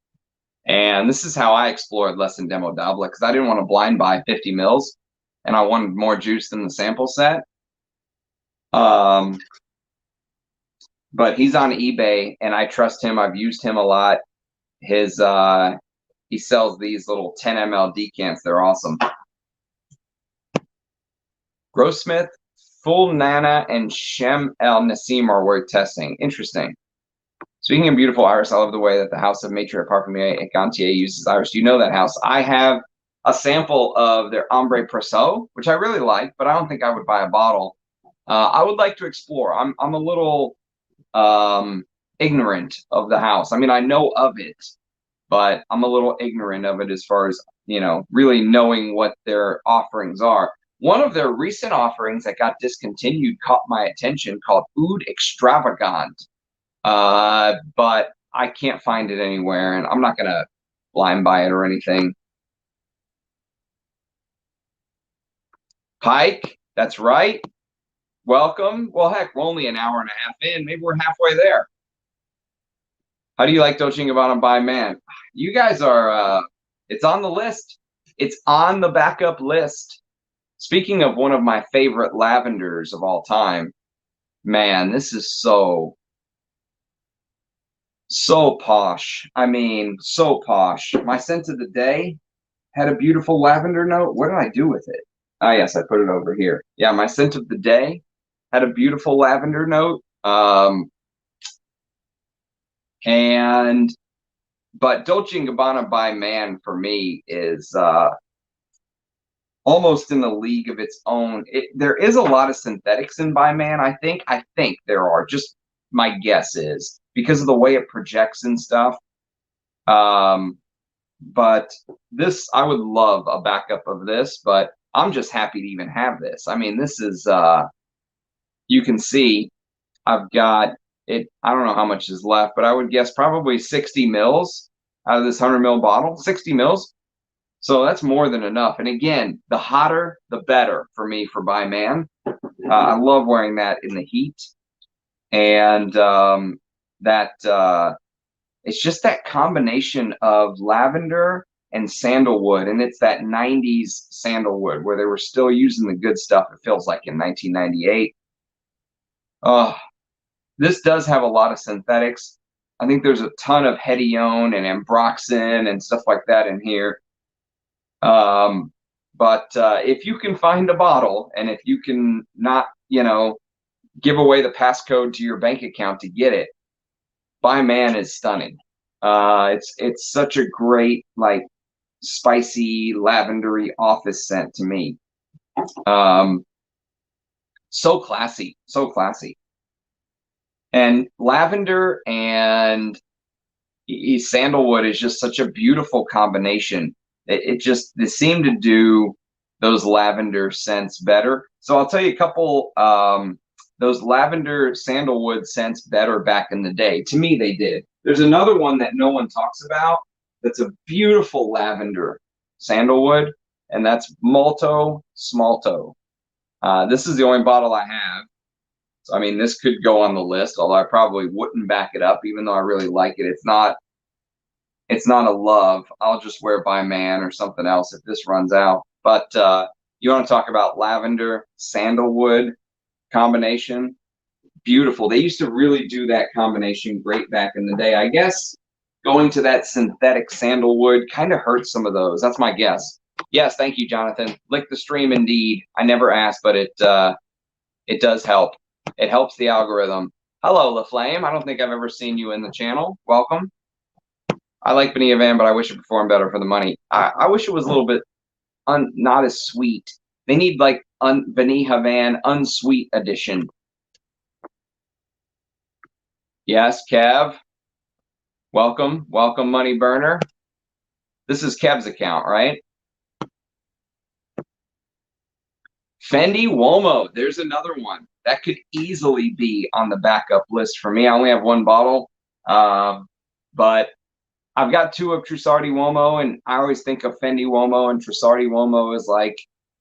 And this is how I explored Less Than Demo Dabla, because I didn't want to blind buy 50 mils, and I wanted more juice than the sample set. But he's on eBay, and I trust him. I've used him a lot. His he sells these little 10 ml decants. They're awesome. Grossmith, Full Nana, and Shem El Nassim are worth testing. Interesting. Speaking of beautiful iris, I love the way that the House of Maitre Parfumier et Gantier uses iris. Do you know that house? I have a sample of their Ombre Presso, which I really like, but I don't think I would buy a bottle. I would like to explore. I'm a little ignorant of the house. I mean, I know of it, but I'm a little ignorant of it as far as, you know, really knowing what their offerings are. One of their recent offerings that got discontinued caught my attention, called Oud Extravagant. But I can't find it anywhere, and I'm not going to blind buy it or anything. Pike, that's right. Welcome. Well, heck, we're only an hour and a half in. Maybe we're halfway there. How do you like Dolce & Gabbana By Man? You guys are, it's on the list. It's on the backup list. Speaking of one of my favorite lavenders of all time, man, this is so posh. I mean, so posh. My scent of the day had a beautiful lavender note. What did I do with it? Ah, yes, I put it over here. Yeah, my scent of the day had a beautiful lavender note. But Dolce & Gabbana By Man for me is almost in the league of its own. There is a lot of synthetics in By Man. I think there are. Just my guess is, because of the way it projects and stuff. But this, I would love a backup of this, but I'm just happy to even have this. I mean, this is, you can see I've got it. I don't know how much is left, but I would guess probably 60 mils out of this 100 ml bottle, 60 mils. So that's more than enough. And again, the hotter, the better for me for By Man. I love wearing that in the heat. And it's just that combination of lavender and sandalwood. And it's that 90s sandalwood where they were still using the good stuff, it feels like, in 1998. This does have a lot of synthetics. I think there's a ton of hedione and ambroxan and stuff like that in here. But if you can find a bottle, and if you can not, give away the passcode to your bank account to get it, By Man is stunning. It's such a great, like, spicy, lavendery office scent to me. So classy, so classy. And lavender and sandalwood is just such a beautiful combination. They seem to do those lavender scents better. So I'll tell you a couple, those lavender sandalwood scents better back in the day. To me, they did. There's another one that no one talks about that's a beautiful lavender sandalwood, and that's Molto Smalto. This is the only bottle I have. So, I mean, this could go on the list, although I probably wouldn't back it up, even though I really like it. It's not a love. I'll just wear By Man or something else if this runs out. But you want to talk about lavender, sandalwood combination? Beautiful. They used to really do that combination great back in the day. I guess going to that synthetic sandalwood kind of hurts some of those. That's my guess. Yes, thank you, Jonathan. Lick the stream indeed. I never asked, but it does help. It helps the algorithm. Hello, LaFlame. I don't think I've ever seen you in the channel. Welcome. I like Vanilla Van, but I wish it performed better for the money. I wish it was a little bit not as sweet. They need like Vanilla Van unsweet edition. Yes, Kev. Welcome. Welcome, Money Burner. This is Kev's account, right? Fendi Uomo. There's another one. That could easily be on the backup list for me. I only have one bottle, but I've got two of Trussardi Uomo, and I always think of Fendi Uomo and Trussardi Uomo as like,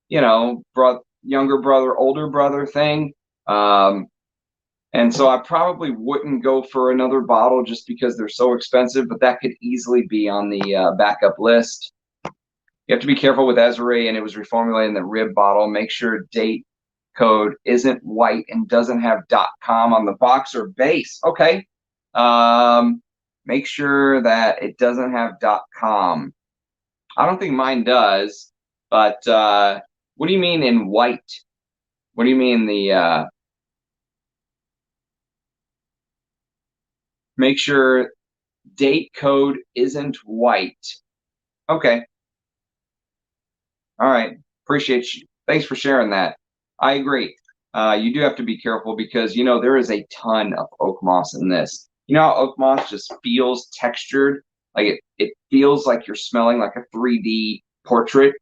younger brother, older brother thing. And so I probably wouldn't go for another bottle just because they're so expensive, but that could easily be on the backup list. You have to be careful with Azzaro, and it was reformulated in the rib bottle. Make sure date code isn't white and doesn't have .com on the box or base. Okay. Make sure that it doesn't have .com. I don't think mine does, but what do you mean in white? What do you mean the make sure date code isn't white? Okay. All right. Appreciate you. Thanks for sharing that. I agree. You do have to be careful because, there is a ton of oak moss in this. You know how oak moss just feels textured? Like it feels like you're smelling like a 3D portrait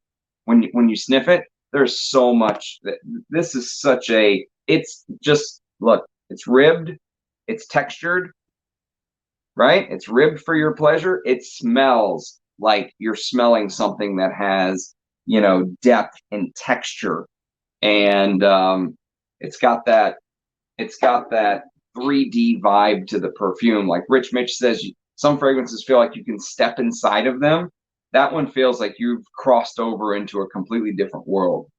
when you sniff it. There's so much that this is such a, it's just, look, it's ribbed, it's textured, right? It's ribbed for your pleasure. It smells like you're smelling something that has, depth and texture. And it's got that 3D vibe to the perfume. Like Rich Mitch says, some fragrances feel like you can step inside of them. That one feels like you've crossed over into a completely different world.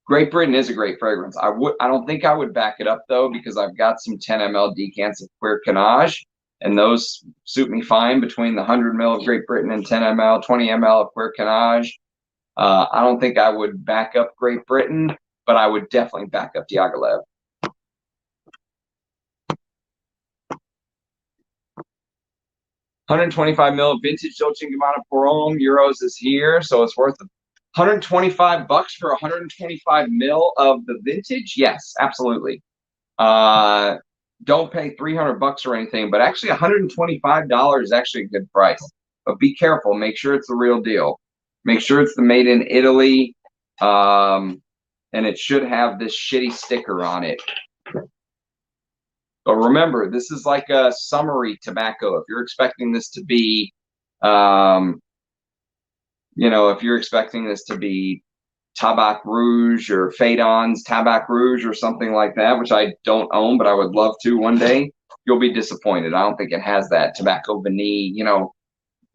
Great Britain is a great fragrance. I don't think I would back it up though, because I've got some 10 ml decants of Queer Knize, and those suit me fine between the 100 ml of Great Britain and 10 ml, 20 ml of Queer Knize. I don't think I would back up Great Britain, but I would definitely back up Diaghilev. $125 ml vintage Dolce&Gabbana By Man Euros is here, so it's worth $125 for 125 ml of the vintage. Yes, absolutely. don't pay $300 or anything, but actually $125 is actually a good price. But be careful. Make sure it's the real deal. Make sure it's the made in Italy. And it should have this shitty sticker on it. But remember, this is like a summery tobacco. If you're expecting this to be, if you're expecting this to be Tabac Rouge or Fadon's Tabac Rouge or something like that, which I don't own, but I would love to one day, you'll be disappointed. I don't think it has that tobacco vanille,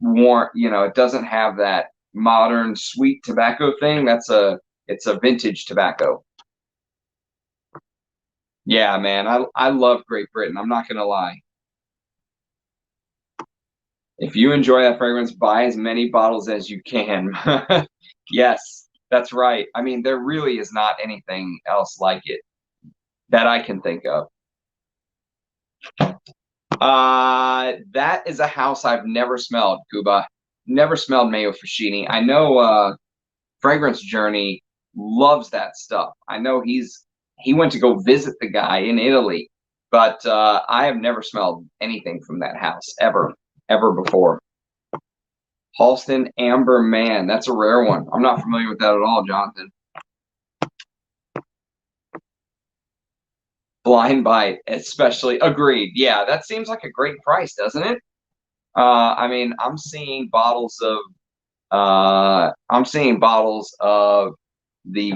it doesn't have that modern sweet tobacco thing. It's a vintage tobacco. Yeah, man, I love Great Britain. I'm not gonna lie. If you enjoy that fragrance, buy as many bottles as you can. Yes, that's right. I mean, there really is not anything else like it that I can think of. That is a house I've never smelled, Cuba. Never smelled Mayo Fascini. I know Fragrance Journey loves that stuff. I know he went to go visit the guy in Italy, but I have never smelled anything from that house ever before. Halston Amber Man. That's a rare one. I'm not familiar with that at all, Jonathan. Blind Bite, especially. Agreed. Yeah, that seems like a great price, doesn't it? I mean, I'm seeing bottles of the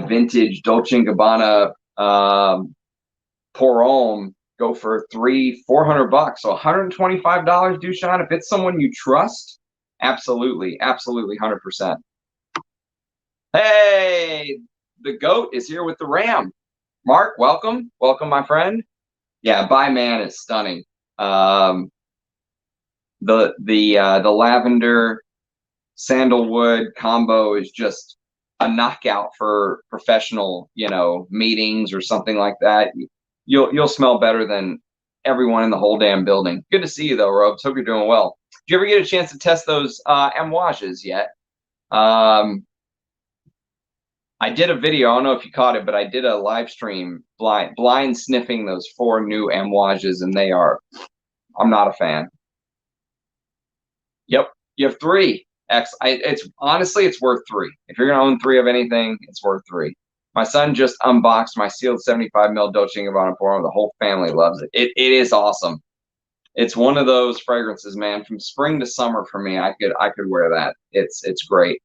vintage Dolce&Gabbana Pour Homme go for $300-400. So $125, Dushan. If it's someone you trust, absolutely, 100%. Hey, the goat is here with the ram. Mark, welcome, my friend. Yeah, By Man is stunning. The lavender sandalwood combo is just a knockout for professional, meetings or something like that. You'll smell better than everyone in the whole damn building. Good to see you though, Robes. Hope you're doing well. Did you ever get a chance to test those amouages yet? I did a video. I don't know if you caught it, but I did a live stream blind sniffing those 4 new amouages, and I'm not a fan. Yep, you have 3. It's honestly, it's worth 3. If you're gonna own 3 of anything, it's worth 3. My son just unboxed my sealed 75 ml Dolce & Gabbana Pour Homme. The whole family loves it. It is awesome. It's one of those fragrances, man. From spring to summer for me, I could wear that. It's great.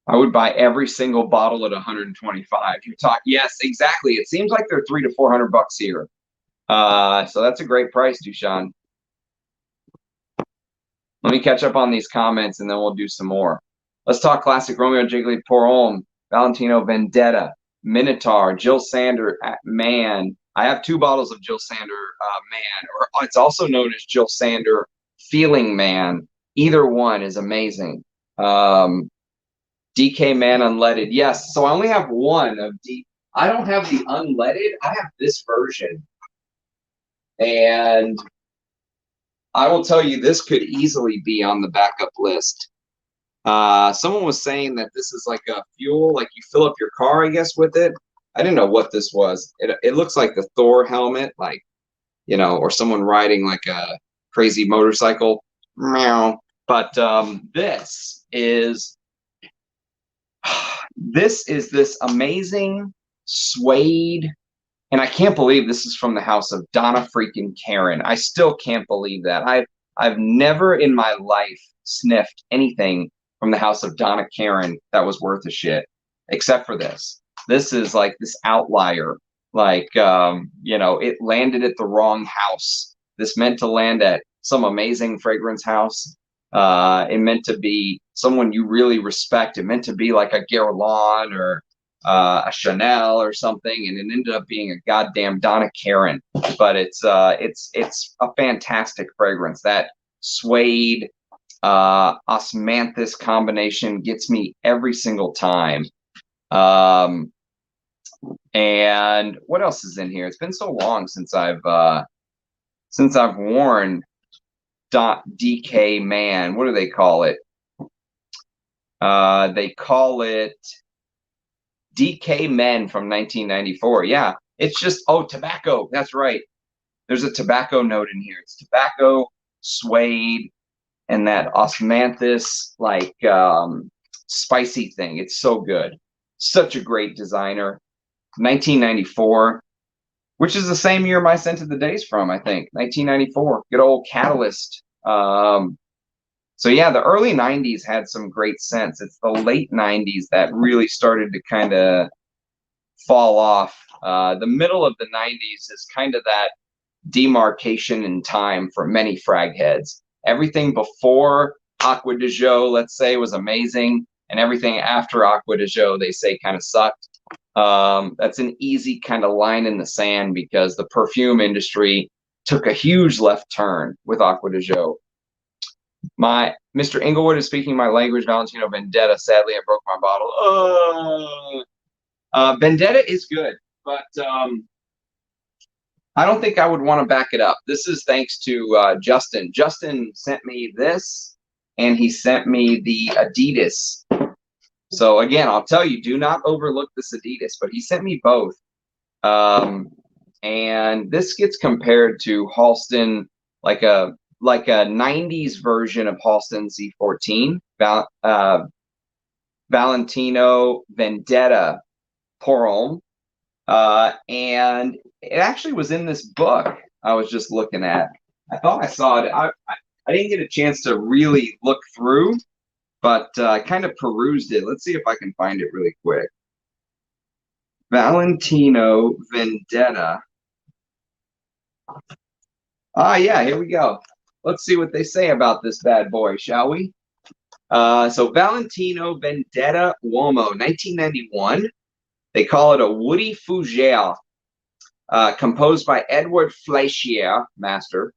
I would buy every single bottle at 125. Yes, exactly. It seems like they're $300-400 here. So that's a great price, Dushan. Let me catch up on these comments and then we'll do some more. Let's talk classic Romeo Jiggly Pour Homme, Valentino Vendetta, Minotaur, Jil Sander Man. I have 2 bottles of Jil Sander Man, or it's also known as Jil Sander Feeling Man. Either one is amazing. DK Man Unleaded. Yes, so I only have one of I don't have the unleaded. I have this version. And I will tell you, this could easily be on the backup list. Someone was saying that this is like a fuel, like you fill up your car, I guess, with it. I didn't know what this was. It looks like the Thor helmet, like, or someone riding like a crazy motorcycle. Meow. But this is this amazing suede, and I can't believe this is from the house of Donna freaking Karen. I still can't believe that. I've never in my life sniffed anything from the house of Donna Karen that was worth a shit, except for this. This is like this outlier. Like, it landed at the wrong house. This meant to land at some amazing fragrance house. It meant to be someone you really respect. It meant to be like a Guerlain or a Chanel or something, and it ended up being a goddamn Donna Karen. But it's a fantastic fragrance. That suede osmanthus combination gets me every single time. And what else is in here? It's been so long since I've worn DK Man. What do they call it? They call it DK Men from 1994. Yeah, it's just, oh, tobacco. That's right. There's a tobacco note in here. It's tobacco, suede, and that osmanthus, like spicy thing. It's so good. Such a great designer. 1994, which is the same year my Scent of the Day's from, I think. 1994. Good old Catalyst. So yeah, the early 90s had some great scents. It's the late 90s that really started to kind of fall off. The middle of the 90s is kind of that demarcation in time for many frag heads. Everything before Aqua de Jo, let's say, was amazing, and everything after Aqua de Jo, they say, kind of sucked. That's an easy kind of line in the sand because the perfume industry took a huge left turn with Aqua de Jo. Mr. Inglewood is speaking my language. Valentino Vendetta. Sadly, I broke my bottle. Vendetta is good, but I don't think I would want to back it up. This is thanks to Justin. Justin sent me this, and he sent me the Adidas. So again, I'll tell you, do not overlook this Adidas, but he sent me both. And this gets compared to Halston, like a 90s version of Halston Z14, Valentino Vendetta Pour Homme. And it actually was in this book I was just looking at. I thought I saw it. I didn't get a chance to really look through, but I kind of perused it. Let's see if I can find it really quick. Valentino Vendetta. Ah, yeah, here we go. Let's see what they say about this bad boy, shall we? So Valentino Vendetta Uomo, 1991. They call it a woody fougere, composed by Edward Fleischier, master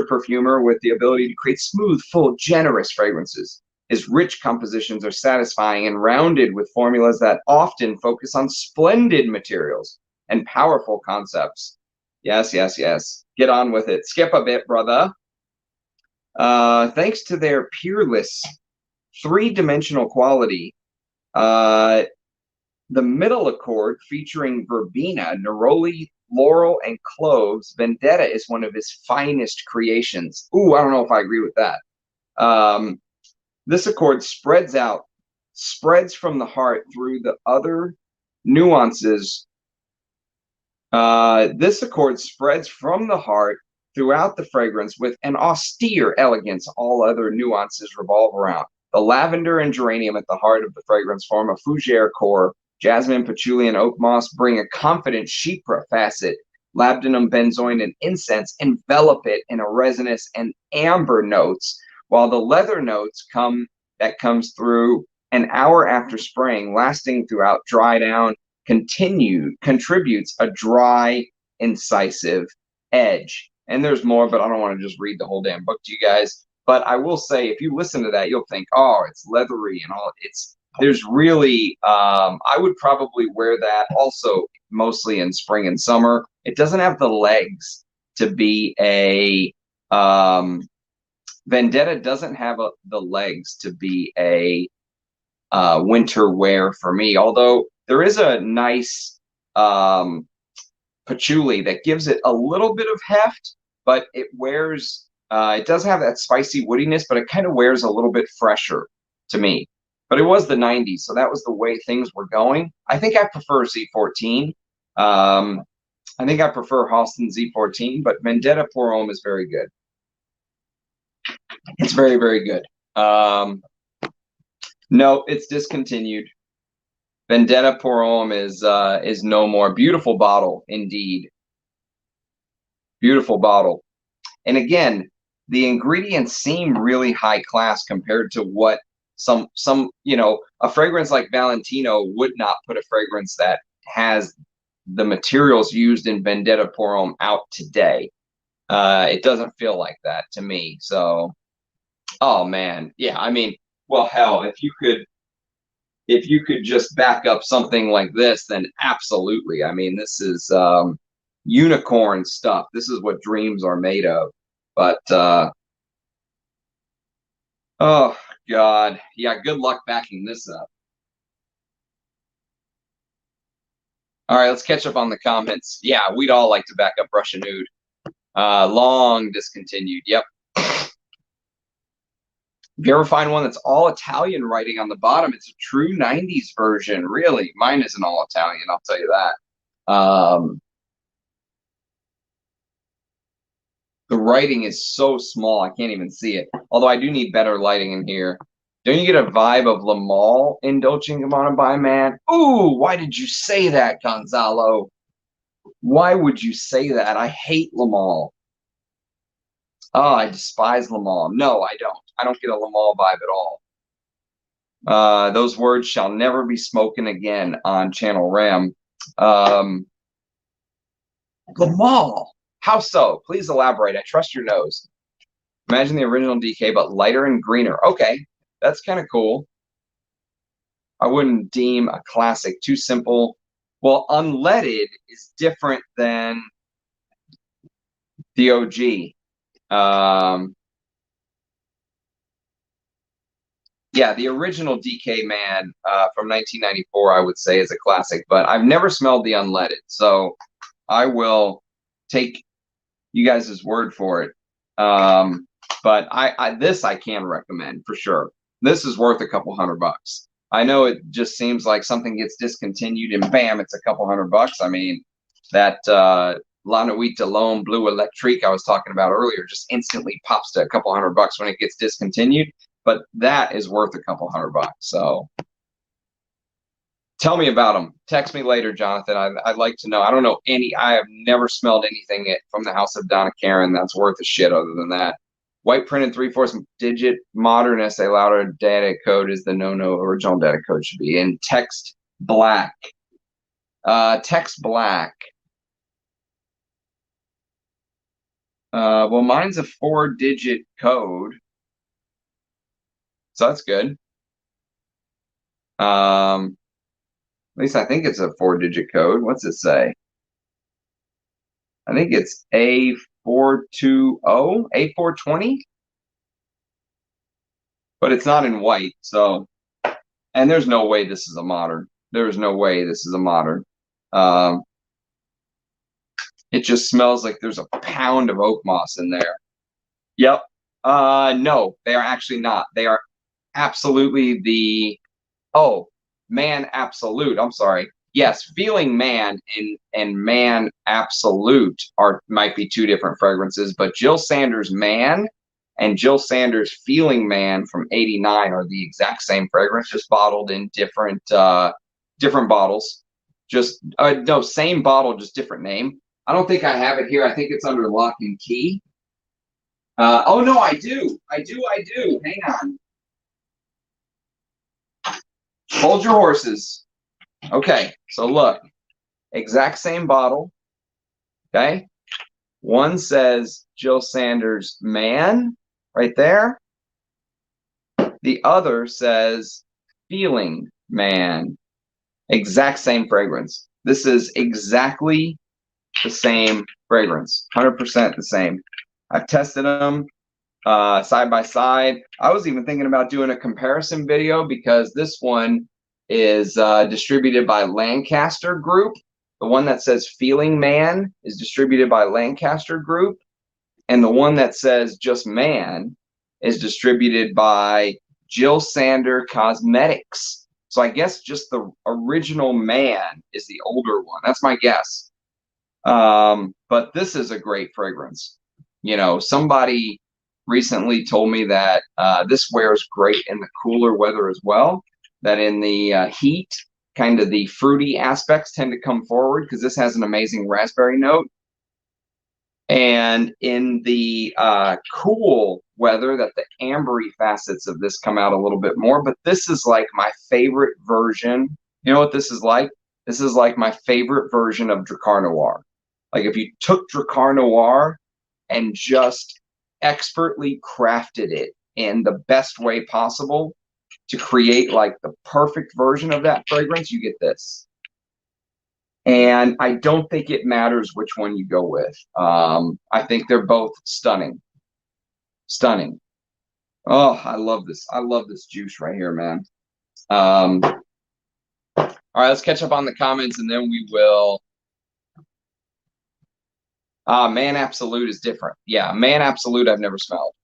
perfumer with the ability to create smooth, full, generous fragrances. His rich compositions are satisfying and rounded with formulas that often focus on splendid materials and powerful concepts. Yes, yes, yes. Get on with it. Skip a bit, brother. Thanks to their peerless three-dimensional quality, the middle accord featuring verbena, neroli, laurel, and cloves, Vendetta is one of his finest creations. Ooh, I don't know if I agree with that. This accord spreads from the heart through the other nuances. This accord spreads from the heart throughout the fragrance with an austere elegance all other nuances revolve around. The lavender and geranium at the heart of the fragrance form a fougere core. Jasmine, patchouli, and oak moss bring a confident chypre facet. Labdanum, benzoin, and incense envelop it in a resinous and amber notes, while the leather notes comes through an hour after spraying, lasting throughout dry down, contributes a dry, incisive edge. And there's more, but I don't want to just read the whole damn book to you guys. But I will say, if you listen to that, you'll think, oh, it's leathery and all. There's really, I would probably wear that also mostly in spring and summer. It doesn't have the legs to be a, Vendetta doesn't have the legs to be a winter wear for me. Although there is a nice patchouli that gives it a little bit of heft, but it wears, it does have that spicy woodiness, but it kind of wears a little bit fresher to me. But it was the 90s, so that was the way things were going. I think I prefer Z14. I think I prefer Halston Z14, but Vendetta Pour Homme is very good. It's very, very good. No, it's discontinued. Vendetta Pour Homme is no more. Beautiful bottle, indeed. Beautiful bottle. And again, the ingredients seem really high class compared to what some a fragrance like Valentino would not put a fragrance that has the materials used in Vendetta Pour Homme out today. It doesn't feel like that to me. So, oh man, yeah. I mean, well, hell, if you could just back up something like this, then absolutely. I mean, this is unicorn stuff. This is what dreams are made of. But oh God, yeah. Good luck backing this up. All right, let's catch up on the comments. Yeah, we'd all like to back up Russian Oud. Long discontinued. Yep. If you ever find one that's all Italian writing on the bottom, it's a true 90s version. Really, mine isn't all Italian, I'll tell you that. The writing is so small, I can't even see it. Although I do need better lighting in here. Don't you get a vibe of Lamal in Dolce&Gabbana By Man? Ooh, why did you say that, Gonzalo? Why would you say that? I hate Lamal. Oh, I despise Lamal. No, I don't. I don't get a Lamal vibe at all. Those words shall never be spoken again on Channel Ram. Lamal. How so? Please elaborate. I trust your nose. Imagine the original DK, but lighter and greener. Okay, that's kind of cool. I wouldn't deem a classic too simple. Well, unleaded is different than the OG. Yeah, the original DK Man from 1994, I would say, is a classic, but I've never smelled the unleaded, so I will take you guys' word for it. But this I can recommend for sure. This is worth a couple $100. I know it just seems like something gets discontinued and bam, it's a couple $100. I mean, that La Nuit de l'Homme Blue Electrique I was talking about earlier just instantly pops to a couple $100 when it gets discontinued. But that is worth a couple $100. So tell me about them. Text me later, Jonathan. I'd like to know. I don't know any. I have never smelled anything from the House of Donna Karan that's worth a shit other than that. White printed 3/4 digit modern Estee Lauder data code is the no original data code should be in text black. Text black. Well, mine's a 4-digit code, so that's good. At least I think it's a 4-digit code. What's it say? I think it's A420, A420. But it's not in white, so, and there's no way this is a modern. There is no way this is a modern. It just smells like there's a pound of oak moss in there. Yep. No, they are actually not. They are absolutely the, oh, Man Absolute. I'm sorry. Yes, Feeling Man and Man Absolute might be two different fragrances, but Jil Sanders Man and Jil Sanders Feeling Man from '89 are the exact same fragrance, just bottled in different bottles. Just no, same bottle, just different name. I don't think I have it here. I think it's under lock and key. Oh no, I do. Hang on. Hold your horses. Okay, so look, exact same bottle. Okay, one says Jil Sanders Man right there. The other says Feeling Man. Exact same fragrance. This is exactly the same fragrance, 100% the same. I've tested them side by side. I was even thinking about doing a comparison video because this one is distributed by Lancaster Group. The one that says Feeling Man is distributed by Lancaster Group. And the one that says just Man is distributed by Jil Sander Cosmetics. So I guess just the original Man is the older one. That's my guess. But this is a great fragrance. You know, somebody recently told me that this wears great in the cooler weather as well. That in the heat, kind of the fruity aspects tend to come forward because this has an amazing raspberry note. And in the cool weather, that the ambery facets of this come out a little bit more. But this is like my favorite version. You know what this is like? This is like my favorite version of Drakkar Noir. Like if you took Drakkar Noir and just expertly crafted it in the best way possible to create like the perfect version of that fragrance, you get this. And I don't think it matters which one you go with. I think they're both stunning. Stunning. Oh, I love this. I love this juice right here, man. All right, let's catch up on the comments, and then we will. Man Absolute is different. Yeah, Man Absolute I've never smelled.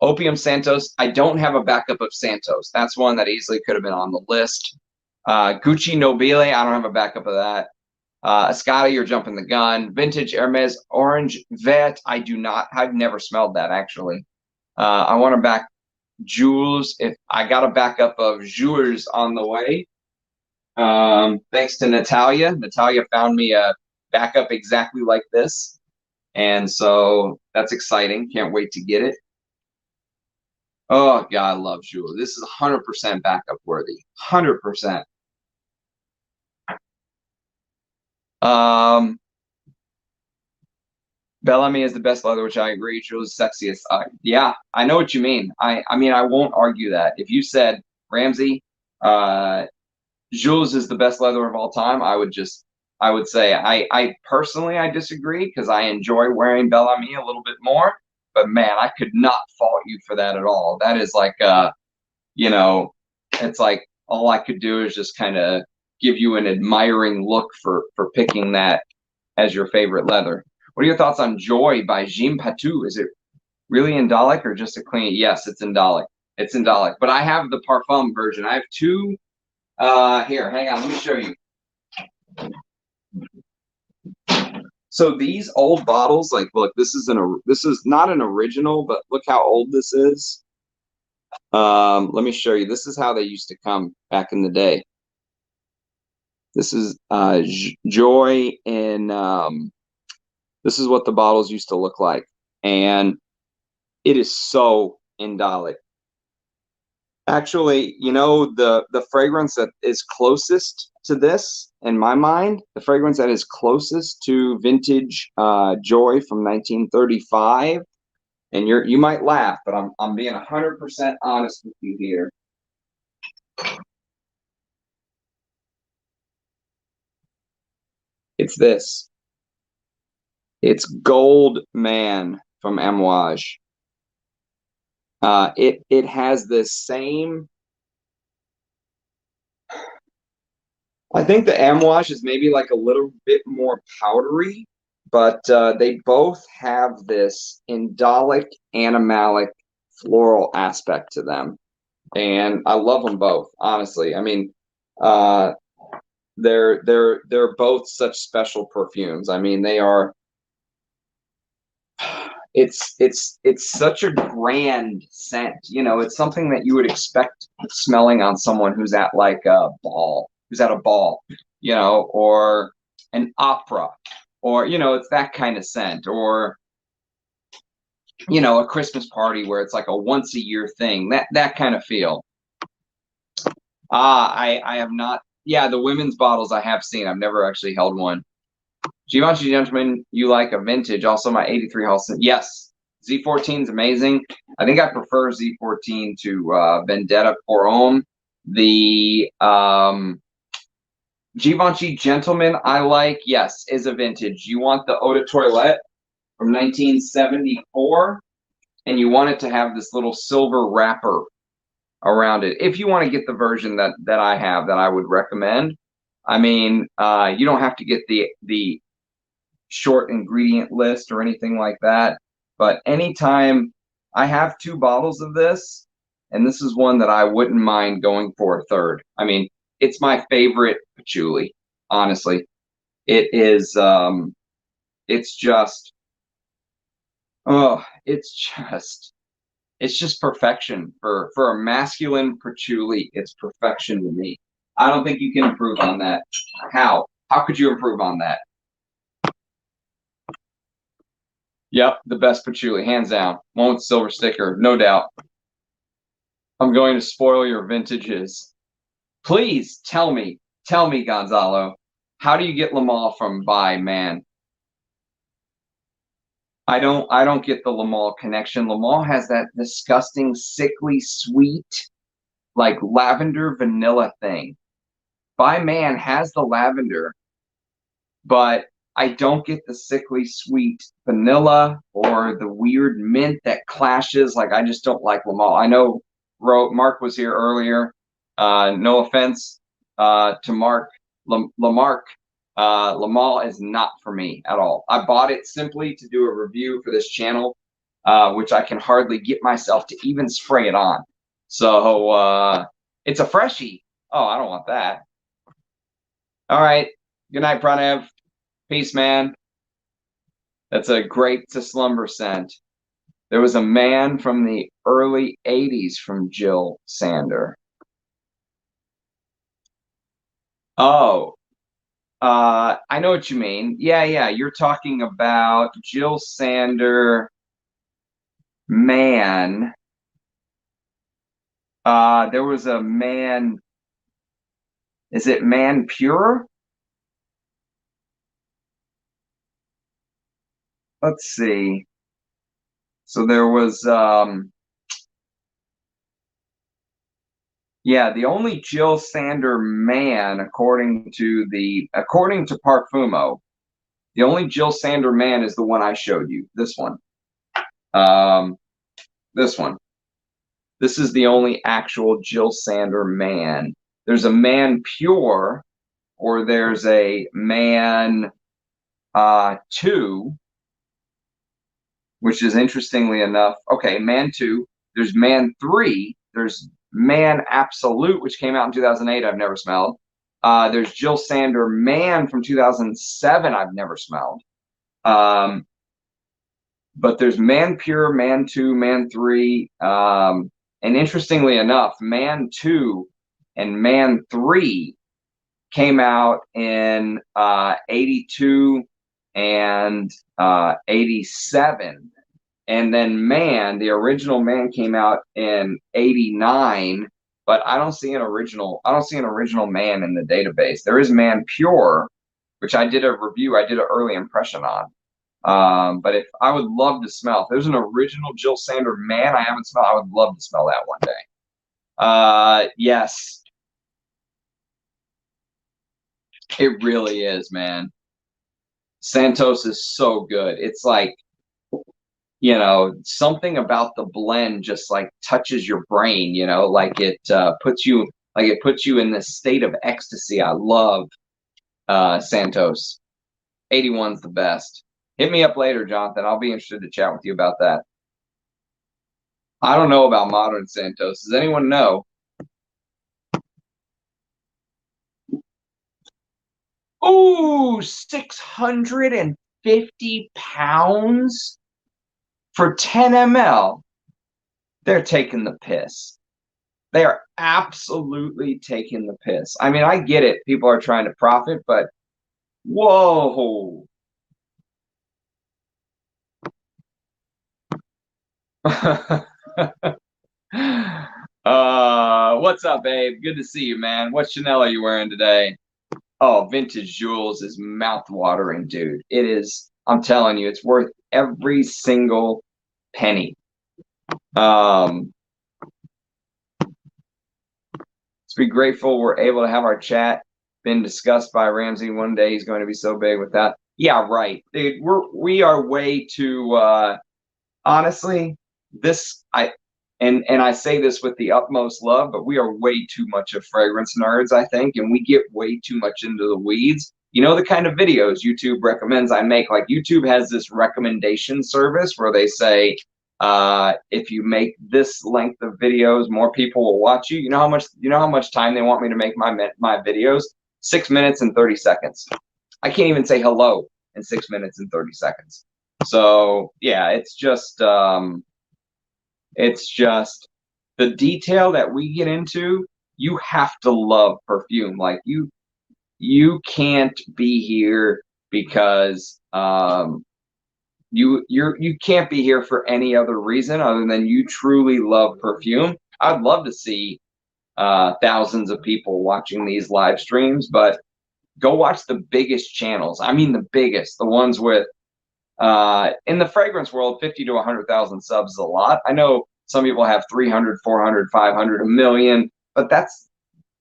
Opium Santos, I don't have a backup of Santos. That's one that easily could have been on the list. Gucci Nobile, I don't have a backup of that. Escada, you're jumping the gun. Vintage Hermes Orange Vet, I do not. I've never smelled that, actually. I want to back Jules. If I got a backup of Jules on the way. Thanks to Natalia. Natalia found me a backup exactly like this. And so that's exciting. Can't wait to get it. Oh, God, I love Jules. This is 100% backup worthy. 100%. Bellamy is the best leather, which I agree. Jules is sexiest. Yeah, I know what you mean. I mean, I won't argue that. If you said, Ramsey, Jules is the best leather of all time, I would say I personally I disagree because I enjoy wearing Bellamy a little bit more. But man, I could not fault you for that at all. That is like it's like all I could do is just kind of give you an admiring look for picking that as your favorite leather. What are your thoughts on Joy by Jim Patou? Is it really indolic or just a clean? Yes, it's indolic. It's indolic. But I have the Parfum version. I have two. Here, hang on. Let me show you. So these old bottles, like, look, this is not an original, but look how old this is. Let me show you. This is how they used to come back in the day. This is Joy in this is what the bottles used to look like, and it is so indolic. Actually, the fragrance that is closest to this, in my mind, the fragrance that is closest to vintage Joy from 1935, and you might laugh, but I'm being 100% honest with you here. It's this. It's Gold Man from Amouage. It has this same. I think the Amouage is maybe like a little bit more powdery, but they both have this indolic, animalic, floral aspect to them, and I love them both. Honestly, I mean, they're both such special perfumes. I mean, they are. It's such a grand scent. It's something that you would expect smelling on someone who's at like a ball, or an opera, or it's that kind of scent, or a Christmas party where it's like a once a year thing, that kind of feel. I have not. Yeah, the women's bottles I have seen. I've never actually held one. Givenchy Gentleman, you like a vintage. Also, my 83 Halston. Yes, Z14 is amazing. I think I prefer Z14 to Vendetta for Homme. The Givenchy Gentleman I like, yes, is a vintage. You want the Eau de Toilette from 1974, and you want it to have this little silver wrapper around it. If you want to get the version that I have, that I would recommend. I mean, you don't have to get the short ingredient list or anything like that, but anytime I have two bottles of this, and this is one that I wouldn't mind going for a third. I mean, it's my favorite patchouli, honestly. It is it's just it's just perfection for a masculine patchouli. It's perfection to me. I don't think you can improve on that. How could you improve on that? Yep, the best patchouli, hands down. One with silver sticker, no doubt. I'm going to spoil your vintages. Please tell me, Gonzalo, how do you get Lamal from By Man? I don't get the Lamal connection. Lamal has that disgusting, sickly, sweet, like lavender vanilla thing. By Man has the lavender, but I don't get the sickly sweet vanilla or the weird mint that clashes. Like, I just don't like Lamal. I know Mark was here earlier. No offense, to Mark Lamarck. Lamal is not for me at all. I bought it simply to do a review for this channel, which I can hardly get myself to even spray it on. So it's a freshie. Oh, I don't want that. All right. Good night, Pranav. Peace, man. That's a great to slumber scent. There was a man from the early 80s from Jil Sander. Oh, I know what you mean. Yeah. You're talking about Jil Sander Man. There was a man. Is it Man Pure? Let's see. So there was, yeah, the only Jil Sander Man, according to Parfumo, the only Jil Sander Man is the one I showed you. This one. This one. This is the only actual Jil Sander Man. There's a Man Pure, or there's a Man 2, which is interestingly enough. Okay, Man 2. There's Man 3. There's Man Absolute, which came out in 2008. I've never smelled. There's Jil Sander Man from 2007. I've never smelled. But there's Man Pure, Man 2, Man 3. And interestingly enough, Man 2 and Man 3 came out in 82 and 87. And then Man, the original Man, came out in 89, but I don't see an original Man in the database. There is Man Pure, which I did a review, I did an early impression on. But if I would love to smell, if there's an original Jil Sander Man I haven't smelled, I would love to smell that one day. Yes. It really is, man. Santos is so good. It's like, you know, something about the blend just like touches your brain, you know, like it puts you in this state of ecstasy. I love Santos. 81's the best. Hit me up later, Jonathan. I'll be interested to chat with you about that. I don't know about modern Santos. Does anyone know? Ooh, 650 pounds for 10 ml. They're taking the piss. They are absolutely taking the piss. I mean, I get it. People are trying to profit, but whoa. What's up, babe? Good to see you, man. What Chanel are you wearing today? Oh, Vintage Jules is mouth-watering, dude. It is, I'm telling you, it's worth every single penny. Let's be grateful we're able to have our chat been discussed by Ramsey. One day he's going to be so big with that. Yeah, right. Dude, we are way too honestly, and I say this with the utmost love, but we are way too much of fragrance nerds, I think, and we get way too much into the weeds. You know, the kind of videos YouTube recommends I make. Like, YouTube has this recommendation service where they say, if you make this length of videos, more people will watch you. You know how much time they want me to make my videos? 6 minutes and 30 seconds. I can't even say hello in 6 minutes and 30 seconds. So yeah, it's just the detail that we get into. You have to love perfume. Like, you can't be here because you can't be here for any other reason other than you truly love perfume. I'd love to see thousands of people watching these live streams, but go watch the biggest channels. I mean, the biggest, the ones with in the fragrance world, 50 to 100,000 subs is a lot. I know some people have 300, 400, 500, a million, but that's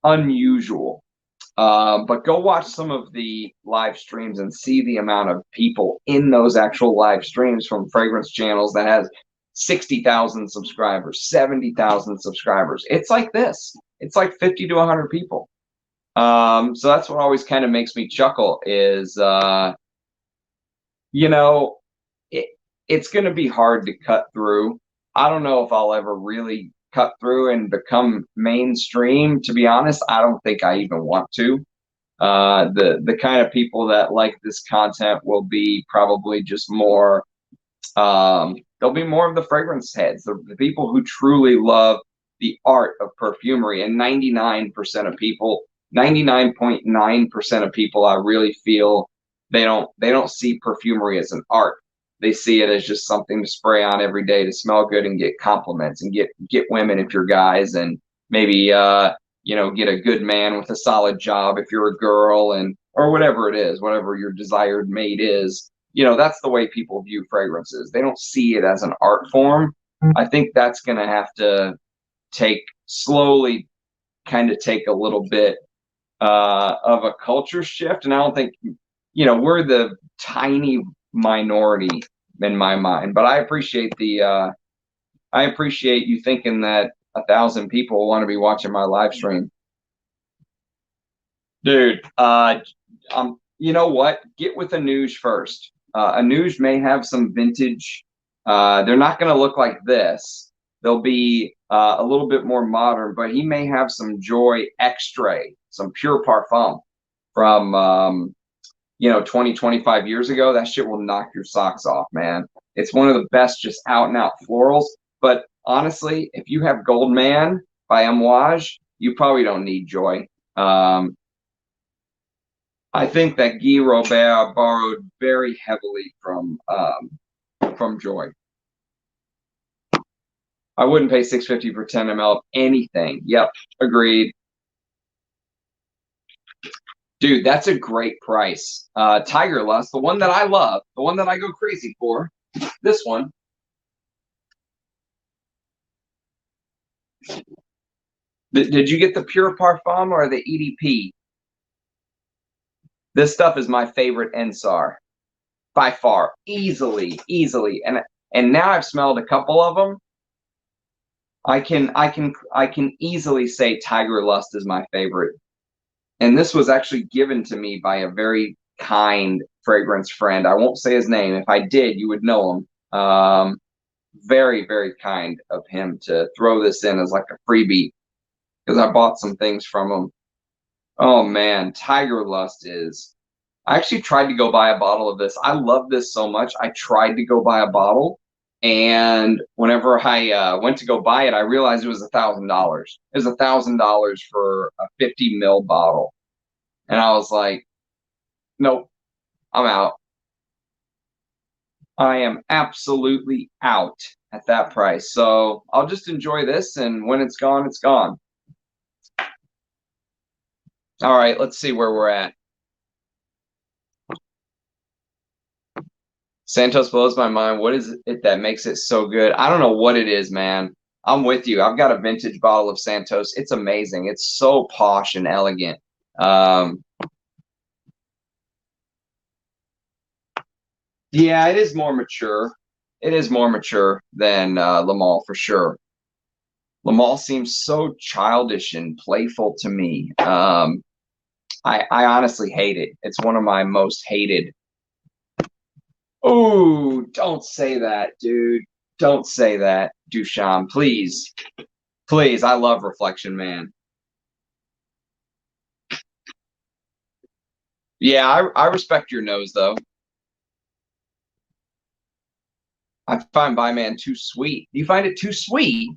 unusual. But go watch some of the live streams and see the amount of people in those actual live streams from fragrance channels that has 60,000 subscribers, 70,000 subscribers. It's like this. It's like 50 to 100 people. So that's what always kind of makes me chuckle is, you know, it's going to be hard to cut through. I don't know if I'll ever really cut through and become mainstream. To be honest, I don't think I even want to. The kind of people that like this content will be probably just more. There'll be more of the fragrance heads, the people who truly love the art of perfumery, and 99% of people, 99.9% of people, I really feel they don't see perfumery as an art. They see it as just something to spray on every day to smell good and get compliments and get women if you're guys, and maybe get a good man with a solid job if you're a girl, and or whatever it is, whatever your desired mate is. That's the way people view fragrances. They don't see it as an art form. I think that's going to have to slowly kind of take a little bit of a culture shift. And I don't think, we're the tiny minority in my mind, but I appreciate I appreciate you thinking that 1,000 people want to be watching my live stream. Dude, you know what? Get with Anuj first. Anuj may have some vintage. They're not going to look like this. They'll be a little bit more modern, but he may have some Joy Extra, some pure parfum from 20, 25 years ago. That shit will knock your socks off, man. It's one of the best just out and out florals. But honestly, if you have Gold Man by Amouage, you probably don't need Joy. I think that Guy Robert borrowed very heavily from Joy. I wouldn't pay $6.50 for 10 ml of anything. Yep, agreed. Dude, that's a great price. Tiger Lust, the one that I love, the one that I go crazy for, this one. Did you get the Pure Parfum or the EDP? This stuff is my favorite NSAR by far, easily. And now I've smelled a couple of them. I can easily say Tiger Lust is my favorite. And this was actually given to me by a very kind fragrance friend. I won't say his name. If I did, you would know him. Very, very kind of him to throw this in as like a freebie, because I bought some things from him. Oh man, Tiger Lust is. I actually tried to go buy a bottle of this. I love this so much. I tried to go buy a bottle, and whenever I went to go buy it, I realized it was $1,000. It was $1,000 for a 50 ml bottle, and I was like, nope, I'm out. I am absolutely out at that price. So I'll just enjoy this, and when it's gone, it's gone. All right, let's see where we're at. Santos blows my mind. What is it that makes it so good? I don't know what it is, man. I'm with you. I've got a vintage bottle of Santos. It's amazing. It's so posh and elegant. Yeah, it is more mature. It is more mature than Le Male for sure. Le Male seems so childish and playful to me. I honestly hate it. It's one of my most hated. Oh, don't say that, dude. Don't say that, Duchamp. Please. Please, I love Reflection Man. Yeah, I respect your nose, though. I find By Man too sweet. You find it too sweet?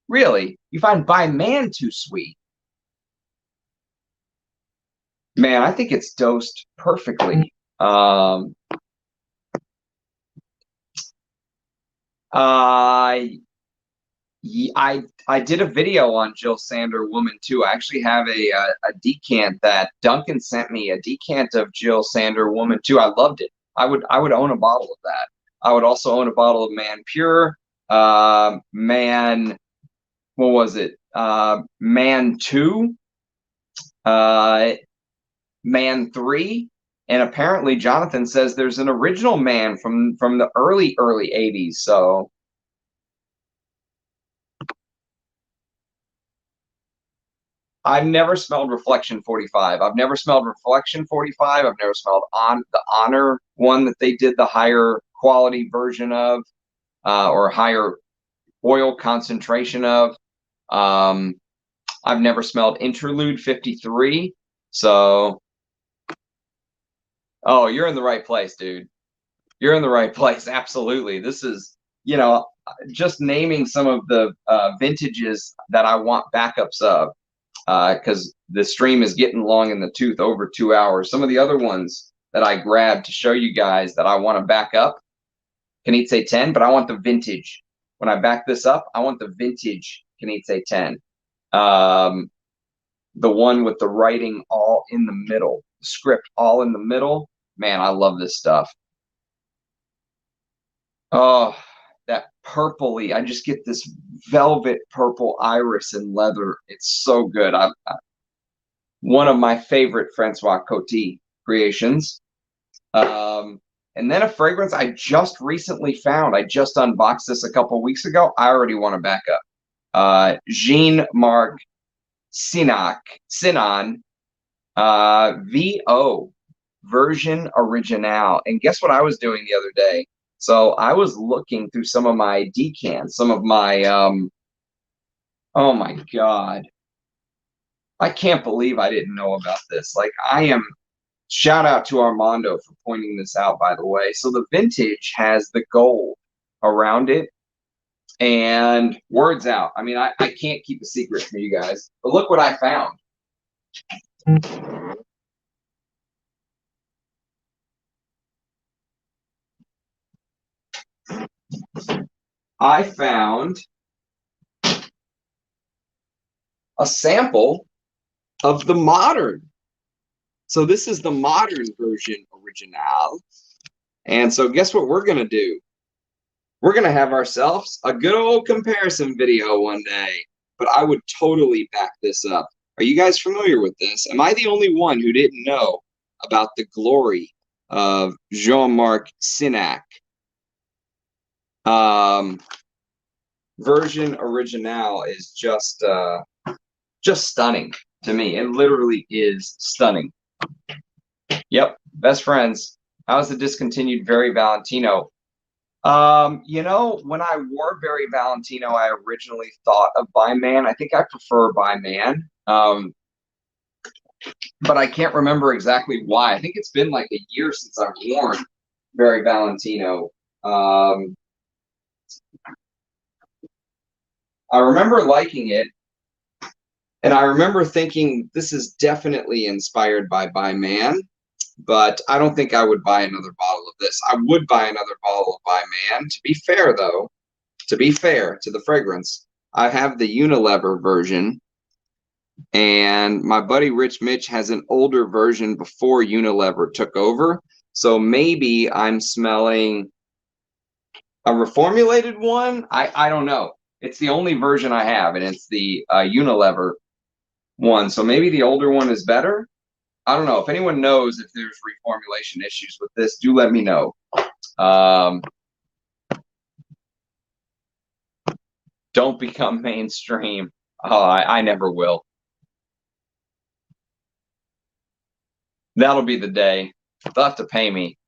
Really? You find By Man too sweet? Man, I think it's dosed perfectly. I did a video on Jil Sander Woman too. I actually have a decant that Duncan sent me, a decant of Jil Sander Woman too. I loved it. I would own a bottle of that. I would also own a bottle of Man Pure, Man, what was it? Man 2, Man 3, and apparently Jonathan says there's an original Man from the early 80s. So I've never smelled Reflection 45. I've never smelled Reflection 45. I've never smelled on the Honor one that they did the higher quality version of, or higher oil concentration of. I've never smelled Interlude 53. So, oh, you're in the right place, dude. You're in the right place. Absolutely. This is, you know, just naming some of the vintages that I want backups of, because the stream is getting long in the tooth, over 2 hours. Some of the other ones that I grabbed to show you guys that I want to back up, Knize 10, but I want the vintage. When I back this up, I want the vintage Knize 10. The one with the writing all in the middle, the script all in the middle. Man, I love this stuff. Oh, that purpley. I just get this velvet purple iris and leather. It's so good. One of my favorite Francois Coty creations. And then a fragrance I just recently found. I just unboxed this a couple weeks ago. I already want to back up. Jean-Marc Sinan VO version original. And guess what I was doing the other day? So I was looking through some of my decants, some of my, oh my God. I can't believe I didn't know about this. Like, shout out to Armando for pointing this out, by the way. So the vintage has the gold around it, and words out. I mean, I can't keep a secret from you guys, but look what I found. I found a sample of the modern. So this is the modern version original. And so guess what we're going to do? We're going to have ourselves a good old comparison video one day. But I would totally back this up. Are you guys familiar with this? Am I the only one who didn't know about the glory of Jean-Marc Sinan? Version original is just stunning to me. It literally is stunning. Yep, best friends. How's the discontinued Very Valentino? You know, when I wore Very Valentino, I originally thought of By Man. I think I prefer By Man. But I can't remember exactly why. I think it's been like a year since I've worn Very Valentino. I remember liking it, and I remember thinking this is definitely inspired by Man, but I don't think I would buy another bottle of this. I would buy another bottle of By Man. To be fair, though, to be fair to the fragrance, I have the Unilever version, and my buddy Rich Mitch has an older version before Unilever took over. So maybe I'm smelling a reformulated one. I don't know. It's the only version I have, and it's the Unilever one. So maybe the older one is better. I don't know. If anyone knows if there's reformulation issues with this, do let me know. Don't become mainstream. Oh, I never will. That'll be the day. They'll have to pay me.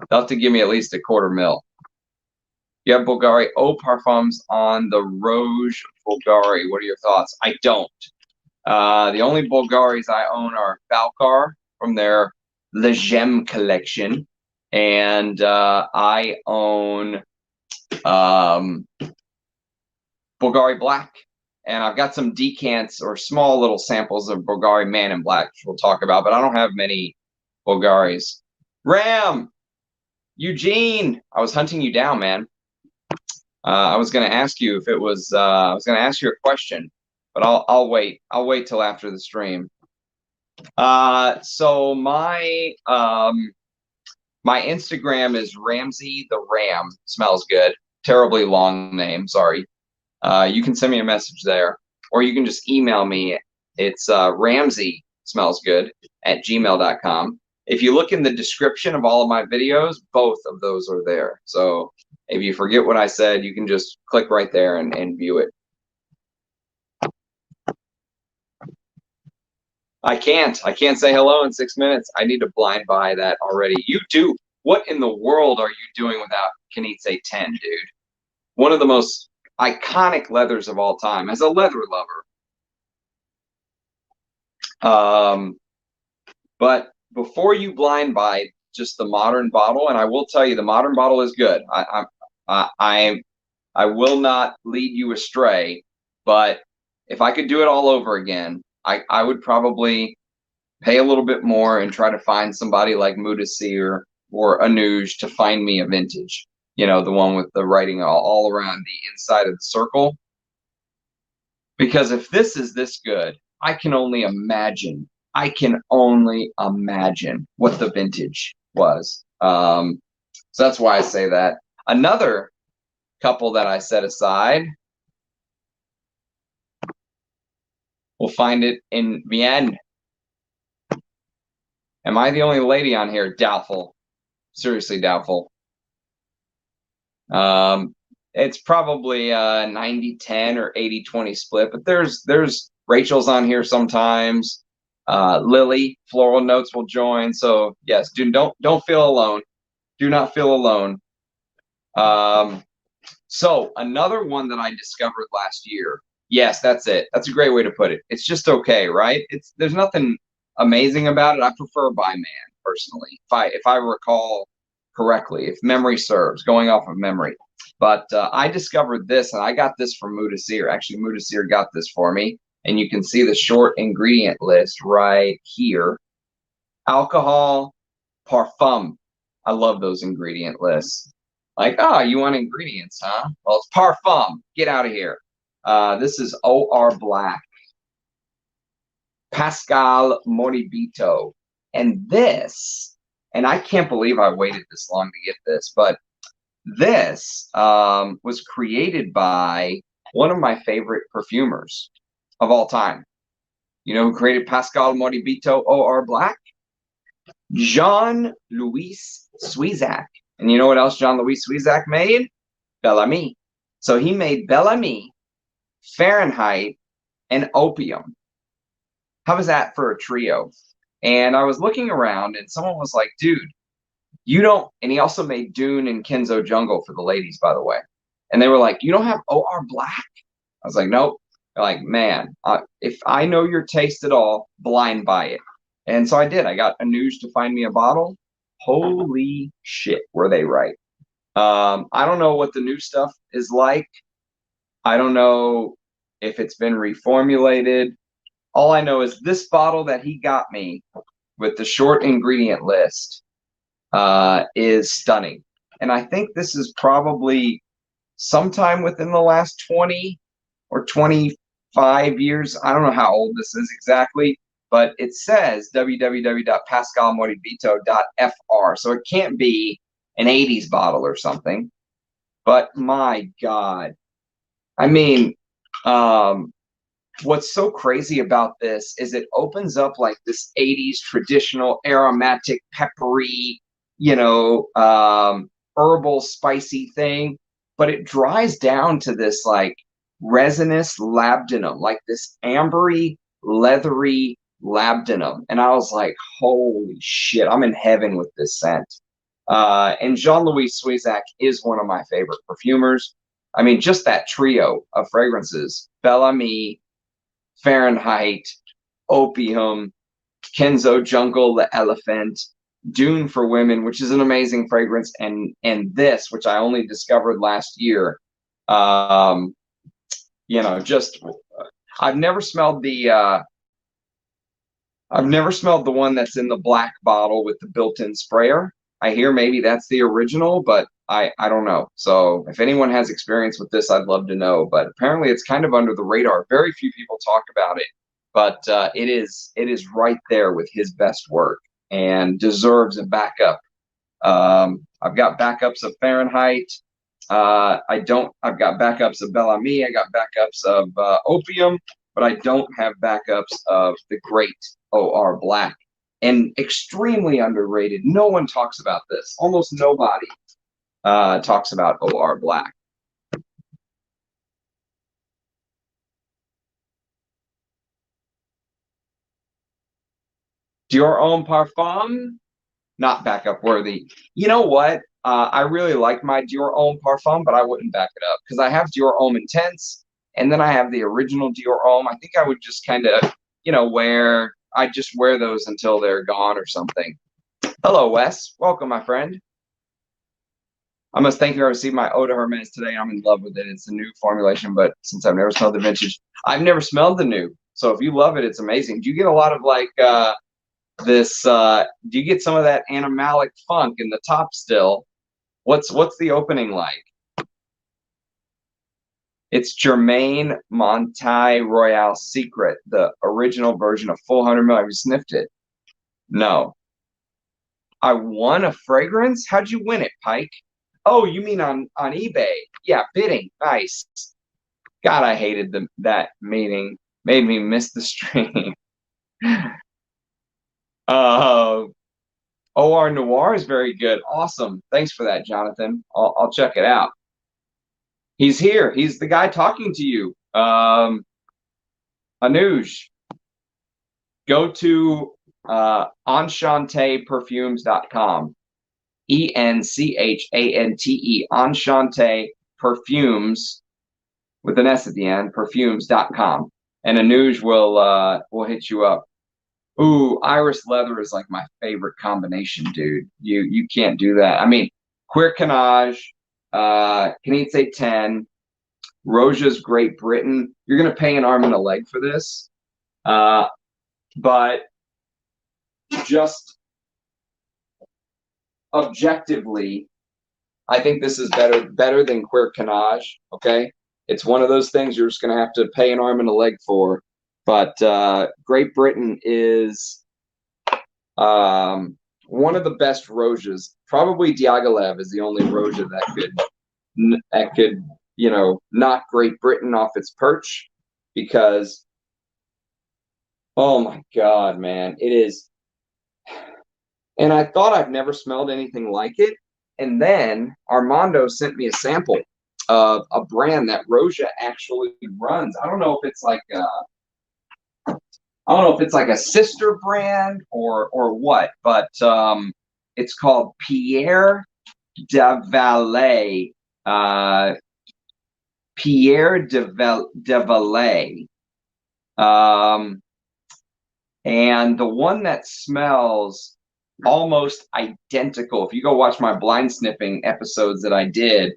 They'll have to give me at least $250,000. You have Bulgari Eau Parfums on the Rouge Bulgari. What are your thoughts? I don't. The only Bulgaris I own are Falcar from their Le Gem collection. And I own Bulgari Black. And I've got some decants or small little samples of Bulgari Man in Black, which we'll talk about, but I don't have many Bulgaris. Ram! Eugene! I was hunting you down, man. I was going to ask you if it was, I was going to ask you a question, but I'll wait. I'll wait till after the stream. So my Instagram is Ramsey the Ram. Smells good. Terribly long name. Sorry. You can send me a message there, or you can just email me. It's ramseysmellsgood@gmail.com. If you look in the description of all of my videos, both of those are there. So if you forget what I said, you can just click right there and view it. I can't. I can't say hello in 6 minutes. I need to blind buy that already. You do. What in the world are you doing without Knize Ten, dude? One of the most iconic leathers of all time. As a leather lover, but before you blind buy just the modern bottle, and I will tell you, the modern bottle is good. I will not lead you astray, but if I could do it all over again, I would probably pay a little bit more and try to find somebody like Mudasir or Anuj to find me a vintage. You know, the one with the writing all around the inside of the circle. Because if this is this good, I can only imagine what the vintage was. So that's why I say that. Another couple that I set aside, we'll find it in Vienne. Am I the only lady on here? Doubtful. Seriously doubtful. It's probably a 90-10 or 80-20 split, but there's Rachel's on here sometimes. Lily, floral notes will join. So yes, don't feel alone. Do not feel alone. So another one that I discovered last year. Yes, that's it. That's a great way to put it. It's just okay, right? There's nothing amazing about it. I prefer By Man personally, if I recall correctly, if memory serves, going off of memory. But I discovered this, and I got this from Mudasir. Actually, Mudasir got this for me, and you can see the short ingredient list right here. Alcohol, parfum. I love those ingredient lists. Like, oh, you want ingredients, huh? Well, it's parfum. Get out of here. This is OR Black. Pascal Morabito. And this, and I can't believe I waited this long to get this, but this was created by one of my favorite perfumers of all time. You know who created Pascal Morabito OR Black? Jean-Louis Suizac. And you know what else Jean-Louis Suizac made? Bel Ami. So he made Bel Ami, Fahrenheit, and Opium. How was that for a trio? And I was looking around, and someone was like, dude, you don't, and he also made Dune and Kenzo Jungle for the ladies, by the way. And they were like, you don't have OR Black? I was like, nope. They're like, man, if I know your taste at all, blind buy it. And so I did. I got Anuj to find me a bottle. Holy shit, were they right? I don't know what the new stuff is like. I don't know if it's been reformulated. All I know is this bottle that he got me with the short ingredient list is stunning. And I think this is probably sometime within the last 20 or 25 years. I don't know how old this is exactly, but it says www.pascalmorabito.fr. So it can't be an 80s bottle or something. But my God. I mean, what's so crazy about this is it opens up like this 80s traditional aromatic, peppery, you know, herbal, spicy thing, but it dries down to this like resinous labdanum, like this ambery, leathery labdanum. And I was like, holy shit, I'm in heaven with this scent. And Jean-Louis Suizac is one of my favorite perfumers. I mean, just that trio of fragrances, Bel Ami, Fahrenheit, Opium, Kenzo Jungle, the Elephant, Dune for Women, which is an amazing fragrance, and this, which I only discovered last year. You know, just I've never smelled the one that's in the black bottle with the built-in sprayer. I hear maybe that's the original, but I don't know. So if anyone has experience with this, I'd love to know. But apparently it's kind of under the radar. Very few people talk about it, but it is right there with his best work and deserves a backup. I've got backups of Fahrenheit. I've got backups of Bel Ami. I got backups of Opium, but I don't have backups of the great OR Black. And extremely underrated. No one talks about this. Almost nobody talks about OR Black. Dior Homme Parfum, not backup worthy. You know what? I really like my Dior Homme Parfum, but I wouldn't back it up because I have Dior Homme Intense, and then I have the original Dior Homme. I think I would just kind of, I just wear those until they're gone or something. Hello, Wes. Welcome, my friend. I must thank you. I received my Eau de Hermes today. I'm in love with it. It's a new formulation, but since I've never smelled the vintage, I've never smelled the new. So if you love it, it's amazing. Do you get a lot of like this? Do you get some of that animalic funk in the top still? What's the opening like? It's Germain Montaille Royale Secret, the original version of full 100 ml. Have you sniffed it? No. I won a fragrance? How'd you win it, Pike? Oh, you mean on eBay? Yeah, bidding. Nice. God, I hated that meeting. Made me miss the stream. OR Noir is very good. Awesome. Thanks for that, Jonathan. I'll check it out. He's here. He's the guy talking to you. Anuj. Go to enchanteperfumes.com. ENCHANTE, Enchante Perfumes with an S at the end, perfumes.com. And Anuj will hit you up. Ooh, iris leather is like my favorite combination, dude. You can't do that. I mean, Queer Knize, Knize Ten, Roja's Great Britain. You're gonna pay an arm and a leg for this. But just objectively, I think this is better than Queer Knize. Okay, it's one of those things you're just gonna have to pay an arm and a leg for. But Great Britain is one of the best Rojas. Probably Diaghilev is the only Roja that could knock Great Britain off its perch, because oh my God, man, it is. And I thought I've never smelled anything like it. And then Armando sent me a sample of a brand that Roja actually runs. I don't know if it's like a sister brand or what, but it's called Piguer de Valet. Piguer de Valet. And the one that smells almost identical, if you go watch my blind sniffing episodes that I did,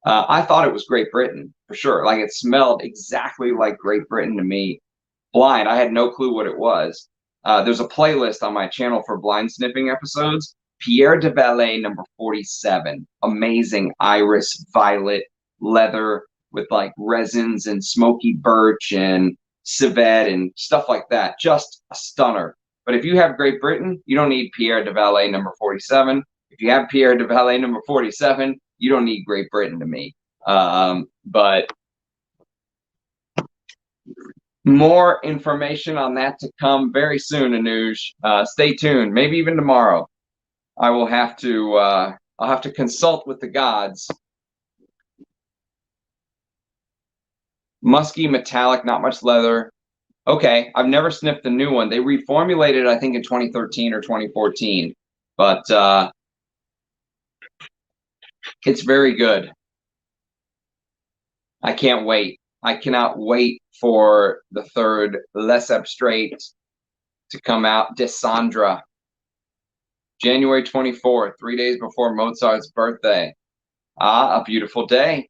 I thought it was Great Britain for sure. Like, it smelled exactly like Great Britain to me. Blind, I had no clue what it was. There's a playlist on my channel for blind sniffing episodes. Pierre de Valet number 47. Amazing iris violet leather with like resins and smoky birch and civet and stuff like that. Just a stunner. But if you have Great Britain, you don't need Pierre de Valet number 47. If you have Pierre de Valet number 47, you don't need Great Britain to me. But more information on that to come very soon, Anuj. Stay tuned. Maybe even tomorrow. I will have to. I'll have to consult with the gods. Musky, metallic, not much leather. Okay, I've never sniffed the new one. They reformulated, I think, in 2013 or 2014, but it's very good. I can't wait. I cannot wait for the third Les Abstrait to come out. Desandra, January 24th, 3 days before Mozart's birthday. Ah, a beautiful day.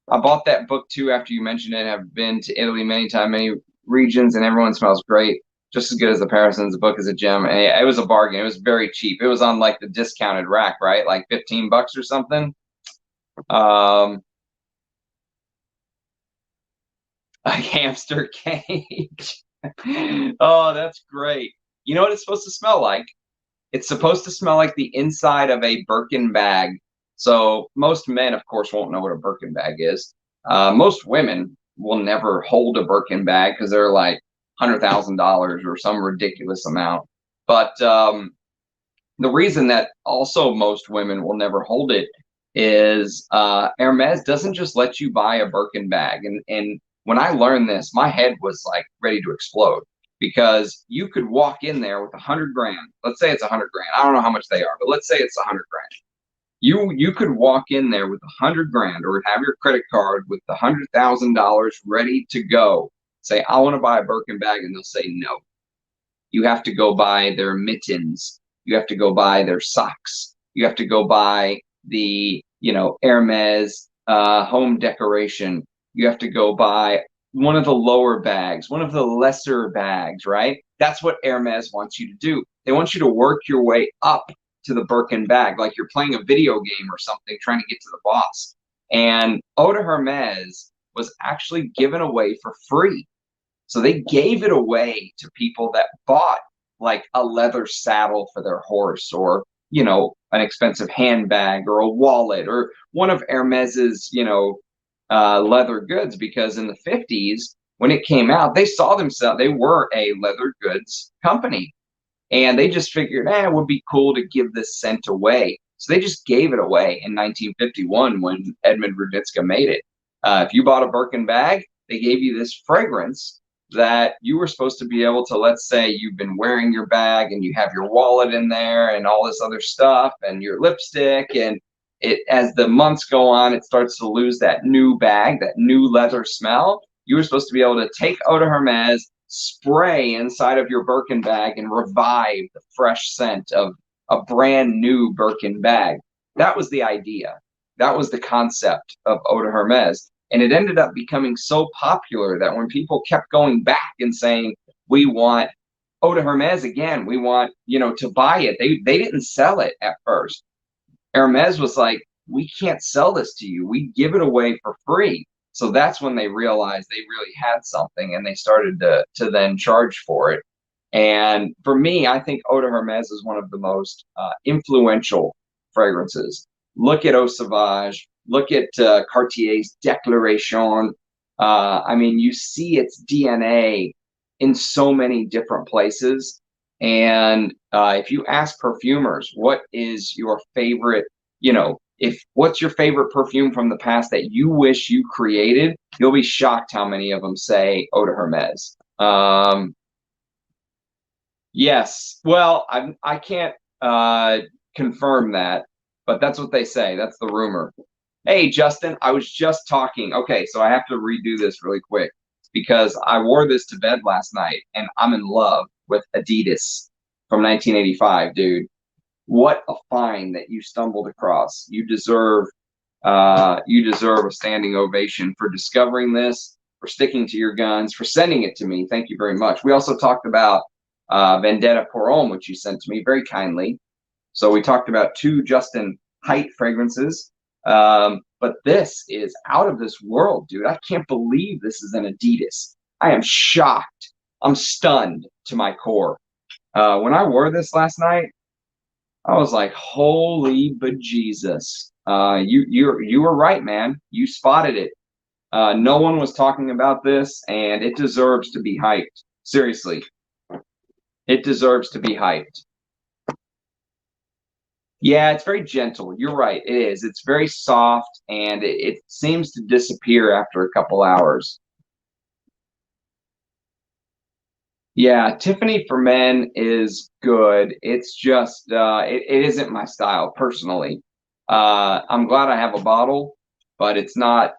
I bought that book too after you mentioned it. I've been to Italy many times, many regions, and everyone smells great. Just as good as the Parisons. The book is a gem. And it was a bargain. It was very cheap. It was on like the discounted rack, right? Like $15 or something. A hamster cage. Oh, that's great. You know what it's supposed to smell like? It's supposed to smell like the inside of a Birkin bag. So most men, of course, won't know what a Birkin bag is. Most women will never hold a Birkin bag because they're like $100,000 or some ridiculous amount. But the reason that also most women will never hold it is Hermes doesn't just let you buy a Birkin bag. And when I learned this, my head was like ready to explode. because you could walk in there with 100 grand. Let's say it's 100 grand. I don't know how much they are, but let's say it's 100 grand. You could walk in there with 100 grand, or have your credit card with the $100,000 ready to go. Say, I want to buy a Birkin bag, and they'll say no. You have to go buy their mittens. You have to go buy their socks. You have to go buy the, Hermes home decoration. You have to go buy one of the lower bags, one of the lesser bags, right? That's what Hermes wants you to do. They want you to work your way up to the Birkin bag, like you're playing a video game or something, trying to get to the boss. And Eau de Hermes was actually given away for free. So they gave it away to people that bought like a leather saddle for their horse, or, an expensive handbag, or a wallet, or one of Hermes's, leather goods, because in the 50s, when it came out, they saw themselves, they were a leather goods company. And they just figured, it would be cool to give this scent away. So they just gave it away in 1951 when Edmund Rudnitska made it. If you bought a Birkin bag, they gave you this fragrance that you were supposed to be able to, let's say you've been wearing your bag and you have your wallet in there and all this other stuff and your lipstick, and as the months go on, it starts to lose that new bag, that new leather smell. You were supposed to be able to take Eau de Hermes, spray inside of your Birkin bag, and revive the fresh scent of a brand new Birkin bag. That was the idea. That was the concept of Eau de Hermes. And it ended up becoming so popular that when people kept going back and saying, we want Eau de Hermes again, we want, to buy it, they didn't sell it at first. Hermes was like, we can't sell this to you. We give it away for free. So that's when they realized they really had something, and they started to then charge for it. And for me, I think Eau de Hermes is one of the most influential fragrances. Look at Eau Sauvage. Look at Cartier's Declaration. You see its DNA in so many different places. And if you ask perfumers, what is your favorite, what's your favorite perfume from the past that you wish you created, you'll be shocked how many of them say Eau de Hermes. Yes. Well, I can't confirm that, but that's what they say. That's the rumor. Hey, Justin, I was just talking. Okay, so I have to redo this really quick because I wore this to bed last night, and I'm in love with Adidas from 1985, dude. What a find that you stumbled across. You deserve a standing ovation for discovering this, for sticking to your guns, for sending it to me. Thank you very much. We also talked about Vendetta pour Homme, which you sent to me very kindly. So we talked about 2 Justin Height fragrances. But this is out of this world, dude. I can't believe this is an Adidas. I am shocked. I'm stunned to my core. When I wore this last night, I was like, holy bejesus. You were right, man. You spotted it. No one was talking about this, and it deserves to be hyped. Seriously. It deserves to be hyped. Yeah, it's very gentle. You're right. It is. It's very soft, and it seems to disappear after a couple hours. Yeah, Tiffany for Men is good. It's just, it isn't my style, personally. I'm glad I have a bottle, but it's not,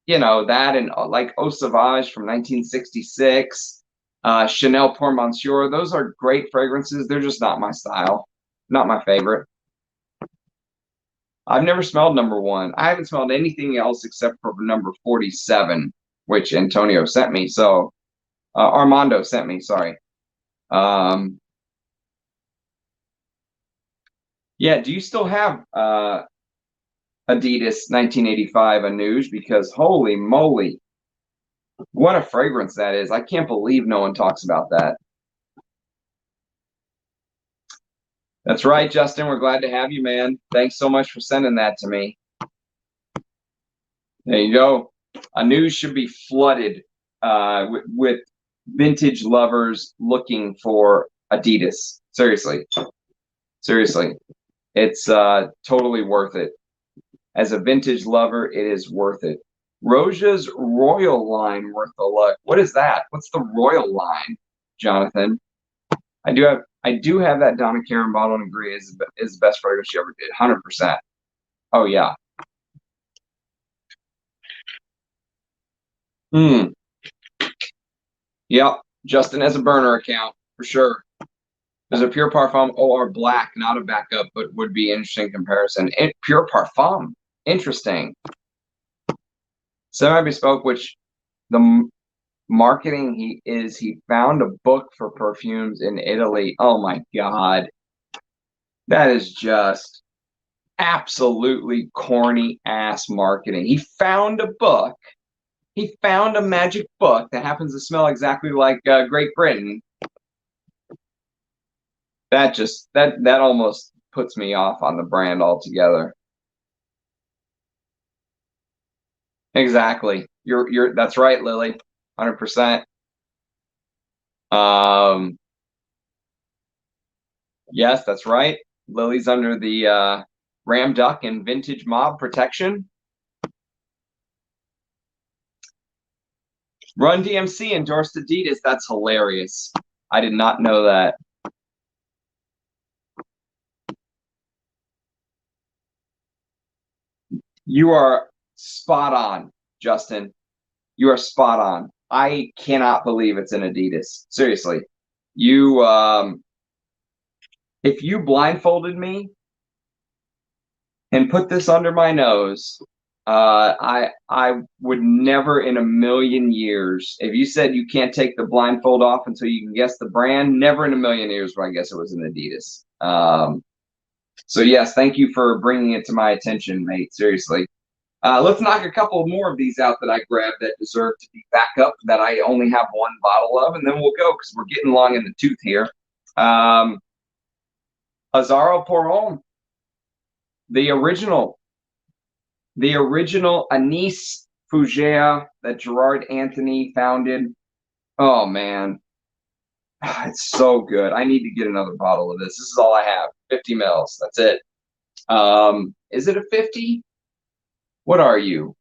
that, and like Eau Sauvage from 1966, Chanel Pour Monsieur. Those are great fragrances. They're just not my style. Not my favorite. I've never smelled number 1. I haven't smelled anything else except for number 47, which Antonio sent me. So Armando sent me, sorry. Yeah, do you still have Adidas 1985 Anouge? Because holy moly, what a fragrance that is. I can't believe no one talks about that. That's right, Justin. We're glad to have you, man. Thanks so much for sending that to me. There you go. Anouge should be flooded with vintage lovers looking for Adidas. Seriously. Seriously. It's totally worth it. As a vintage lover, it is worth it. Roja's Royal line worth a look. What is that? What's the Royal line? Jonathan. I do have that Donna Karan bottle and agree is the best fragrance she ever did. 100%. Oh yeah. Yep. Justin has a burner account for sure. There's a Pure Parfum OR Black, not a backup, but would be an interesting comparison. Pure Parfum, interesting. Semi-bespoke, which the marketing he found a book for perfumes in Italy. Oh my God. That is just absolutely corny ass marketing. He found a book. He found a magic book that happens to smell exactly like Great Britain. That almost puts me off on the brand altogether. Exactly. That's right, Lily. 100%. Yes, that's right. Lily's under the Ram Duck and Vintage Mob protection. Run DMC endorsed Adidas. That's hilarious. I did not know that. You are spot on, Justin. You are spot on. I cannot believe it's an Adidas. Seriously. You if you blindfolded me and put this under my nose, I would never in a million years, if you said you can't take the blindfold off until you can guess the brand, never in a million years would I guess it was an Adidas. So yes, thank you for bringing it to my attention, mate. Seriously. Let's knock a couple more of these out that I grabbed that deserve to be back up that I only have one bottle of, and then we'll go because we're getting long in the tooth here. Azzaro pour Homme, the original Anis Fougère that Gerard Anthony founded. Oh man, it's so good. I need to get another bottle of this. This is all I have. 50 mils. That's it. Is it a 50? What are you?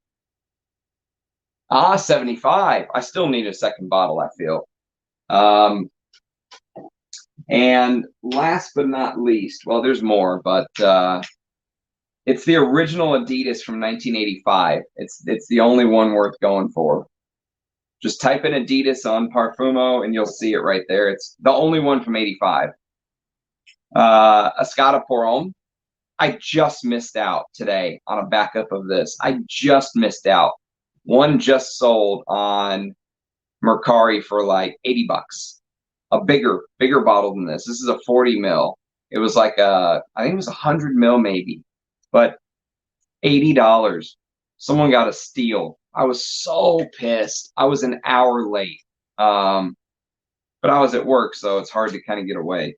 75. I still need a second bottle, I feel. And last but not least, well, there's more, but it's the original Adidas from 1985. It's the only one worth going for. Just type in Adidas on Parfumo and you'll see it right there. It's the only one from 85. Escada pour Homme. I just missed out today on a backup of this. I just missed out. One just sold on Mercari for like 80 bucks. A bigger bottle than this. This is a 40 mil. It was like I think it was 100 mil maybe, but $80. Someone got a steal. I was so pissed. I was an hour late, but I was at work, so it's hard to kind of get away.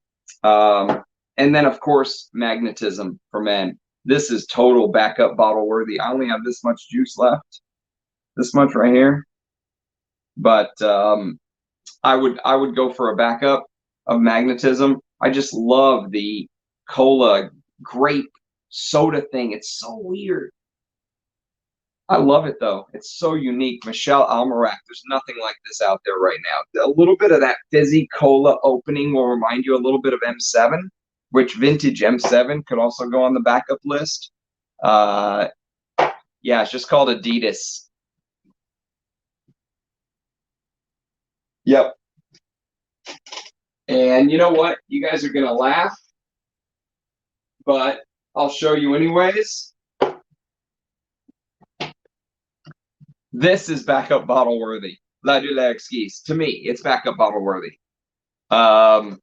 And then, of course, Magnetism for Men. This is total backup bottle worthy. I only have this much juice left, this much right here. But I would go for a backup of Magnetism. I just love the cola grape soda thing. It's so weird. I love it though. It's so unique. Michelle Almerac. There's nothing like this out there right now. A little bit of that fizzy cola opening will remind you a little bit of M7, which vintage M7 could also go on the backup list. Yeah, it's just called Adidas. Yep. And you know what? You guys are going to laugh, but I'll show you anyways. This is backup bottle worthy. La de la Exquise. To me, it's backup bottle worthy. I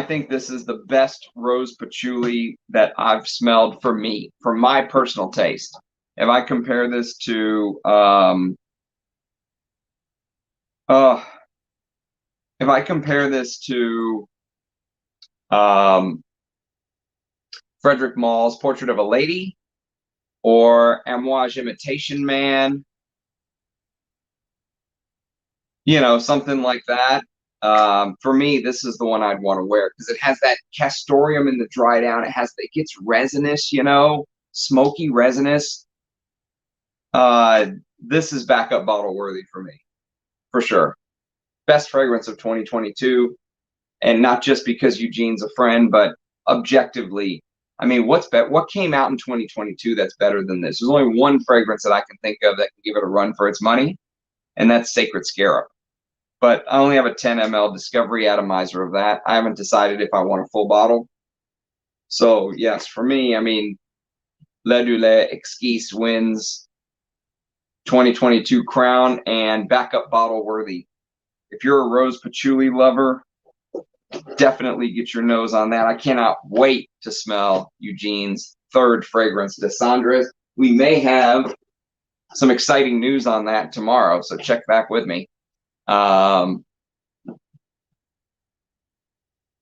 think this is the best rose patchouli that I've smelled for me, for my personal taste. If I compare this to Frederick Maull's Portrait of a Lady or Amouage Imitation Man, you know, something like that. For me, this is the one I'd want to wear because it has that castoreum in the dry down. It gets resinous, you know, smoky resinous. This is backup bottle worthy for me, for sure. best fragrance of 2022. And not just because Eugene's a friend, but objectively, I mean, what came out in 2022 that's better than this? There's only one fragrance that I can think of that can give it a run for its money, and that's Sacred Scarab. But I only have a 10 ml Discovery atomizer of that. I haven't decided if I want a full bottle. So yes, for me, I mean, Le Doulet Exquise wins 2022 crown and backup bottle worthy. If you're a rose patchouli lover, definitely get your nose on that. I cannot wait to smell Eugene's third fragrance, Descendres. We may have some exciting news on that tomorrow, so check back with me.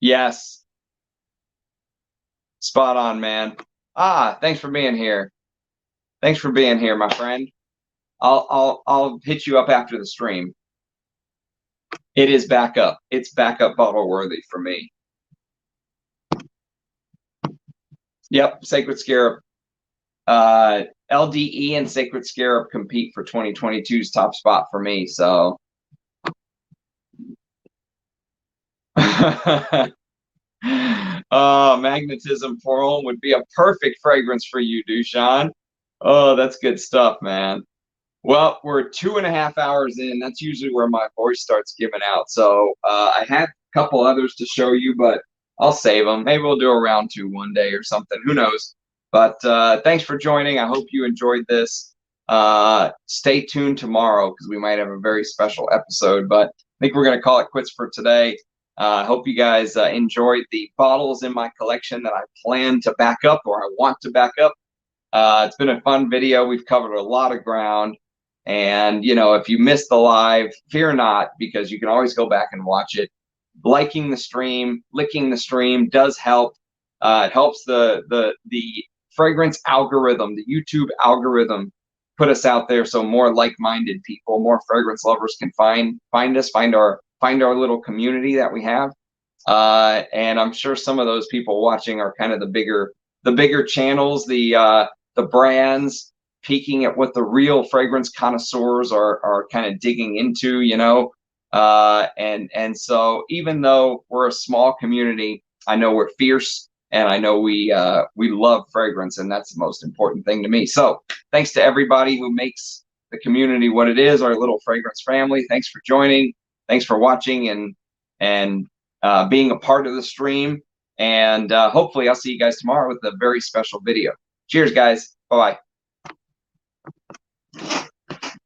Yes, spot on, man. Thanks for being here. Thanks for being here, my friend. I'll hit you up after the stream. It is backup. It's backup bottle worthy for me. Yep, Sacred Scarab. LDE and Sacred Scarab compete for 2022's top spot for me. So, Magnetism for Homme would be a perfect fragrance for you, Dushan. Oh, that's good stuff, man. Well, we're 2.5 hours in. That's usually where my voice starts giving out. So I had a couple others to show you, but I'll save them. Maybe we'll do a round 2 one day or something. Who knows? But thanks for joining. I hope you enjoyed this. Stay tuned tomorrow because we might have a very special episode. But I think we're going to call it quits for today. I hope you guys enjoyed the bottles in my collection that I plan to back up or I want to back up. It's been a fun video. We've covered a lot of ground. And, you know, if you missed the live, fear not, because you can always go back and watch it. Liking the stream, licking the stream does help. It helps the fragrance algorithm, the YouTube algorithm, put us out there so more like-minded people, more fragrance lovers can find us, find our little community that we have. And I'm sure some of those people watching are kind of the bigger channels, the brands, peeking at what the real fragrance connoisseurs are kind of digging into, you know. And so even though we're a small community, I know we're fierce, and I know we love fragrance, and that's the most important thing to me. So thanks to everybody who makes the community what it is, our little fragrance family. Thanks for joining. Thanks for watching and being a part of the stream. And hopefully I'll see you guys tomorrow with a very special video. Cheers, guys. Bye-bye.